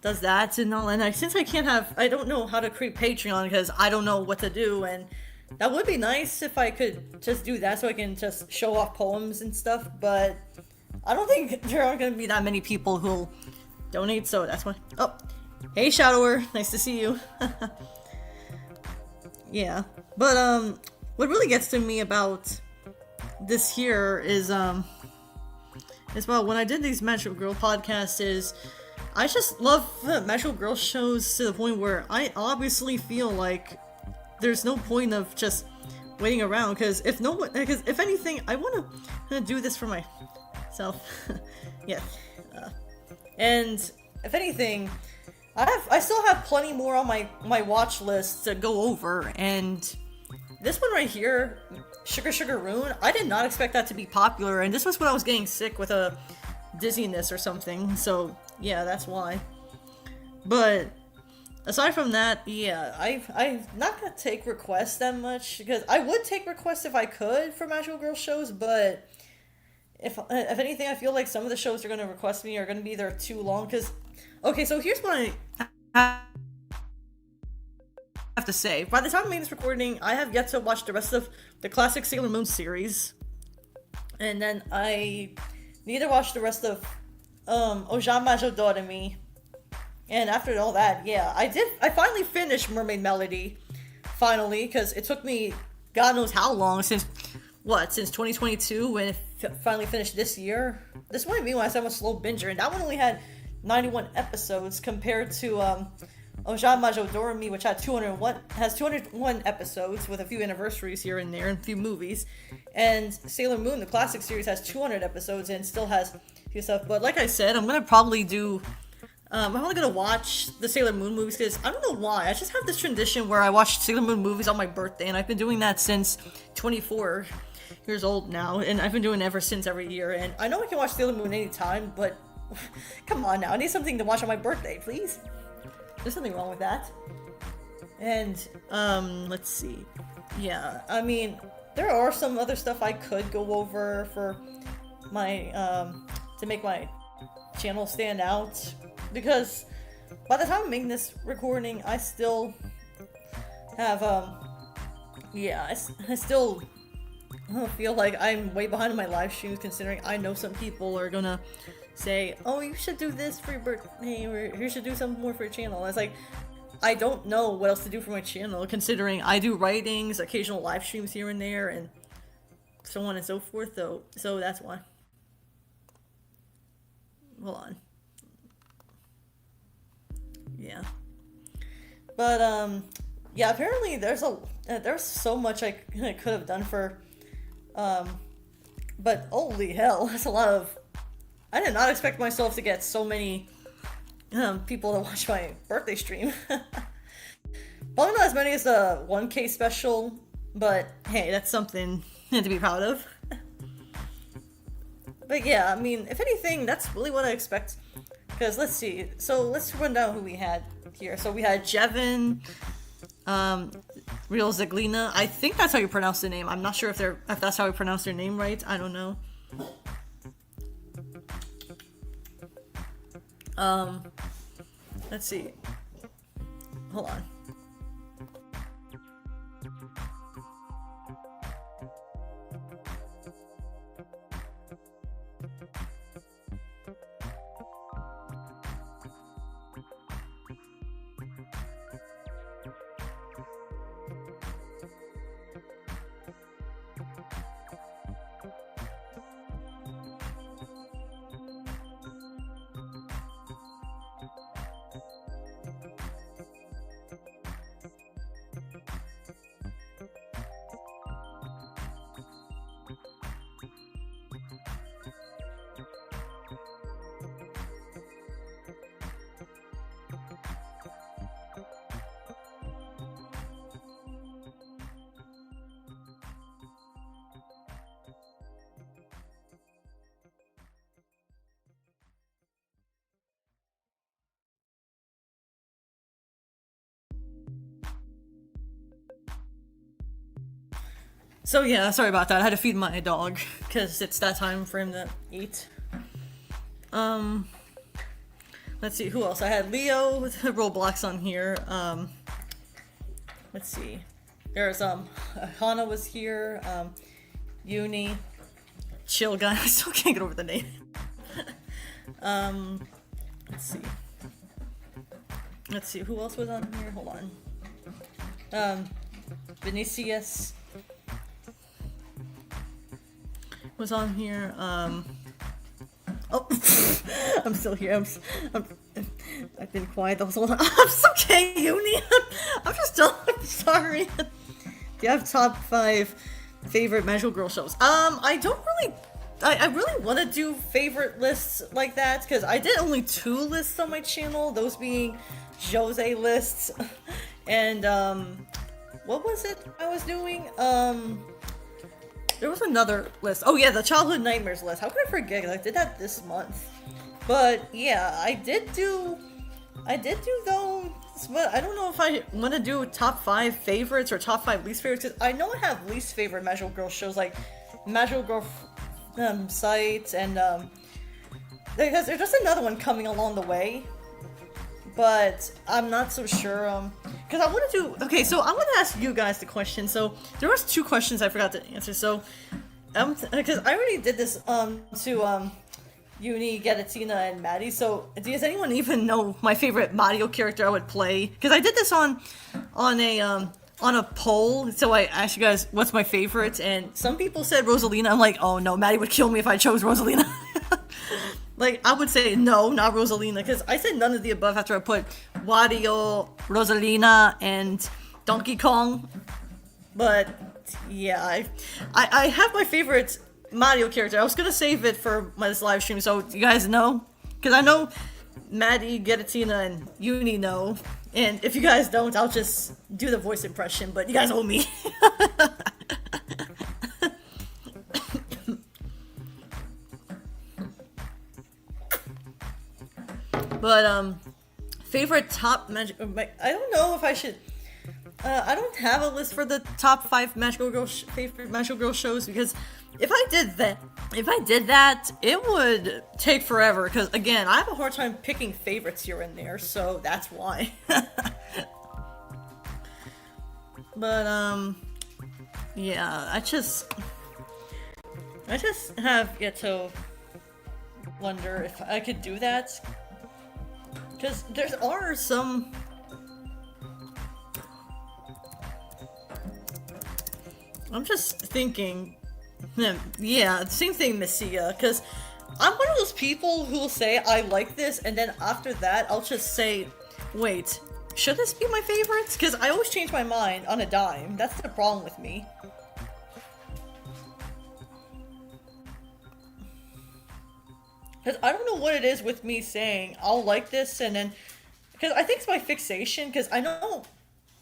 does that and all, and since I don't know how to create Patreon because I don't know what to do, and that would be nice if I could just do that so I can just show off poems and stuff, but I don't think there are going to be that many people who'll donate, so that's why. Oh, hey Shadower, nice to see you. Yeah, but what really gets to me about this here is well, when I did these Magical Girl podcasts, is I just love Magical Girl shows to the point where I obviously feel like there's no point of just waiting around, because if anything, I want to do this for myself. Yeah, and if anything, I still have plenty more on my watch list to go over, and this one right here, Sugar Sugar Rune, I did not expect that to be popular, and this was when I was getting sick with a dizziness or something, so yeah, that's why. But aside from that, yeah, I'm not gonna take requests that much, because I would take requests if I could for Magical Girl shows, but if anything, I feel like some of the shows they're gonna request me are gonna be there too long, because, okay, so here's what I have to say. By the time I made this recording, I have yet to watch the rest of the classic Sailor Moon series, and then I need to watch the rest of Ojamajo Doremi, and after all that, yeah, I finally finished Mermaid Melody, finally, because it took me God knows how long, since 2022, when it finally finished this year. This might be when I said I'm a slow binger, and that one only had 91 episodes compared to Ojamajo Doremi, which has 201 episodes with a few anniversaries here and there and a few movies. And Sailor Moon, the classic series, has 200 episodes and still has a few stuff. But like I said, I'm gonna probably do. I'm only gonna watch the Sailor Moon movies because I don't know why. I just have this tradition where I watch Sailor Moon movies on my birthday, and I've been doing that since 24 years old now, and I've been doing it ever since, every year. And I know I can watch Sailor Moon anytime, but come on now, I need something to watch on my birthday, please. There's something wrong with that. And let's see. Yeah, I mean, there are some other stuff I could go over for my to make my channel stand out, because by the time I'm making this recording, I still have yeah, I still feel like I'm way behind on my live streams, considering I know some people are gonna say, oh, you should do this for your birthday, or you should do something more for your channel. I was like, I don't know what else to do for my channel, considering I do writings, occasional live streams here and there, and so on and so forth, though. So that's why. Hold on. Yeah. But, yeah, apparently there's so much I could have done for, but holy hell, that's a lot of, I did not expect myself to get so many people to watch my birthday stream. Probably not as many as the 1K special But hey, that's something to be proud of. But yeah, I mean, if anything, that's really what I expect. Because let's see. So let's run down who we had here. So we had Jevin, Real Zeglina. I think that's how you pronounce the name. I'm not sure if that's how you pronounce their name right. I don't know. Let's see. Hold on. So yeah, sorry about that. I had to feed my dog because it's that time for him to eat. Let's see who else. I had Leo with Roblox on here. Let's see. There's Hana was here. Uni, chill guy. I still can't get over the name. Let's see. Let's see who else was on here. Hold on. Vinicius was on here. Oh, I'm still here. I've been quiet the whole time. I'm so okay, Uni. I'm sorry. Do you have top 5 favorite magical girl shows? I don't really. I really want to do favorite lists like that because I did only 2 lists on my channel. Those being Jose lists and what was it I was doing? There was another list. Oh yeah, the childhood nightmares list. How could I forget? I did that this month. But yeah, I did do those. But I don't know if I want to do top 5 favorites or top 5 least favorites. Cause I know I have least favorite magical girl shows like magical girl sites and because there's just another one coming along the way. But I'm not so sure. Because I want to do. Okay, so I'm gonna ask you guys the question. So there was 2 questions I forgot to answer. So, because I already did this to Uni, Getatina, and Maddie. So does anyone even know my favorite Mario character I would play? Because I did this on a poll. So I asked you guys what's my favorite, and some people said Rosalina. I'm like, oh no, Maddie would kill me if I chose Rosalina. Like, I would say no, not Rosalina, because I said none of the above after I put Wario, Rosalina, and Donkey Kong. But, yeah, I have my favorite Mario character. I was going to save it for this live stream, so you guys know? Because I know Maddie, Getatina, and Uni know. And if you guys don't, I'll just do the voice impression, but you guys owe me. But, favorite top magic. I don't know if I should. I don't have a list for the top 5 favorite magical girl shows because if I did that, it would take forever. Because again, I have a hard time picking favorites here and there, so that's why. But yeah, I just have yet to wonder if I could do that. Because there are some. I'm just thinking. Yeah, same thing, Messia. Because I'm one of those people who will say, I like this, and then after that, I'll just say, wait, should this be my favorites? Because I always change my mind on a dime. That's the problem with me. Because I don't know what it is with me saying, I'll like this, and then... Because I think it's my fixation, because I know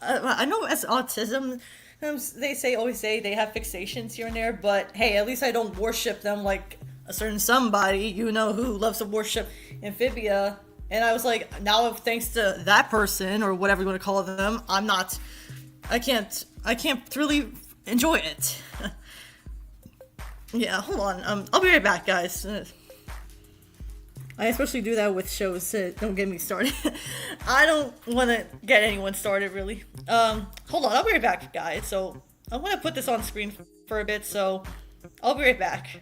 as autism, They always say they have fixations here and there, but hey, at least I don't worship them like a certain somebody, you know, who loves to worship amphibia. And I was like, now thanks to that person or whatever you want to call them, I can't really enjoy it. Yeah, hold on. I'll be right back, guys. I especially do that with shows, so don't get me started. I don't want to get anyone started, really. Hold on, I'll be right back, guys. So, I'm going to put this on screen for a bit, so I'll be right back.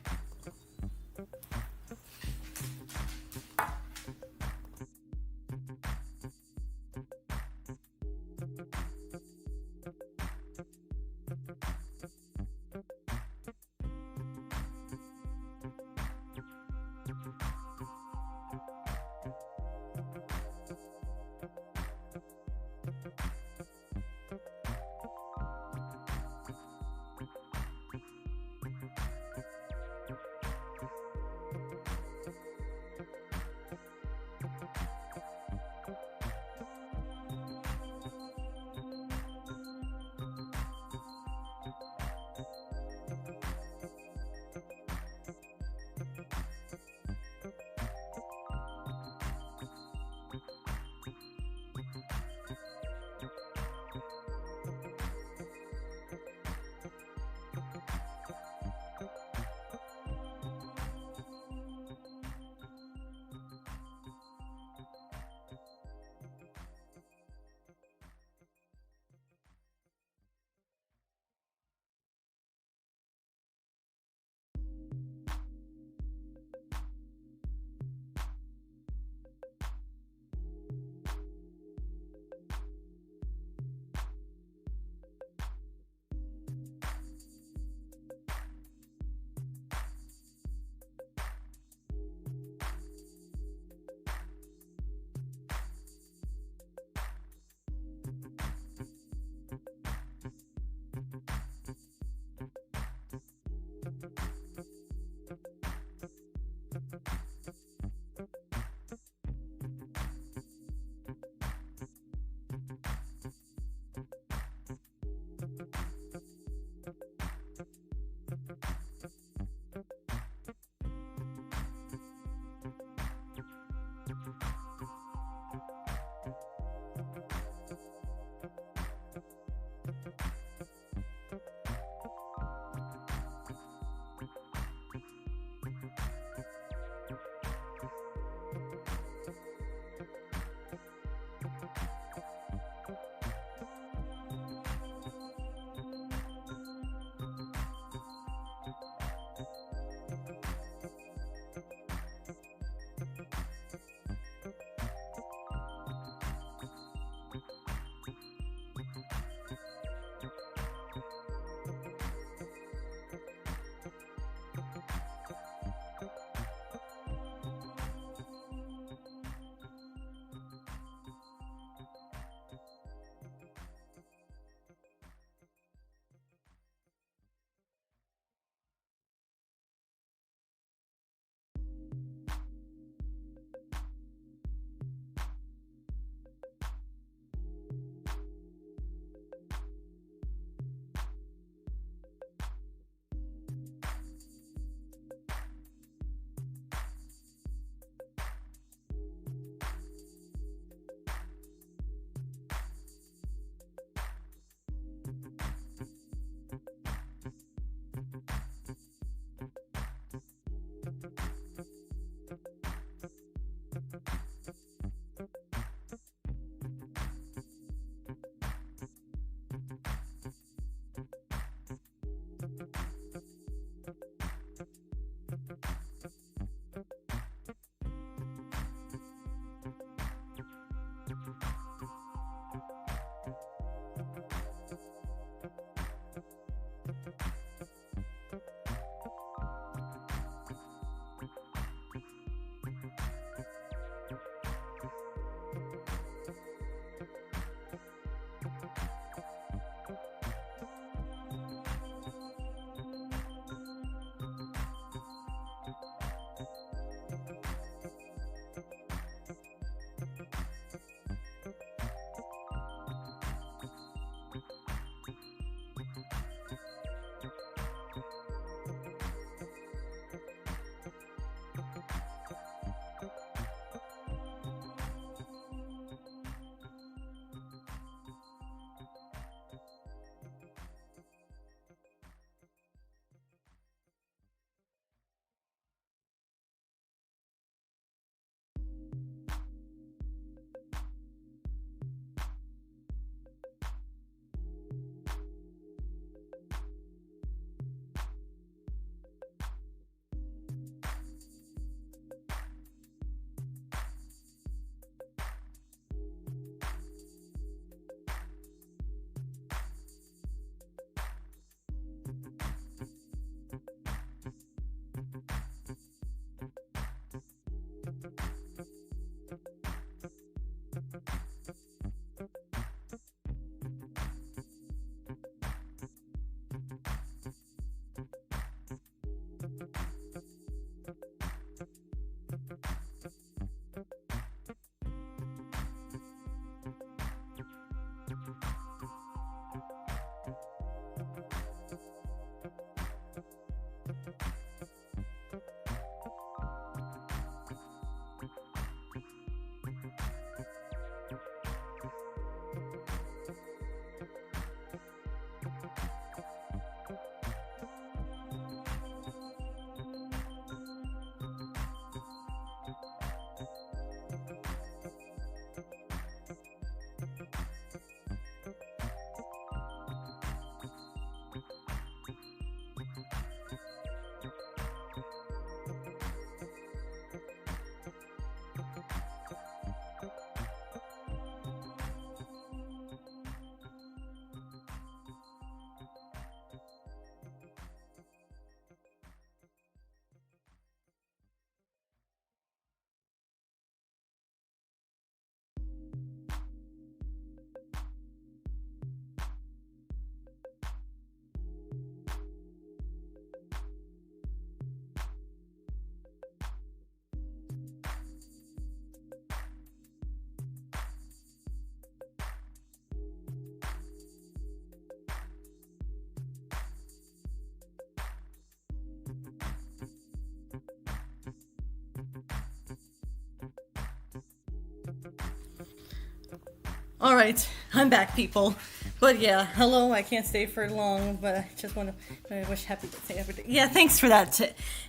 Alright, I'm back, people. But yeah, hello, I can't stay for long, but I just want to wish happy birthday every day. Yeah, thanks for that,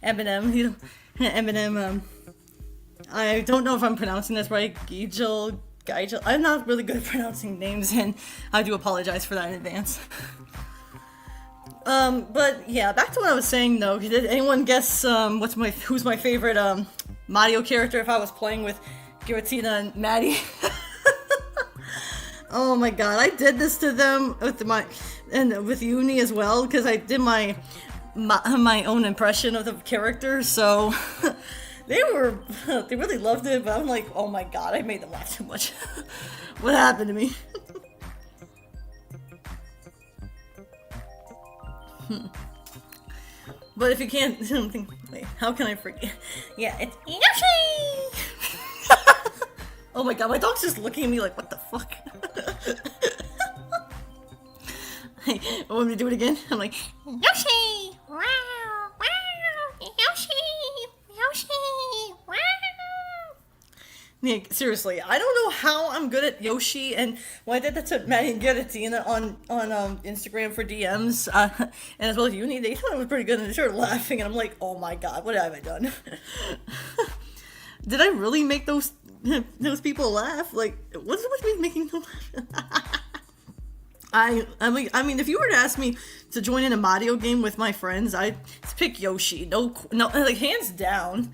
Eminem. Eminem, I don't know if I'm pronouncing this right. Geigel. I'm not really good at pronouncing names, and I do apologize for that in advance. But yeah, back to what I was saying though. Did anyone guess who's my favorite Mario character if I was playing with Giratina and Maddie? Oh my god, I did this to them with Uni as well, because I did my own impression of the character, so they really loved it, but I'm like, oh my god, I made them laugh too much. What happened to me? But if you can't think, wait, how can I forget? Yeah, it's Yoshi! Oh my god, my dog's just looking at me like, what the fuck? Hey, want me to do it again? I'm like, Yoshi! Wow! Wow! Yoshi! Yoshi! Wow! Nick, seriously, I don't know how I'm good at Yoshi, and when I did that to Maddie and Giratina on Instagram for DMs, and as well as Uni, they thought it was pretty good, and they started laughing, and I'm like, oh my god, what have I done? Did I really make those people laugh? Like, what's with me making them laugh? I mean, if you were to ask me to join in a Mario game with my friends, I'd pick Yoshi. No, like, hands down.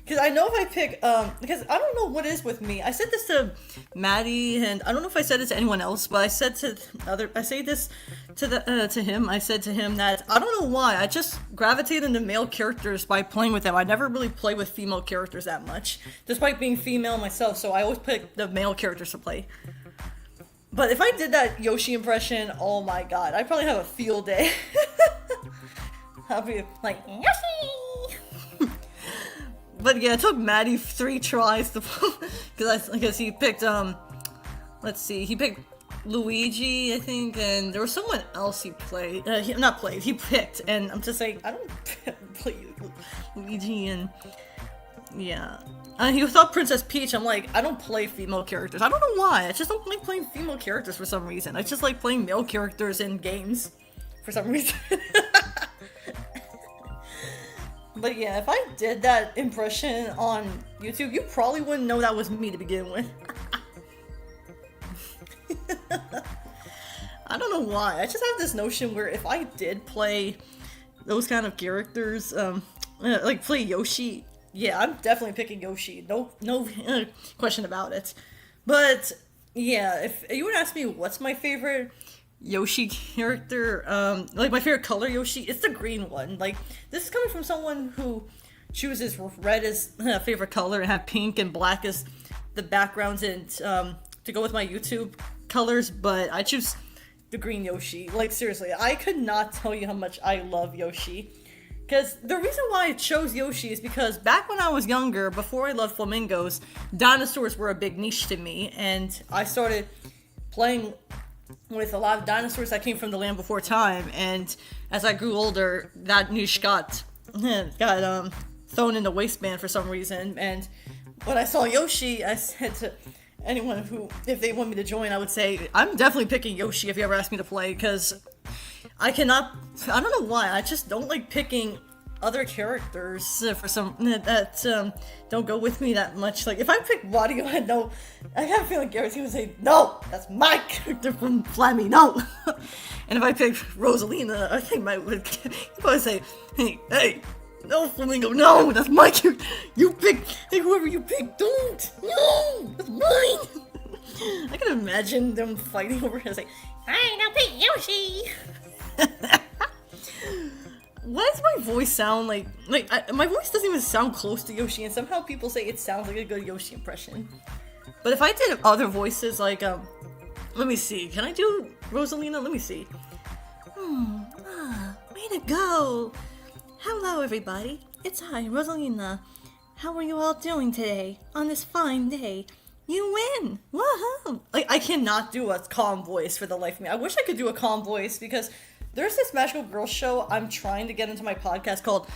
Because I know if I pick, because I don't know what is with me. I said this to Maddie, and I don't know if I said it to anyone else, but I said to him. I said to him that I don't know why. I just gravitate into male characters by playing with them. I never really play with female characters that much, despite being female myself. So I always pick the male characters to play. But if I did that Yoshi impression, oh my god, I'd probably have a field day. I'll be like, Yoshi! But yeah, it took Maddie 3 tries to, because he picked, let's see, he picked Luigi, I think, and there was someone else he picked, and I'm just like, I don't play Luigi, and yeah. He thought Princess Peach. I'm like, I don't play female characters. I don't know why. I just don't like playing female characters for some reason. I just like playing male characters in games for some reason. But yeah, if I did that impression on YouTube, you probably wouldn't know that was me to begin with. I don't know why. I just have this notion where if I did play those kind of characters, like play Yoshi, yeah, I'm definitely picking Yoshi. No question about it. But yeah, if you would ask me what's my favorite Yoshi character, like my favorite color Yoshi, it's the green one. Like, this is coming from someone who chooses red as favorite color and have pink and black as the backgrounds and to go with my YouTube colors, but I choose the green Yoshi. Like, seriously, I could not tell you how much I love Yoshi. Because the reason why I chose Yoshi is because back when I was younger, before I loved flamingos, dinosaurs were a big niche to me, and I started playing with a lot of dinosaurs that came from the land before time, and as I grew older, that niche got thrown in the waistband for some reason, and when I saw Yoshi, I said to anyone who, if they want me to join, I would say, I'm definitely picking Yoshi if you ever ask me to play, because I don't know why, I just don't like picking other characters for some that don't go with me that much. Like, if I pick Wario, I have a feeling Garrett would say, no, that's my character from Flamingo, no. And if I pick Rosalina, I think he'd probably say, hey, no, Flamingo, no, that's my character. You pick, whoever you pick, don't, no, that's mine. I can imagine them fighting over here, like, fine, I'll pick Yoshi. Why does my voice sound like my voice doesn't even sound close to Yoshi, and somehow people say it sounds like a good Yoshi impression. But if I did other voices, like let me see, can I do Rosalina? Let me see. Way to go! Hello, everybody. It's I, Rosalina. How are you all doing today on this fine day? You win! Woohoo! Like, I cannot do a calm voice for the life of me. I wish I could do a calm voice, because there's this Magical Girl show I'm trying to get into my podcast called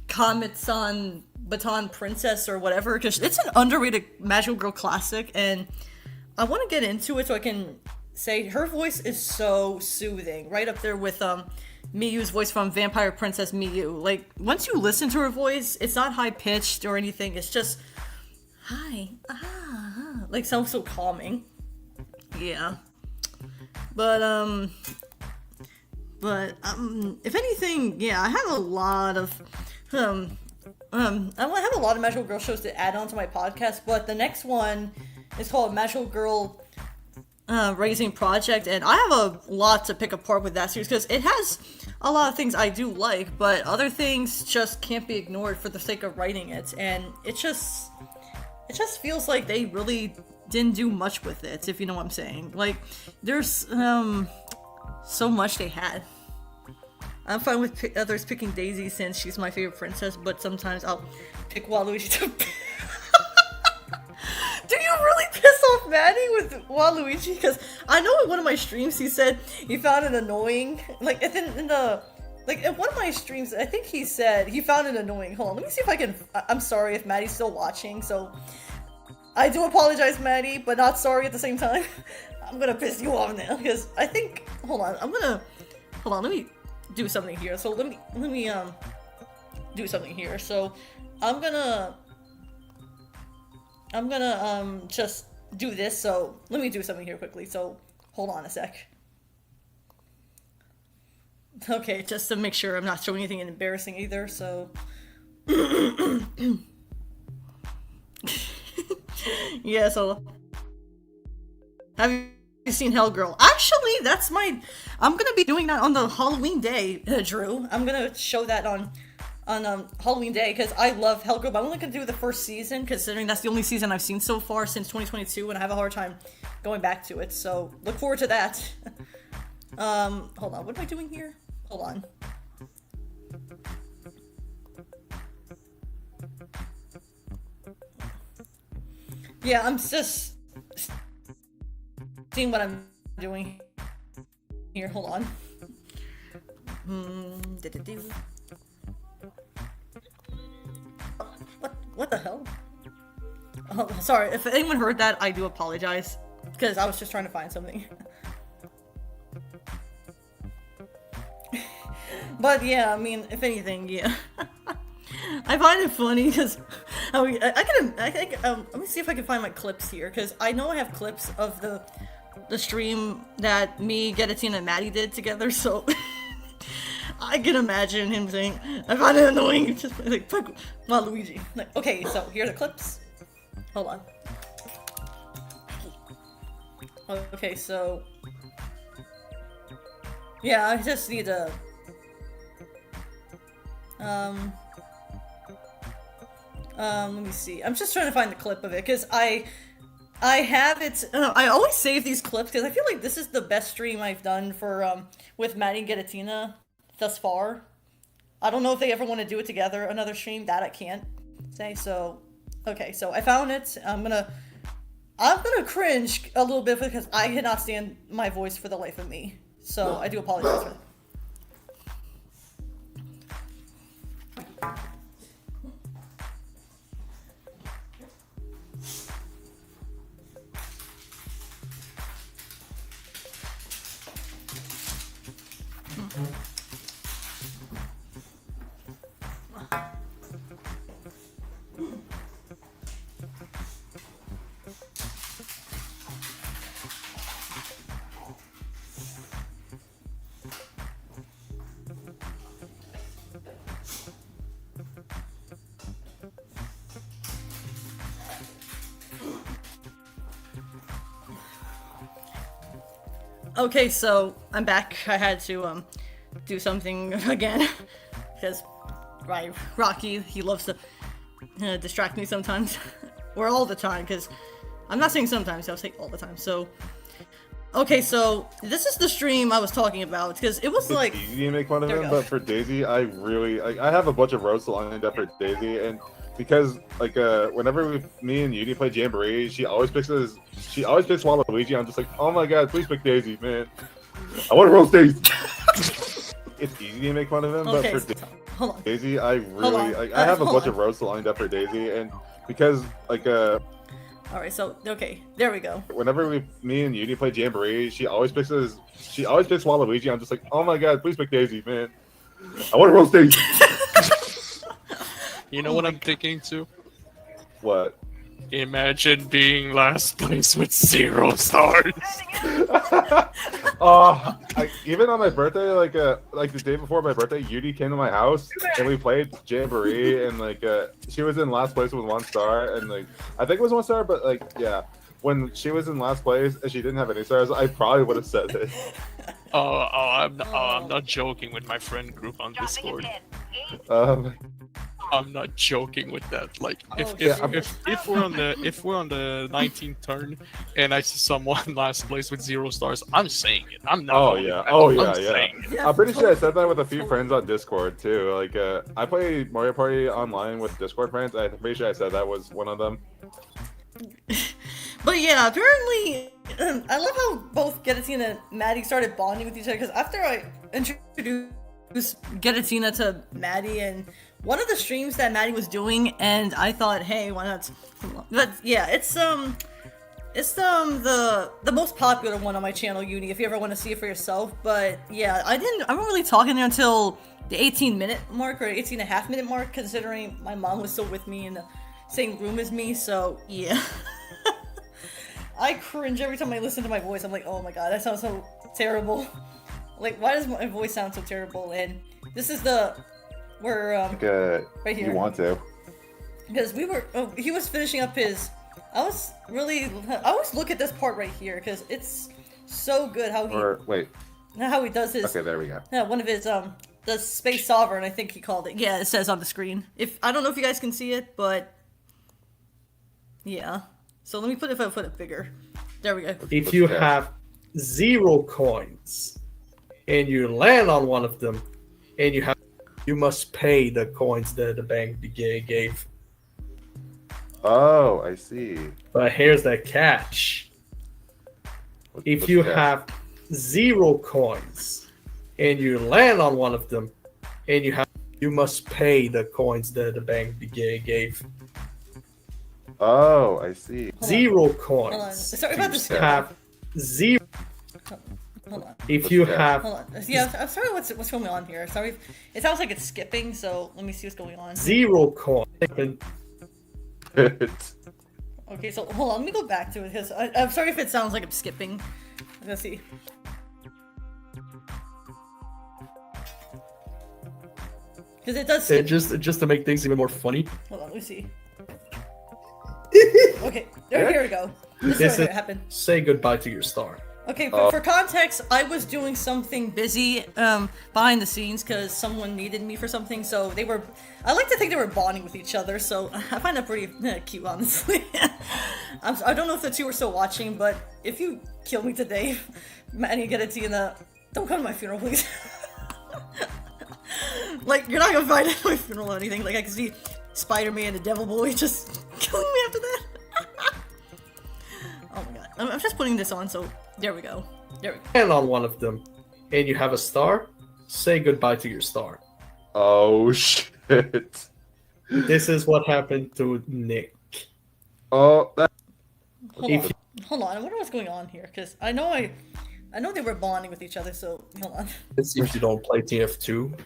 Comet-san Baton Princess or whatever, because it's an underrated Magical Girl classic, and I want to get into it so I can say her voice is so soothing, right up there with Miyu's voice from Vampire Princess Miyu. Like, once you listen to her voice, it's not high pitched or anything. It's just hi, like sounds so calming. Yeah, but if anything, yeah, I have a lot of I have a lot of Magical Girl shows to add on to my podcast, but the next one is called Magical Girl Raising Project, and I have a lot to pick apart with that series because it has a lot of things I do like, but other things just can't be ignored for the sake of writing it, and it just feels like they really didn't do much with it, if you know what I'm saying. Like, there's so much they had. I'm fine with others picking Daisy since she's my favorite princess, but sometimes I'll pick Waluigi to. Do you really piss off Maddie with Waluigi? Because I know in one of my streams he said he found it annoying. Like in one of my streams, I think he said he found it annoying. Hold on, let me see if I can. I'm sorry if Maddie's still watching, so I do apologize, Maddie, but not sorry at the same time. I'm gonna piss you off now because I think. Hold on, let me do something here. So let me do something here. So I'm gonna just do this. So let me do something here quickly. So hold on a sec. Okay, just to make sure I'm not showing anything embarrassing either. So yeah. So have you seen Hellgirl? Actually, that's I'm gonna be doing that on the Halloween day, Drew. I'm gonna show that on Halloween day because I love Hellgirl, but I'm only gonna do the first season considering that's the only season I've seen so far since 2022, and I have a hard time going back to it. So look forward to that. Hold on, what am I doing here? Hold on. Yeah, I'm just seeing what I'm doing here. Hold on. What the hell? Oh, sorry. If anyone heard that, I do apologize because I was just trying to find something. But yeah, I mean, if anything, yeah. I find it funny because let me see if I can find my clips here because I know I have clips of the stream that me, Gettatina, and Maddie did together, so I can imagine him saying, I find it annoying, just like, fuck Waluigi. Like, okay, so here are the clips. Hold on. Okay, so yeah, I just need to let me see. I'm just trying to find the clip of it because I have it. I always save these clips because I feel like this is the best stream I've done for with Maddie and Gettatina thus far. I don't know if they ever want to do it together, another stream. That I can't say. So okay, so I found it. I'm gonna cringe a little bit because I cannot stand my voice for the life of me. So I do apologize for that. Okay, so I'm back. I had to do something again because Rocky, he loves to distract me sometimes, or all the time. Because I'm not saying sometimes, I'll say all the time. So okay, so this is the stream I was talking about because it was like
easy to make fun of him, but for Daisy, I have a bunch of roasts lined up for Daisy, and because like whenever me and Yudi play Jamboree, she always picks Waluigi. I'm just like, oh my god, please pick Daisy, man. I want to roast Daisy. It's easy to make fun of him,
okay,
but for Daisy, I have a bunch of roasts lined up for Daisy, and because like
Alright, so, okay, there we go.
Whenever me and Uni play Jamboree, she always picks Waluigi. I'm just like, oh my god, please pick Daisy, man. I want to roast Daisy.
You know what I'm thinking too?
What?
Imagine being last place with 0 stars.
Even on my birthday, like the day before my birthday, Yudi came to my house and we played Jamboree, and she was in last place with 1 star, and I think it was 1 star, but yeah, when she was in last place and she didn't have any stars, I probably would have said it.
I'm not joking with my friend group on Discord. I'm not joking with that. Like, if we're on the 19th turn and I see someone last place with 0 stars, I'm saying it. I'm not.
I'm pretty sure I said that with a few friends on Discord too. I play Mario Party online with Discord friends. I'm pretty sure I said that was one of them.
But yeah, apparently, I love how both Getatina and Maddie started bonding with each other, because after I introduced Getatina to Maddie and one of the streams that Maddie was doing, and I thought, hey, why not? But yeah, it's the most popular one on my channel, Uni, if you ever want to see it for yourself. But yeah, I wasn't really talking there until the 18-minute mark, or 18.5-minute mark, considering my mom was still with me in the same room as me, so yeah. I cringe every time I listen to my voice. I'm like, oh my god, that sounds so terrible. Like, why does my voice sound so terrible? And this is right here.
You want to?
Because he was finishing up his. I always look at this part right here because it's so good how he does his.
Okay, there we go.
Yeah, one of his the Space Sovereign, I think he called it. Yeah, it says on the screen. I don't know if you guys can see it, but yeah. So let me put it bigger. There we go.
If you have 0 coins and you land on one of them, and you must pay the coins that the bank gave.
Oh, I see.
But here's the catch. If you have 0 coins and you land on one of them, and you must pay the coins that the bank gave.
Oh, I see.
0 coins.
Hold on. Sorry about this.
Have 0.
Hold on.
If you have.
Hold on. Yeah, I'm sorry. What's going on here? Sorry. It sounds like it's skipping. So let me see what's going on.
0 coins.
Okay, so hold on. Let me go back to it because I'm sorry if it sounds like I'm skipping. Let's see. Because it does. Skip.
Just to make things even more funny.
Hold on. Let me see. Okay, here we go. This is what happened.
Say goodbye to your star.
Okay, for context, I was doing something busy behind the scenes because someone needed me for something. So I like to think they were bonding with each other. So I find that pretty cute, honestly. I don't know if the two are still watching, but if you kill me today, Manny, Getatina, don't come to my funeral, please. Like, you're not gonna find it at my funeral or anything. Like, I can see Spider-Man and the Devil Boy just killing me after that. Oh my god. I'm just putting this on, so there we go.
And on one of them, and you have a star, say goodbye to your star.
Oh shit.
This is what happened to Nick.
Oh, that.
Hold on. I wonder what's going on here, because I know they were bonding with each other, so hold on.
Let's see if you don't play TF2.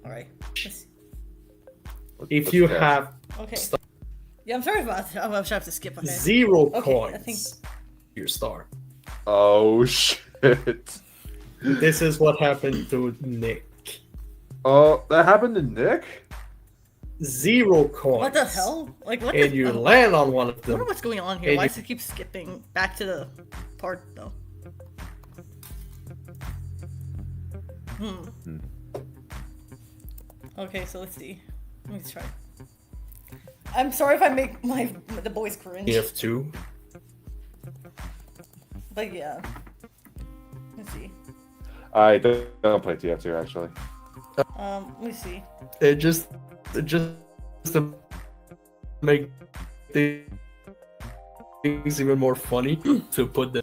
Alright.
If you have.
Okay. Yeah, I'm sorry about that. I'm gonna have to skip ahead.
0 coins.
I think
your star.
Oh shit.
This is what happened to Nick.
Oh, that happened to Nick?
0 coins.
What the hell? Like what?
And you land on one of them.
I wonder what's going on here. Why does it keep skipping back to the part though? Okay, so let's see. Let me try. I'm sorry if I make the boys cringe.
TF2.
But yeah. Let's see.
I don't play TF2 actually.
Let me see.
It just to make things even more funny to put the.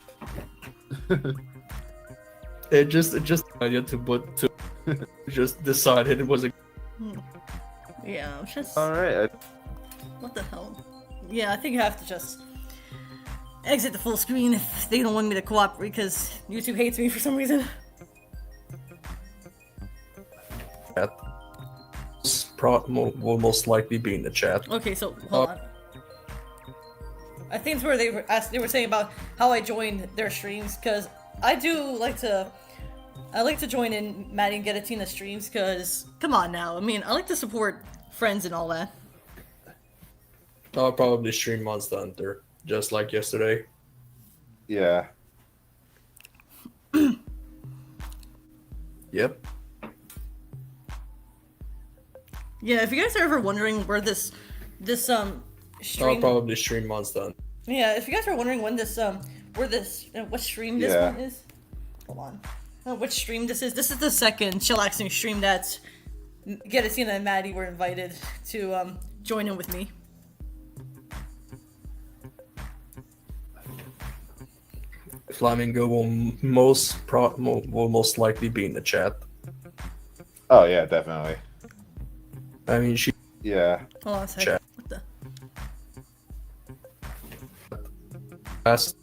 It just idea to just decided it was a.
Yeah, I'm just.
All right.
What the hell? Yeah, I think I have to just exit the full screen if they don't want me to cooperate because YouTube hates me for some reason.
Chat. Will most likely be in the chat.
Okay, so hold on. I think it's where they were saying about how I joined their streams because I like to join in Maddie and Getatina streams because come on now, I mean I like to support friends and all that.
I'll probably stream Monster Hunter just like yesterday.
Yeah.
Yep.
Yeah, if you guys are ever wondering where this stream,
I'll probably stream Monster Hunter.
Yeah, if you guys are wondering when this what stream this one is, hold on, which stream this is the second chillaxing stream that Getatina and Maddie were invited to join in with me.
Flamingo will most likely be in the chat.
Oh yeah, definitely.
I mean, she.
Yeah.
Hold on a second.
Chat.
What the?
Last.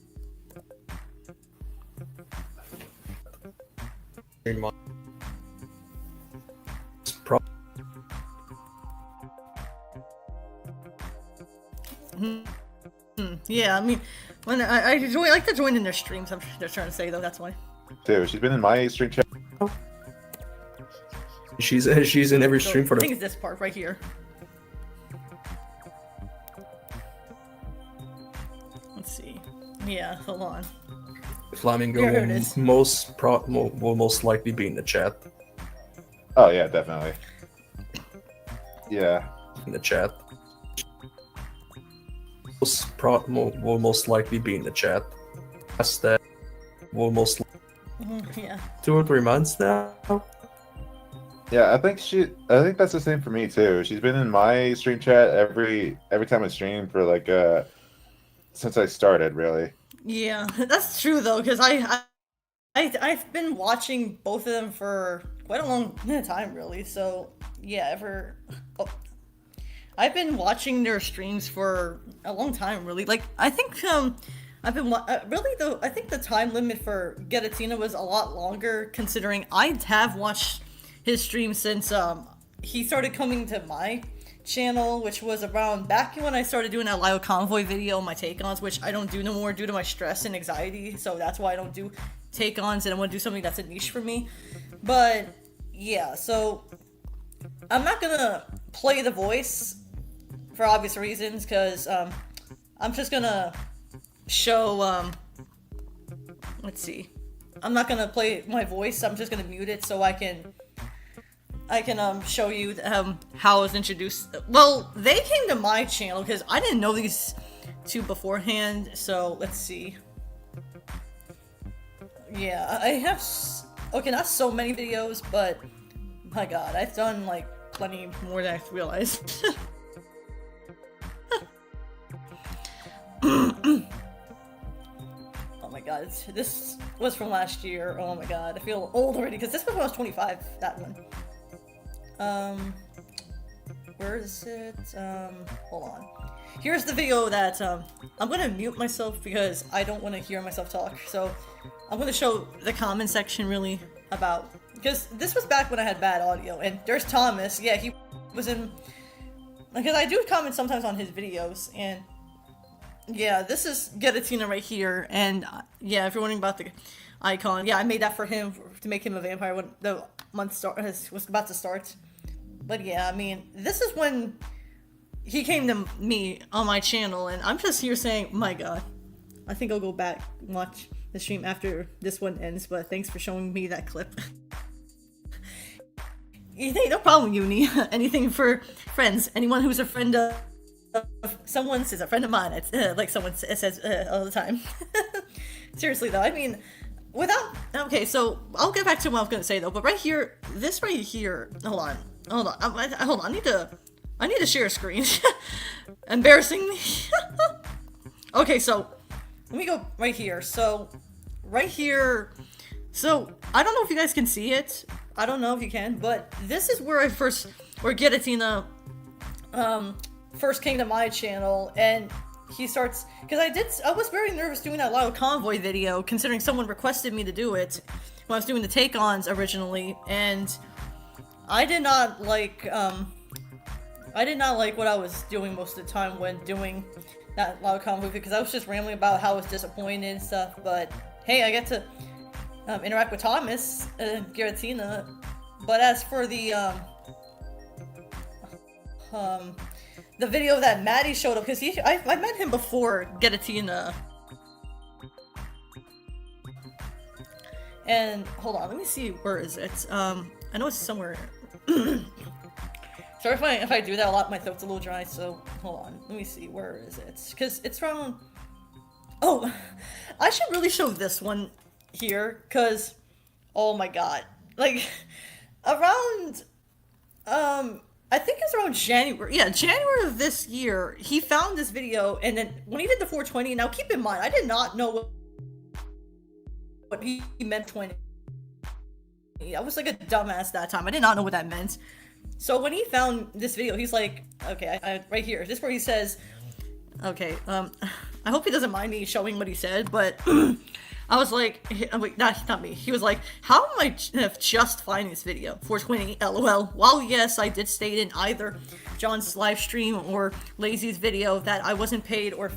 Yeah, I mean, when I like to join in their streams. I'm they're trying to say though. That's why.
Dude, she's been in my stream chat.
She's in every
So,
stream for
I think
the.
it's this part right here. Let's see. Yeah, hold on.
Flamingo
Here it is.
will most likely be in the chat.
Oh yeah, definitely. Yeah.
In the chat. Will most likely be in the chat. That's that. Will most
Yeah.
2 or 3 months now.
Yeah, I think that's the same for me too. She's been in my stream chat every time I stream for like since I started, really.
Yeah, that's true though, because I've been watching both of them for quite a long time, really. So yeah, I've been watching their streams for a long time, really. Like I think I've been really though. I think the time limit for Getatina was a lot longer, considering I have watched his stream since he started coming to my channel, which was around back when I started doing that Lyle Convoy video, my take-ons, which I don't do no more due to my stress and anxiety, so that's why I don't do take-ons, and I want to do something that's a niche for me. But yeah, so I'm not gonna play the voice for obvious reasons, because I'm just gonna show let's see, I'm not gonna play my voice, I'm just gonna mute it so I can show you how I was introduced. Well, they came to my channel because I didn't know these two beforehand. So let's see. Yeah, I have. Okay, not so many videos, but my God, I've done like plenty more than I realized. Oh my God, this was from last year. Oh my God, I feel old already because this was when I was 25. That one. Where is it? Hold on. Here's the video that, I'm gonna mute myself because I don't want to hear myself talk, so I'm gonna show the comment section really about, because this was back when I had bad audio, and there's Thomas, yeah, he was in, because I do comment sometimes on his videos, and yeah, this is Getatina right here, and yeah, if you're wondering about the icon, yeah, I made that for him to make him a vampire when the month was about to start. But yeah, I mean, this is when he came to me on my channel, and I'm just here saying, my God, I think I'll go back and watch the stream after this one ends, but thanks for showing me that clip. No problem, Uni. Anything for friends. Anyone who's a friend of someone's is a friend of mine. It's like someone says all the time. Seriously though, I mean, okay, so I'll get back to what I was gonna say though, but right here, this right here, hold on, I need to share a screen. Embarrassing me. Okay, so let me go right here. So right here, so I don't know if you guys can see it. I don't know if you can, but this is where where Getatina first came to my channel, and he starts, because I was very nervous doing that Lotto Convoy video, considering someone requested me to do it when I was doing the take-ons originally, and I did not like what I was doing most of the time when doing that Lotto Convoy, because I was just rambling about how I was disappointed and stuff, but hey, I get to interact with Thomas, Giratina. But as for the video that Maddie showed up, because I met him before Giratina. And hold on, let me see, where is it? I know it's somewhere. Sorry if I do that a lot, my throat's a little dry, so hold on, let me see, where is it? Because it's from... Oh, I should really show this one here, because, oh my god, like, around, I think it's around January, yeah, January of this year, he found this video, and then when he did the 420, now keep in mind, I did not know what he meant 20. I was like a dumbass that time, I did not know what that meant. So when he found this video, he's like, okay, right here, this is where he says, okay, I hope he doesn't mind me showing what he said, but I was like, not me. He was like, how am I just finding this video? 420, lol. While yes, I did state in either John's live stream or Lazy's video that I wasn't paid or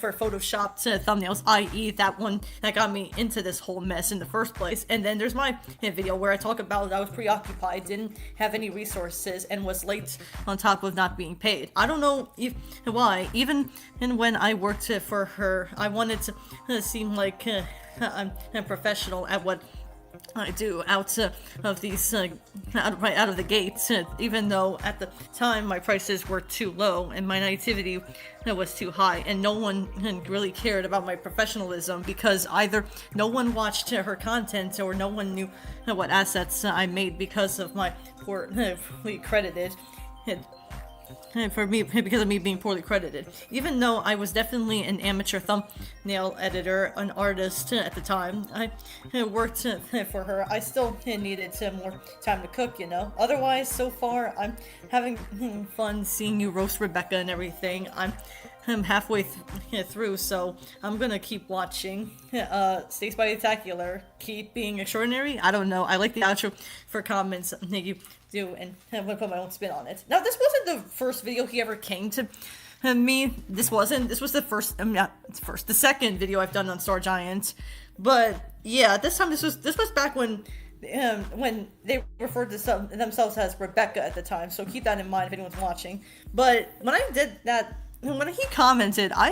for photoshopped thumbnails, i.e. that one that got me into this whole mess in the first place. And then there's my video where I talk about I was preoccupied, didn't have any resources, and was late on top of not being paid. I don't know why. Even when I worked for her, I wanted to seem like I'm professional at what I do out of these right out of the gates, even though at the time my prices were too low and my nativity was too high, and no one really cared about my professionalism because either no one watched her content or no one knew what assets I made because of my poorly credited. For me, because of me being poorly credited. Even though I was definitely an amateur thumbnail editor, an artist at the time, I worked for her, I still needed more time to cook, you know? Otherwise, so far, I'm having fun seeing you roast Rebecca and everything. I'm halfway through, so I'm gonna keep watching. Stay spectacular. Keep being extraordinary. I don't know. I like the outro for comments you do, and I'm gonna put my own spin on it. Now, this wasn't the first video he ever came to me. This was the first. The second video I've done on Star Giant. But yeah, this time this was back when they referred to themselves as Rebecca at the time. So keep that in mind if anyone's watching. But when I did that. When he commented, I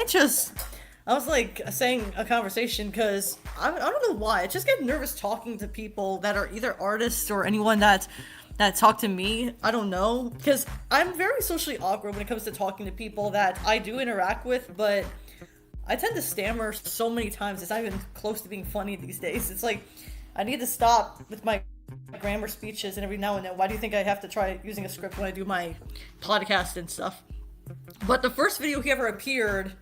was like saying a conversation because I don't know why. I just get nervous talking to people that are either artists or anyone that talk to me. I don't know, because I'm very socially awkward when it comes to talking to people that I do interact with, but I tend to stammer so many times it's not even close to being funny these days. It's like I need to stop with my grammar speeches, and every now and then, why do you think I have to try using a script when I do my podcast and stuff? But the first video he ever appeared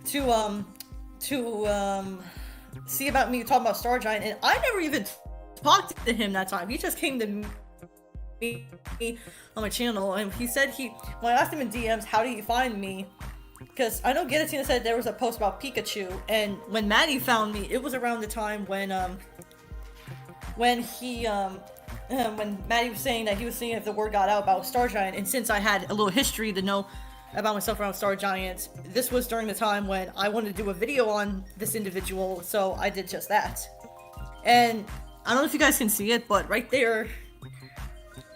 to see about me talking about Star Giant, and I never even talked to him that time. He just came to me on my channel, and he said when I asked him in DMs, how did he find me? Because I know Giratina said there was a post about Pikachu, and when Maddie found me, it was around the time when Maddie was saying that he was seeing if the word got out about Star Giant, and since I had a little history to know about myself around Star Giant, this was during the time when I wanted to do a video on this individual, so I did just that. And I don't know if you guys can see it, but right there,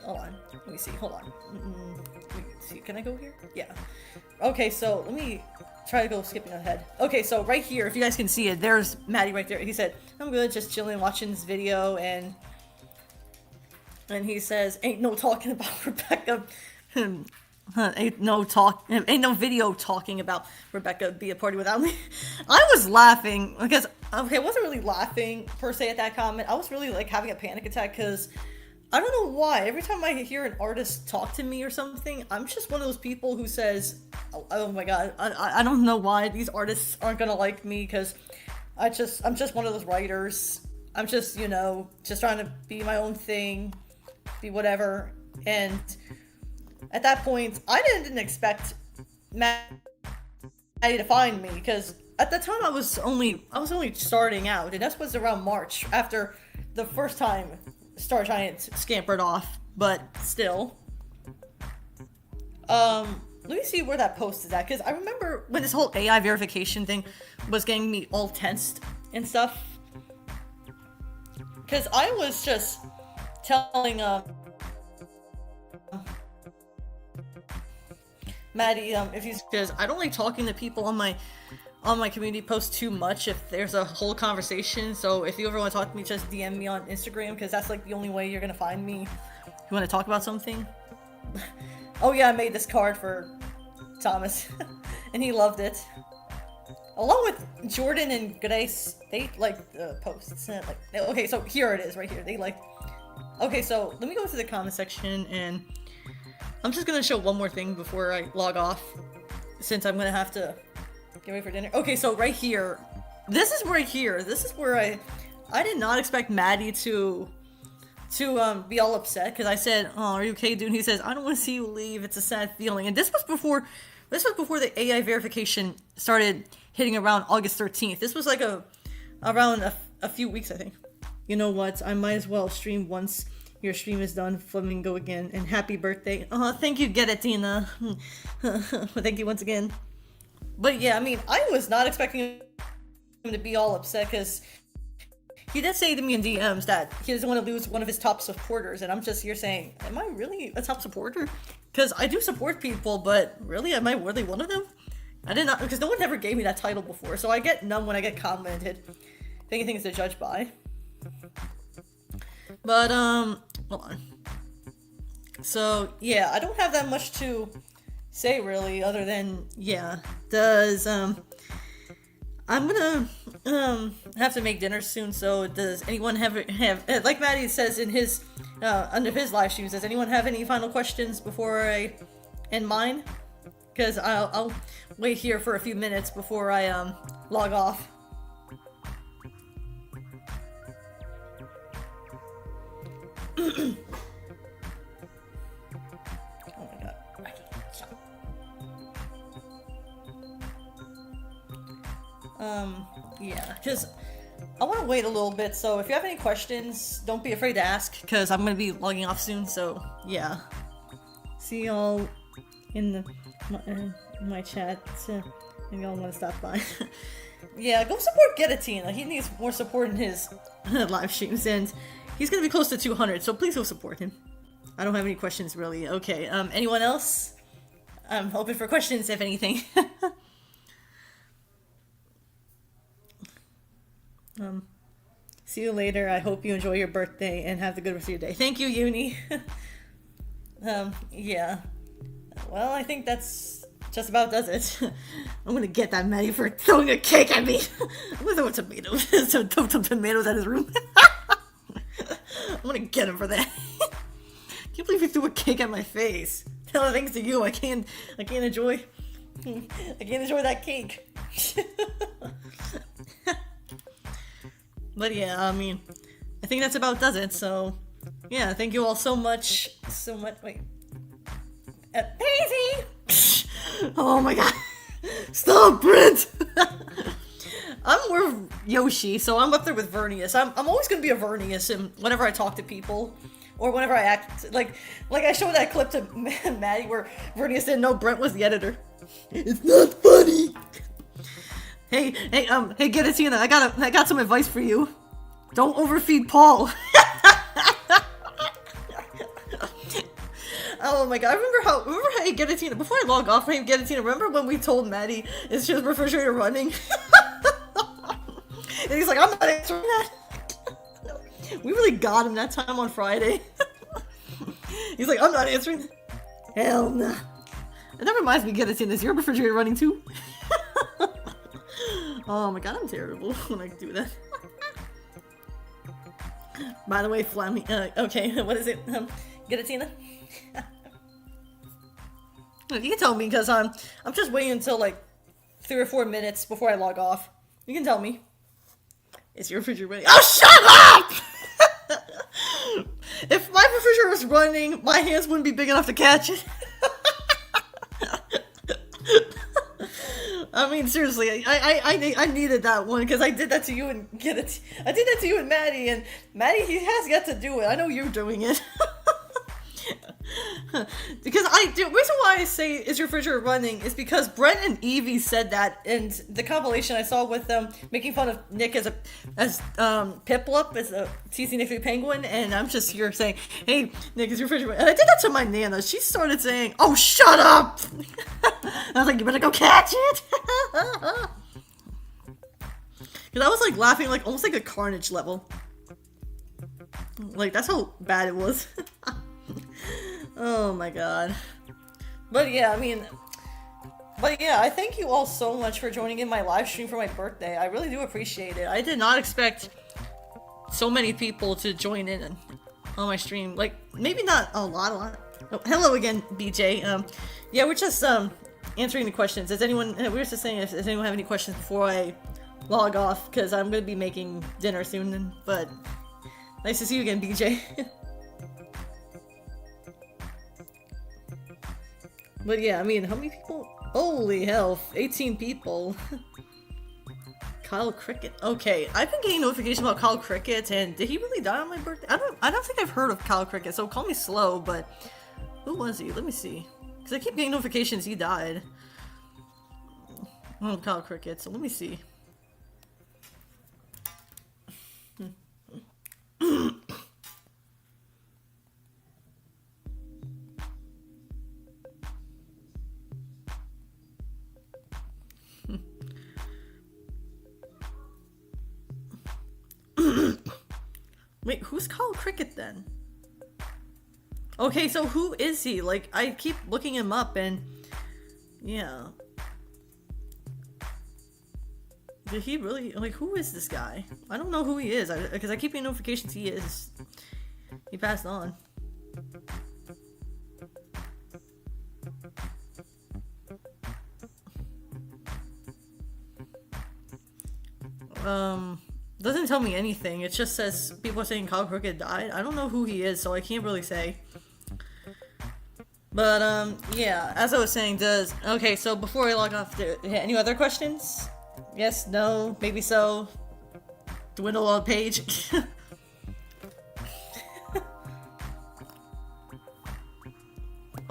hold on, let me see, hold on, let me see, can I go here? Yeah. Okay, so let me try to go skipping ahead. Okay, so right here, if you guys can see it, there's Maddie right there. He said, I'm good, just chilling, watching this video, and he says, ain't no talking about Rebecca. Ain't no video talking about Rebecca be a party without me. I was laughing because, okay, I wasn't really laughing per se at that comment. I was really like having a panic attack because I don't know why. Every time I hear an artist talk to me or something, I'm just one of those people who says, oh my god, I don't know why these artists aren't gonna like me because I'm just one of those writers. I'm just, just trying to be my own thing. Be whatever, and at that point I didn't expect Maddie to find me, because at the time I was only starting out, and that was around March after the first time Star Giant scampered off. But still, let me see where that post is at, because I remember when this whole AI verification thing was getting me all tensed and stuff. Because I was just telling Maddie if he's, because I don't like talking to people on my community post too much if there's a whole conversation. So if you ever want to talk to me, just DM me on Instagram, because that's like the only way you're gonna find me. You want to talk about something? Oh yeah, I made this card for Thomas and he loved it. Along with Jordan and Grace, they liked the posts. Like, okay, so here it is, right here. They liked. Okay, so let me go to the comment section, and I'm just gonna show one more thing before I log off, since I'm gonna have to get ready for dinner. Okay, so right here, this is where I did not expect Maddie to be all upset, because I said, "Oh, are you okay, dude?" He says, "I don't want to see you leave. It's a sad feeling." And this was before the AI verification started hitting around August 13th. This was like around a few weeks, I think. You know what? I might as well stream once your stream is done, Flamingo again, and happy birthday. Thank you, Gettatina. Thank you once again. But yeah, I mean, I was not expecting him to be all upset, because he did say to me in DMs that he doesn't want to lose one of his top supporters, and I'm just here saying, am I really a top supporter? Because I do support people, but really, am I really one of them? I did not, because no one ever gave me that title before, so I get numb when I get commented. If anything is to judge by. But, hold on. So, yeah, I don't have that much to say, really, other than, yeah, I'm gonna, have to make dinner soon, so does anyone have, like Maddie says in his, under his live streams, does anyone have any final questions before I end mine? Because I'll wait here for a few minutes before I, log off. Oh my god. I can't stop. Yeah, because I want to wait a little bit, so if you have any questions, don't be afraid to ask, because I'm going to be logging off soon, so yeah. See y'all in my chat, and y'all want to stop by. Yeah, go support Gettatina. He needs more support in his live streams, and he's going to be close to 200, so please go support him. I don't have any questions, really. Okay, anyone else? I'm open for questions, if anything. See you later. I hope you enjoy your birthday and have the good rest of your day. Thank you, Uni. Yeah. Well, I think that's just about does it. I'm gonna get that Maddie for throwing a cake at me. I'm gonna throw tomatoes, some tomatoes at his room. I'm gonna get him for that. Can't believe he threw a cake at my face. Hell, thanks to you, I can't enjoy that cake. But yeah, I mean, I think that's about does it. So yeah, thank you all so much. Wait, Daisy. Oh my god, stop, Brent. I'm more Yoshi, so I'm up there with Vernius. I'm always gonna be a Vernius, and whenever I talk to people, or whenever I act, like I showed that clip to Maddie where Vernius didn't know Brent was the editor. It's not funny. Hey, Gettatina, I got some advice for you. Don't overfeed Paul. Oh my god, remember how Gettatina, before I log off, Gettatina, remember when we told Maddie is his refrigerator running? And he's like, I'm not answering that. We really got him that time on Friday. He's like, I'm not answering that. Hell no. And that reminds me, Gettatina, is your refrigerator running too? Oh my god, I'm terrible when I do that. By the way, Flamingo, okay, what is it? Gettatina? You can tell me, because I'm just waiting until like 3 or 4 minutes before I log off. You can tell me. Is your refrigerator running? Oh, shut up! If my refrigerator was running, my hands wouldn't be big enough to catch it. I mean, seriously, I needed that one because I did that to you and I did that to you and Maddie, and Maddie, he has got to do it. I know you're doing it. Because the reason why I say is your refrigerator running is because Brent and Evie said that in the compilation I saw with them making fun of Nick as Piplup, as a teasing Nick the Penguin, and I'm just here saying, hey, Nick, is your refrigerator running? And I did that to my Nana. She started saying, oh, shut up! I was like, you better go catch it! Because I was like laughing like almost like a Carnage level. Like, that's how bad it was. Oh my god. But yeah, I thank you all so much for joining in my live stream for my birthday. I really do appreciate it. I did not expect so many people to join in on my stream. Like, maybe not a lot. Oh, hello again, BJ. Yeah, we're just answering the questions. We were just saying, does anyone have any questions before I log off? Because I'm going to be making dinner soon, but nice to see you again, BJ. But yeah, I mean, how many people? Holy hell, 18 people. Kyle Cricket. Okay, I've been getting notifications about Kyle Cricket, and did he really die on my birthday? I don't think I've heard of Kyle Cricket, so call me slow, but who was he? Let me see. Because I keep getting notifications he died. Oh, Kyle Cricket, so let me see. Wait, who's Kyle Cricket then? Okay, so who is he? Like, I keep looking him up and... Yeah. Did he really... Like, who is this guy? I don't know who he is, because I keep getting notifications he passed on. Doesn't tell me anything. It just says people are saying Kyle Cricket died. I don't know who he is, so I can't really say. But, yeah, as I was saying, okay, so before I log off, any other questions? Yes, no, maybe so. Dwindle on page.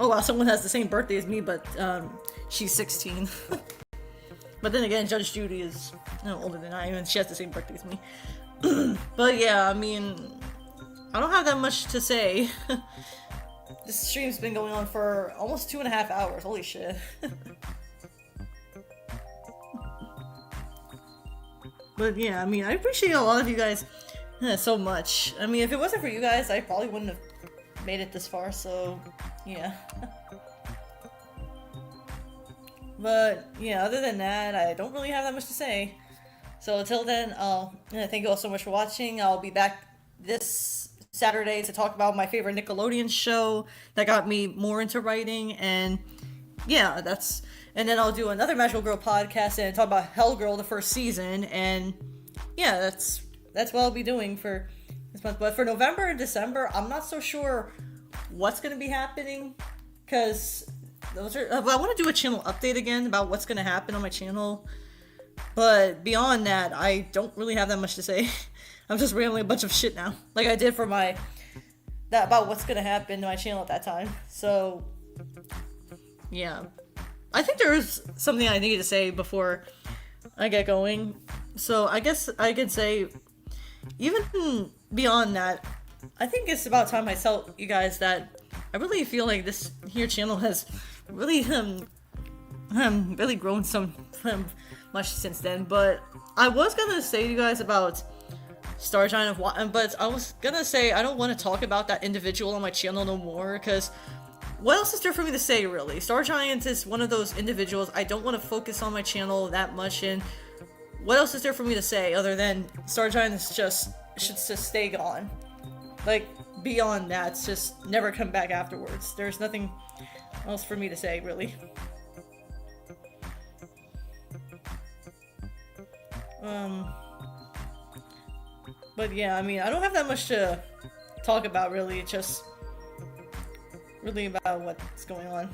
Oh wow, someone has the same birthday as me, but, she's 16. But then again, Judge Judy is older than I am, and she has the same birthday as me. But yeah, I mean, I don't have that much to say. This stream's been going on for almost 2.5 hours. Holy shit. But yeah, I mean, I appreciate a lot of you guys so much. I mean, if it wasn't for you guys, I probably wouldn't have made it this far, so yeah. But yeah, other than that, I don't really have that much to say. So until then, thank you all so much for watching. I'll be back this Saturday to talk about my favorite Nickelodeon show that got me more into writing, and yeah, and then I'll do another Magical Girl podcast and talk about Hell Girl, the first season, and yeah, that's what I'll be doing for this month. But for November and December, I'm not so sure what's going to be happening, because I want to do a channel update again about what's going to happen on my channel. But beyond that, I don't really have that much to say. I'm just rambling a bunch of shit now, like I did for about what's going to happen to my channel at that time. So yeah, I think there is something I need to say before I get going. So I guess I could say, even beyond that, I think it's about time I tell you guys that I really feel like this here channel has really really grown so much since then. But I was gonna say to you guys about Star Giant but I was gonna say I don't want to talk about that individual on my channel no more, because what else is there for me to say, really? Star Giant is one of those individuals I don't want to focus on my channel that much, and what else is there for me to say other than Star Giant should just stay gone? Like, beyond that, it's just never come back afterwards. There's nothing else for me to say, really. But yeah, I mean, I don't have that much to talk about, really. It's just really about what's going on.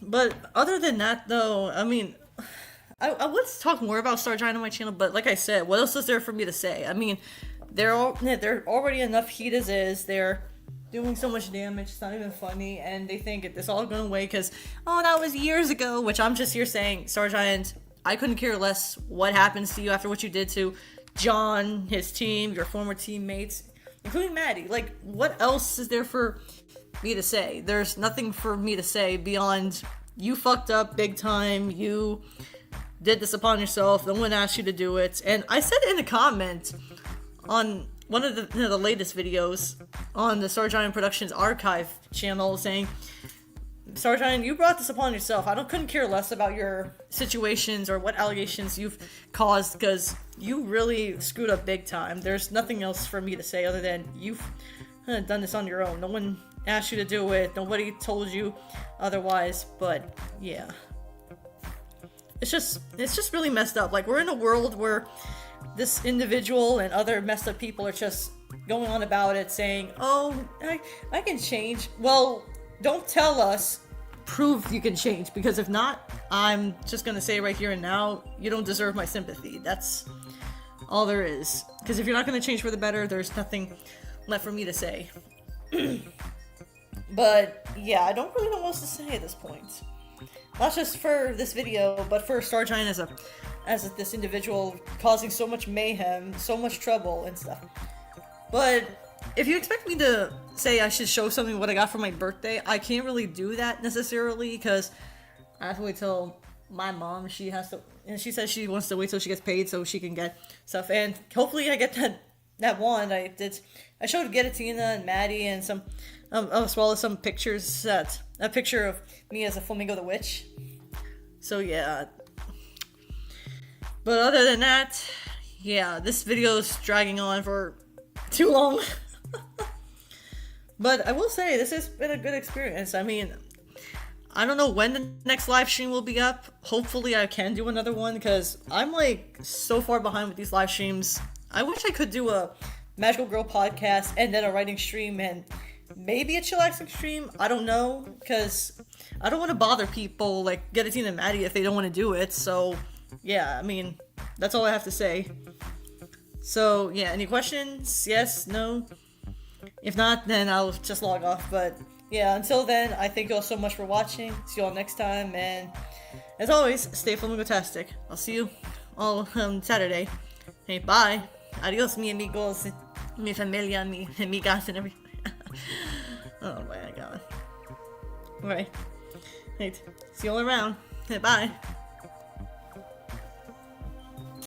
But other than that, though, I mean, I would talk more about Star Giant on my channel, but like I said, what else is there for me to say? I mean, they're already enough heat as is. They're doing so much damage, it's not even funny, and they think it's all going away because, oh, that was years ago, which I'm just here saying, Star Giant, I couldn't care less what happens to you after what you did to John, his team, your former teammates, including Maddie. Like, what else is there for me to say? There's nothing for me to say beyond you fucked up big time, you did this upon yourself, no one asked you to do it. And I said in a comment on one of the latest videos on the Star Giant Productions archive channel saying, Star Giant, you brought this upon yourself. Couldn't care less about your situations or what allegations you've caused, because you really screwed up big time. There's nothing else for me to say other than you've done this on your own. No one asked you to do it. Nobody told you otherwise. But yeah, it's just really messed up. Like, we're in a world where this individual and other messed up people are just going on about it, saying, "Oh, I can change." Well, don't tell us. Prove you can change, because if not, I'm just gonna say right here and now, you don't deserve my sympathy. That's all there is. Because if you're not gonna change for the better, there's nothing left for me to say. But yeah, I don't really know what else to say at this point. Not just for this video, but for Star Giant as this individual causing so much mayhem, so much trouble and stuff. But if you expect me to say I should show something what I got for my birthday, I can't really do that necessarily, because I have to wait till my mom, she says she wants to wait till she gets paid so she can get stuff, and hopefully I get that wand. I showed Gettatina and Maddie and some, as well as some pictures, a picture of me as a Flamingo the Witch. So yeah. But other than that, yeah, this video is dragging on for too long. But I will say, this has been a good experience. I mean, I don't know when the next live stream will be up. Hopefully I can do another one, because I'm like so far behind with these live streams. I wish I could do a Magical Girl podcast and then a writing stream and maybe a chillaxing stream. I don't know, because I don't want to bother people like Gettatina and Maddie if they don't want to do it. So yeah, I mean, that's all I have to say. So yeah, any questions? Yes? No? If not, then I'll just log off. But yeah, until then, I thank you all so much for watching. See you all next time, and as always, stay Flamingo-tastic. I'll see you all Saturday. Hey, bye. Adios, mi amigos, mi familia, mi amigas, and everything. Oh my god. Alright. Hey, see you all around. Hey, bye.